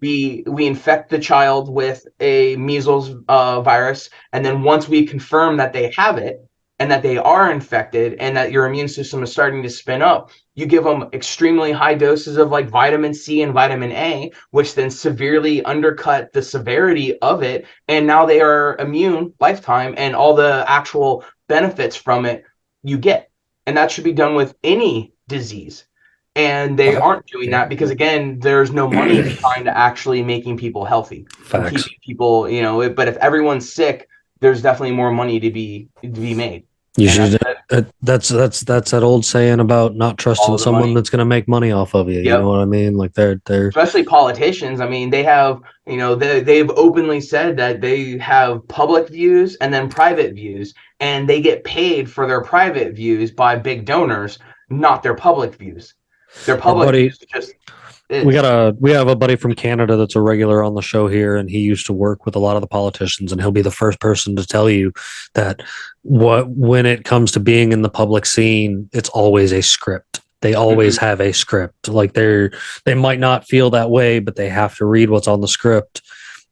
we infect the child with a measles virus, and then once we confirm that they have it, and that they are infected and that your immune system is starting to spin up, you give them extremely high doses of like vitamin C and vitamin A, which then severely undercut the severity of it. And now they are immune lifetime, and all the actual benefits from it you get. And that should be done with any disease. And they aren't doing that because, again, there's no money behind to actually making people healthy and Facts. keeping people, but if everyone's sick, there's definitely more money to be made. You And should. That's that old saying about not trusting all the someone money. that's going to make money off of you. You Yep. know what I mean? Like they're Especially politicians. I mean, they have, they've openly said that they have public views and then private views, and they get paid for their private views by big donors, not their public views. Their public views just is. we have a buddy from Canada that's a regular on the show here, and he used to work with a lot of the politicians, and he'll be the first person to tell you that when it comes to being in the public scene, it's always a script. They always have a script. Like they might not feel that way, but they have to read what's on the script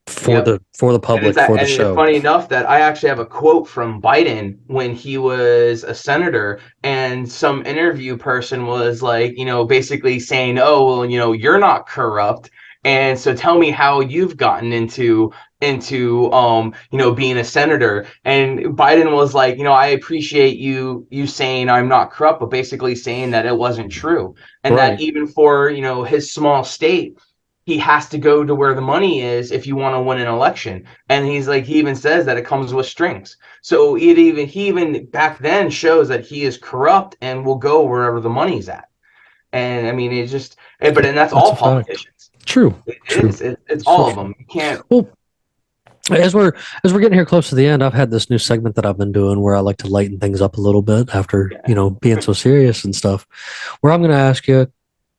for the public, for the show. It's funny enough that I actually have a quote from Biden when he was a senator, and some interview person was like, basically saying, oh, well, you're not corrupt, and so tell me how you've gotten into being a senator. And Biden was like, I appreciate you saying I'm not corrupt, but basically saying that it wasn't true, and that even for his small state, he has to go to where the money is if you want to win an election. And he's like, he even says that it comes with strings. So he even back then shows that he is corrupt and will go wherever the money's at. And I mean, it's just, and that's all politicians. True. It's all of them. You can't. Well, as we're getting here close to the end, I've had this new segment that I've been doing where I like to lighten things up a little bit after, being so serious and stuff, where I'm going to ask you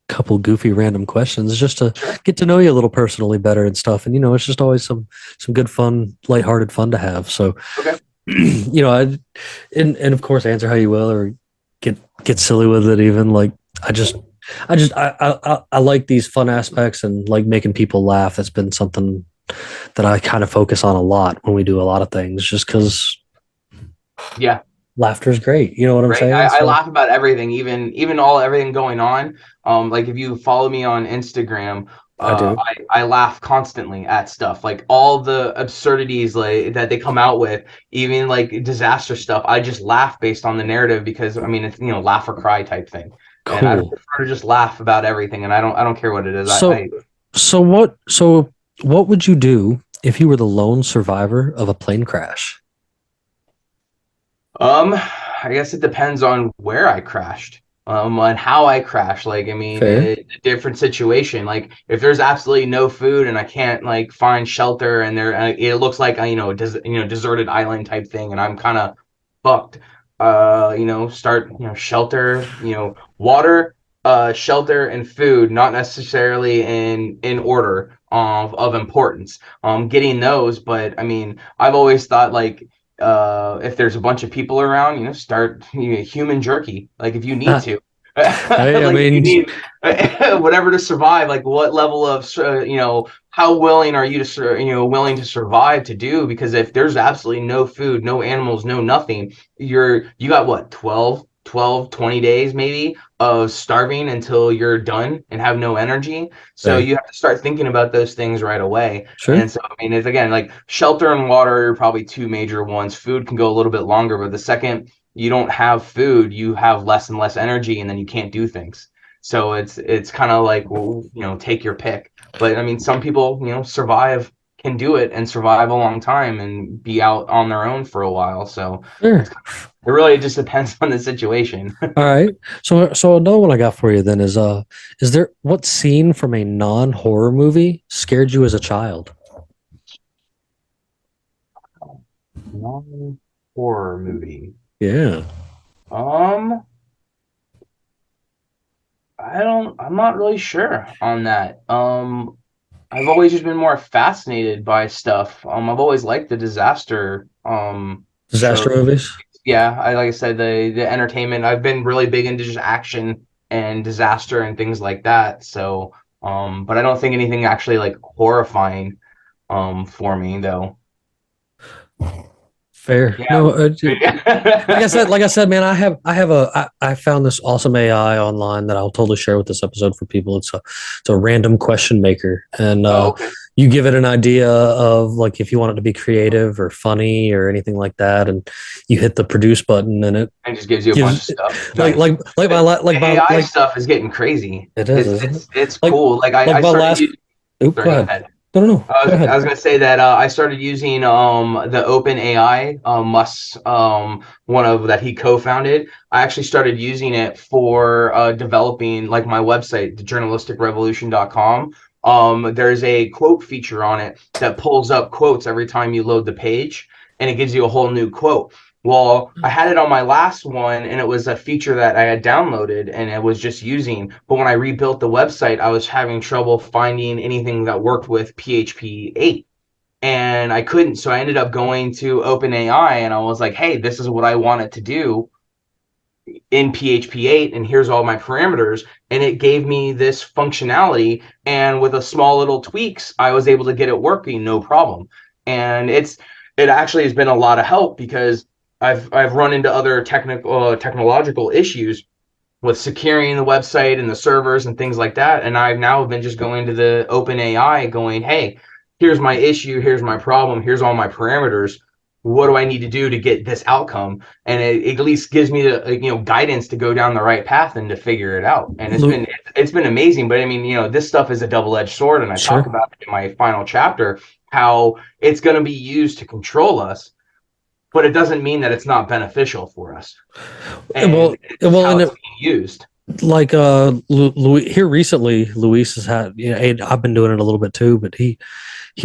couple goofy random questions just to get to know you a little personally better and stuff. And it's just always some good fun, lighthearted fun to have. So and of course answer how you will or get silly with it even. Like I like these fun aspects and like making people laugh. That's been something that I kind of focus on a lot when we do a lot of things, just because laughter is great. You know what I'm saying? I laugh about everything, even everything going on. Like if you follow me on Instagram, I laugh constantly at stuff, like all the absurdities like that they come out with, even like disaster stuff. I just laugh based on the narrative because I mean it's laugh or cry type thing. Cool. And I prefer to just laugh about everything, and I don't care what it is. So what would you do if you were the lone survivor of a plane crash? I guess it depends on where I crashed, on how I crashed. Like, I mean, a different situation. Like, if there's absolutely no food and I can't like find shelter, and it looks like deserted island type thing, and I'm kind of fucked. Start shelter, water, shelter, and food, not necessarily in order of importance. Getting those, but I mean, I've always thought like, if there's a bunch of people around, start human jerky, like if you need to. I mean, you need whatever to survive. Like, what level of how willing are you to willing to survive to do? Because if there's absolutely no food, no animals, no nothing, you got what, 20 days maybe of starving until you're done and have no energy. So you have to start thinking about those things right away. Sure. And so I mean, it's again like shelter and water are probably two major ones. Food can go a little bit longer, but the second you don't have food, you have less and less energy, and then you can't do things. So it's kind of like, well, take your pick. But I mean, some people can do it and survive a long time and be out on their own for a while. So it really just depends on the situation. All right. So another one I got for you then is there, what scene from a non-horror movie scared you as a child? Non-horror movie. Yeah. I'm not really sure on that. I've always just been more fascinated by stuff. I've always liked the disaster movies. Yeah, like I said, the entertainment. I've been really big into just action and disaster and things like that. So, but I don't think anything actually like horrifying for me though. Fair. Yeah. No, like I said, man, I found this awesome AI online that I'll totally share with this episode for people. It's a random question maker, and Oh, okay. you give it an idea of like if you want it to be creative or funny or anything like that, and you hit the produce button, and it And just gives you a bunch of stuff. like Nice. my AI stuff is getting crazy. it is, isn't it? It's Like cool. Like like I my started last. using. Oop, Sorry, go go ahead. ahead. No. Go I was ahead. gonna say that I started using the Open AI one of that he co-founded. I actually started using it for developing like my website, thejournalisticrevolution.com. There's a quote feature on it that pulls up quotes every time you load the page, and it gives you a whole new quote. Well, I had it on my last one, and it was a feature that I had downloaded and I was just using. But when I rebuilt the website, I was having trouble finding anything that worked with PHP 8. And I couldn't. So I ended up going to OpenAI and I was like, hey, this is what I want it to do in PHP 8. And here's all my parameters. And it gave me this functionality. And with a small little tweaks, I was able to get it working, no problem. And it actually has been a lot of help because I've run into other technological issues with securing the website and the servers and things like that. And I've now been just going to the OpenAI going, hey, here's my issue, here's my problem, here's all my parameters. What do I need to do to get this outcome? And it at least gives me the guidance to go down the right path and to figure it out. And it's been amazing. But I mean, this stuff is a double-edged sword, and I talk about it in my final chapter how it's going to be used to control us. But it doesn't mean that it's not beneficial for us. And how it's being used. Like here recently, Luis has had. I've been doing it a little bit too, but he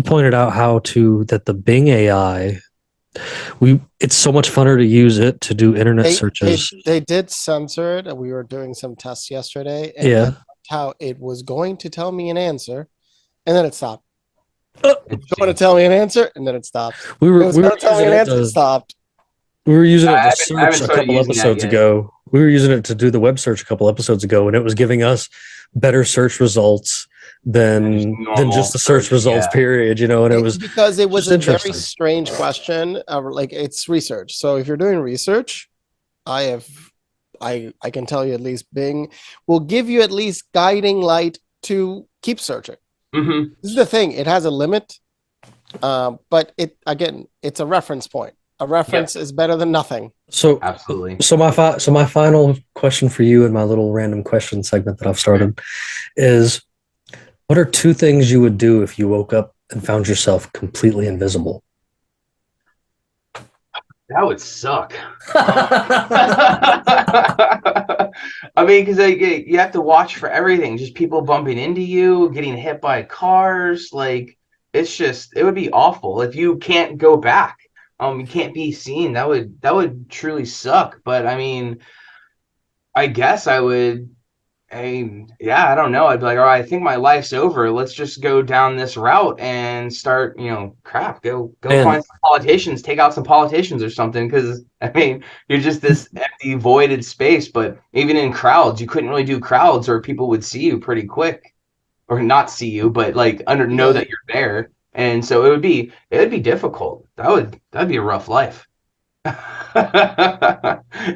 pointed out that the Bing AI, it's so much funner to use it to do internet searches. They did censor it, and we were doing some tests yesterday. And yeah, how it was going to tell me an answer, and then it stopped. It's going to tell me an answer, and then it stopped. We were tell me an answer, it stopped. We were using it to search a couple episodes ago. We were using it to do the web search a couple episodes ago, and it was giving us better search results than just the search results. Period. And it was because it was a very strange question. Like it's research. So if you're doing research, I can tell you at least Bing will give you at least guiding light to keep searching. Mm-hmm. This is the thing; it has a limit, but it's a reference point. A reference is better than nothing. So absolutely. So my final question for you in my little random question segment that I've started is, what are 2 things you would do if you woke up and found yourself completely invisible? That would suck. I mean, because you have to watch for everything. Just people bumping into you, getting hit by cars. Like it would be awful if you can't go back. You can't be seen. That would truly suck. But I mean, I guess I would. I don't know. I'd be like, all right, I think my life's over. Let's just go down this route and start, go find some politicians, take out some politicians or something. Because I mean, you're just this empty, voided space. But even in crowds, you couldn't really do crowds, or people would see you pretty quick, or not see you, but like know that you're there. And so it would be difficult. That'd be a rough life.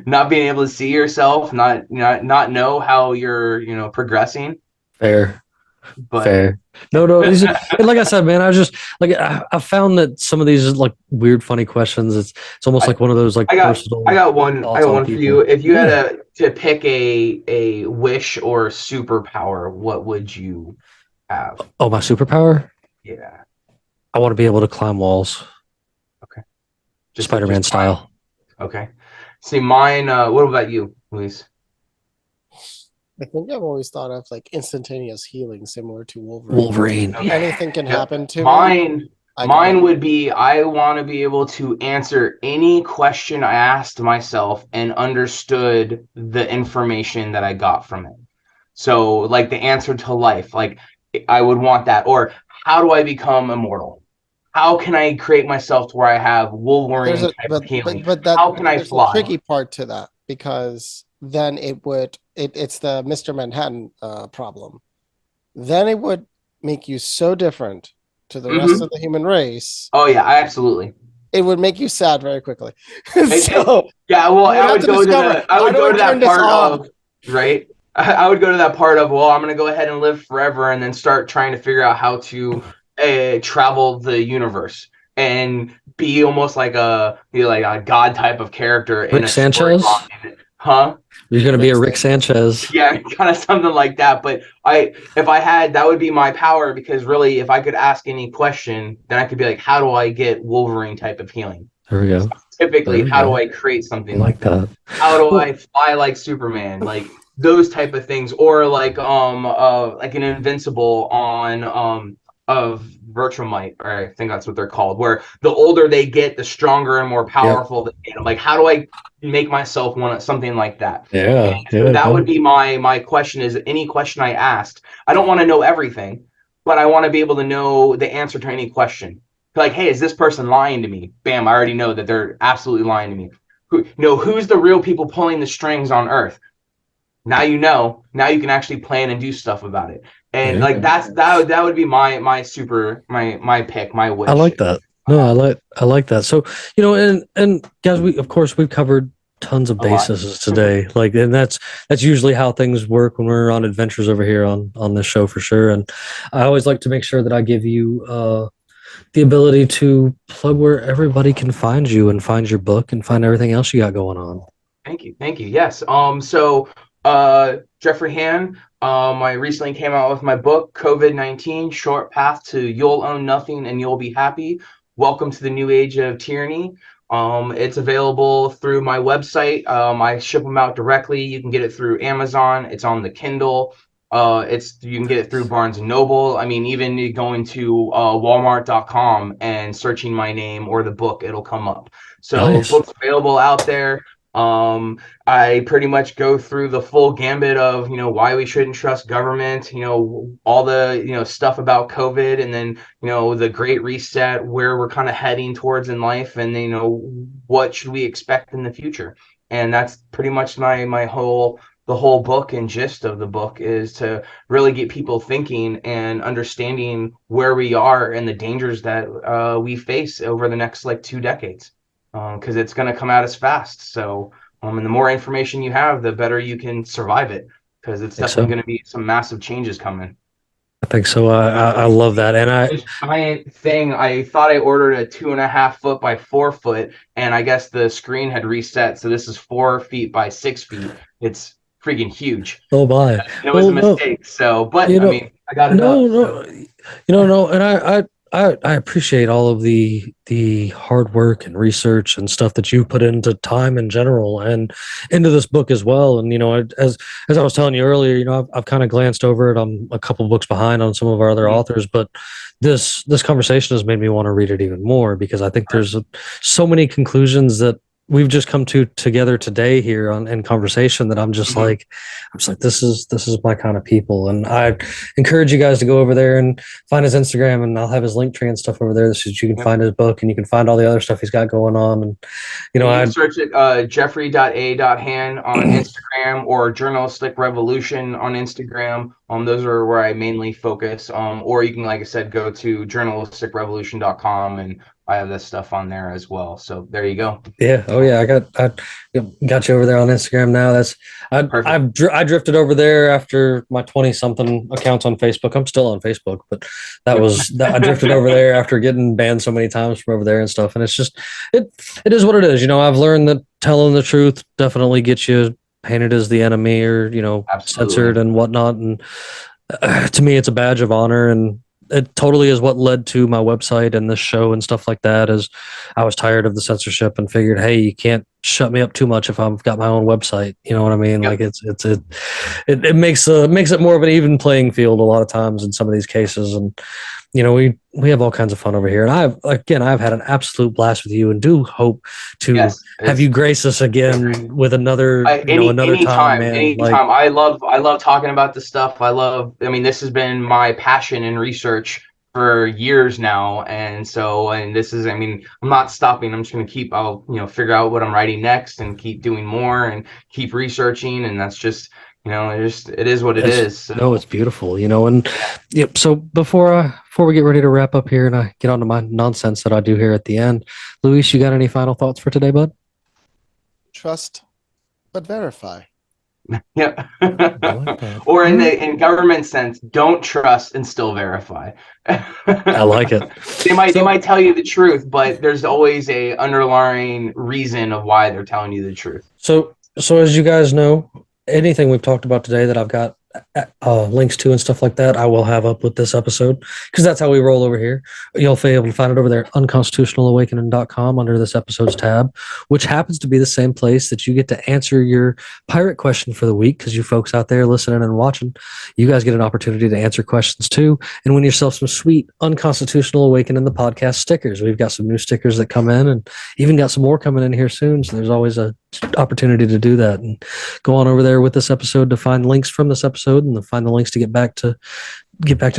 Not being able to see yourself, not know how you're progressing. Fair. No. Like I said, man, I found that some of these like weird, funny questions. It's almost like one of those like personal. I got one for you. If you had to pick a wish or superpower, what would you have? Oh, my superpower? Yeah. I want to be able to climb walls. Okay. Spider-Man style. Okay. See, mine, what about you, Luis? I think I've always thought of like instantaneous healing, similar to Wolverine. Okay. Anything can happen to me. Mine would be, I want to be able to answer any question I asked myself and understood the information that I got from it. So like the answer to life, like I would want that. Or how do I become immortal? How can I create myself to where I have Wolverine type of healing? But how can I fly? A tricky part to that, because then it's the Mr. Manhattan problem. Then it would make you so different to the rest of the human race. Oh yeah, absolutely. it would make you sad very quickly. Yeah, well, I would go to that part of, right? I would go to that part of, well, I'm going to go ahead and live forever and then start trying to figure out how to travel the universe and be almost like a god type of character Rick in a Sanchez? storyline. Huh? You're going to be a Rick Sanchez. Yeah, kind of something like that. But if I had, that would be my power, because really, if I could ask any question, then I could be like, how do I get Wolverine type of healing? There we go. Typically, how do I create something like that? How do I fly like Superman? Like those type of things, or like an invincible on of Virtual-Might, or I think that's what they're called, where the older they get, the stronger and more powerful they get. Like, how do I make myself want something like that? Yeah, so that would be my question. Is any question I asked, I don't want to know everything, but I want to be able to know the answer to any question. Like, hey, is this person lying to me? Bam, I already know that they're absolutely lying to me. Who's the real people pulling the strings on Earth? Now you know. Now you can actually plan and do stuff about it. And like that would be my pick, my wish. I like that. No, I like that. So, and guys, we've covered tons of bases today. Like, and that's usually how things work when we're on adventures over here on this show, for sure. And I always like to make sure that I give you the ability to plug where everybody can find you and find your book and find everything else you got going on. Thank you. Yes. So Jeffrey Hann, I recently came out with my book, COVID-19, Short Path to You'll Own Nothing and You'll Be Happy. Welcome to the New Age of Tyranny. It's available through my website. I ship them out directly. You can get it through Amazon. It's on the Kindle. You can get it through Barnes and Noble. I mean, even going to Walmart.com and searching my name or the book, it'll come up. So nice. Books available out there. I pretty much go through the full gambit of, why we shouldn't trust government, all the, stuff about COVID, and then, the Great Reset, where we're kind of heading towards in life, and, what should we expect in the future? And that's pretty much the whole book and gist of the book, is to really get people thinking and understanding where we are and the dangers that we face over the next 2 decades. Because it's going to come at us fast. So, and the more information you have, the better you can survive it, because it's definitely going to be some massive changes coming. I think so. I love that. And this giant thing, I thought I ordered a 2.5 foot by 4 foot, and I guess the screen had reset. So this is 4 feet by 6 feet. It's freaking huge. Oh my! It was a mistake. So, but I mean, I got it up. And I appreciate all of the hard work and research and stuff that you've put into time in general and into this book as well. And as I was telling you earlier, I've kind of glanced over it. I'm a couple books behind on some of our other authors, but this conversation has made me want to read it even more, because I think there's so many conclusions that we've just come together today here in conversation that I'm just like, this is my kind of people. And I encourage you guys to go over there and find his Instagram, and I'll have his link tree and stuff over there so that you can find his book and you can find all the other stuff he's got going on. And you can search it Jeffrey.A.Han on Instagram, or Journalistic Revolution on Instagram. Those are where I mainly focus. Or you can, like I said, go to journalisticrevolution.com, and I have this stuff on there as well. So there you go. Yeah. Oh yeah. I got you over there on Instagram now. I drifted over there after my 20-something accounts on Facebook. I'm still on Facebook, but I drifted over there after getting banned so many times from over there and stuff. And it's just, it is what it is. I've learned that telling the truth definitely gets you painted as the enemy, or, censored and whatnot. And to me, it's a badge of honor, and it totally is what led to my website and this show and stuff like that. Is I was tired of the censorship and figured, hey, you can't shut me up too much if I've got my own website. You know what I mean? Yep. Like it makes it more of an even playing field a lot of times in some of these cases. And we have all kinds of fun over here. And I've had an absolute blast with you, and do hope to have you grace us again with another time, man. Anytime. I love talking about this stuff. This has been my passion in research for years now. And this is, I'm not stopping. I'm just going to I'll figure out what I'm writing next and keep doing more and keep researching. And that's just, it is what it is. So. No, it's beautiful, and yep. So before we get ready to wrap up here and I get on to my nonsense that I do here at the end, Luis, you got any final thoughts for today, bud? Trust, but verify. Yeah. I like that. Or in government sense, don't trust and still verify. I like it. They might tell you the truth, but there's always a underlying reason of why they're telling you the truth. So as you guys know, anything we've talked about today that I've got links to and stuff like that, I will have up with this episode because that's how we roll over here. You'll be able to find it over there at unconstitutionalawakening.com under this episode's tab, which happens to be the same place that you get to answer your pirate question for the week because you folks out there listening and watching, you guys get an opportunity to answer questions too and win yourself some sweet Unconstitutional Awakening the podcast stickers. We've got some new stickers that come in and even got some more coming in here soon, so there's always a opportunity to do that. And go on over there with this episode to find links from this episode and to find the links to get back to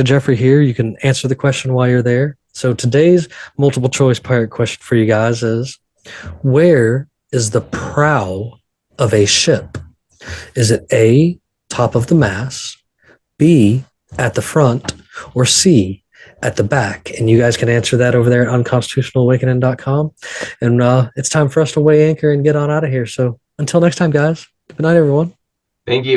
Jeffrey here. You can answer the question while you're there. So today's multiple choice pirate question for you guys is, where is the prow of a ship? Is it A, top of the mast, B, at the front, or C, at the back? And you guys can answer that over there at unconstitutionalawakening.com. And it's time for us to weigh anchor and get on out of here. So until next time, guys, good night, everyone. Thank you.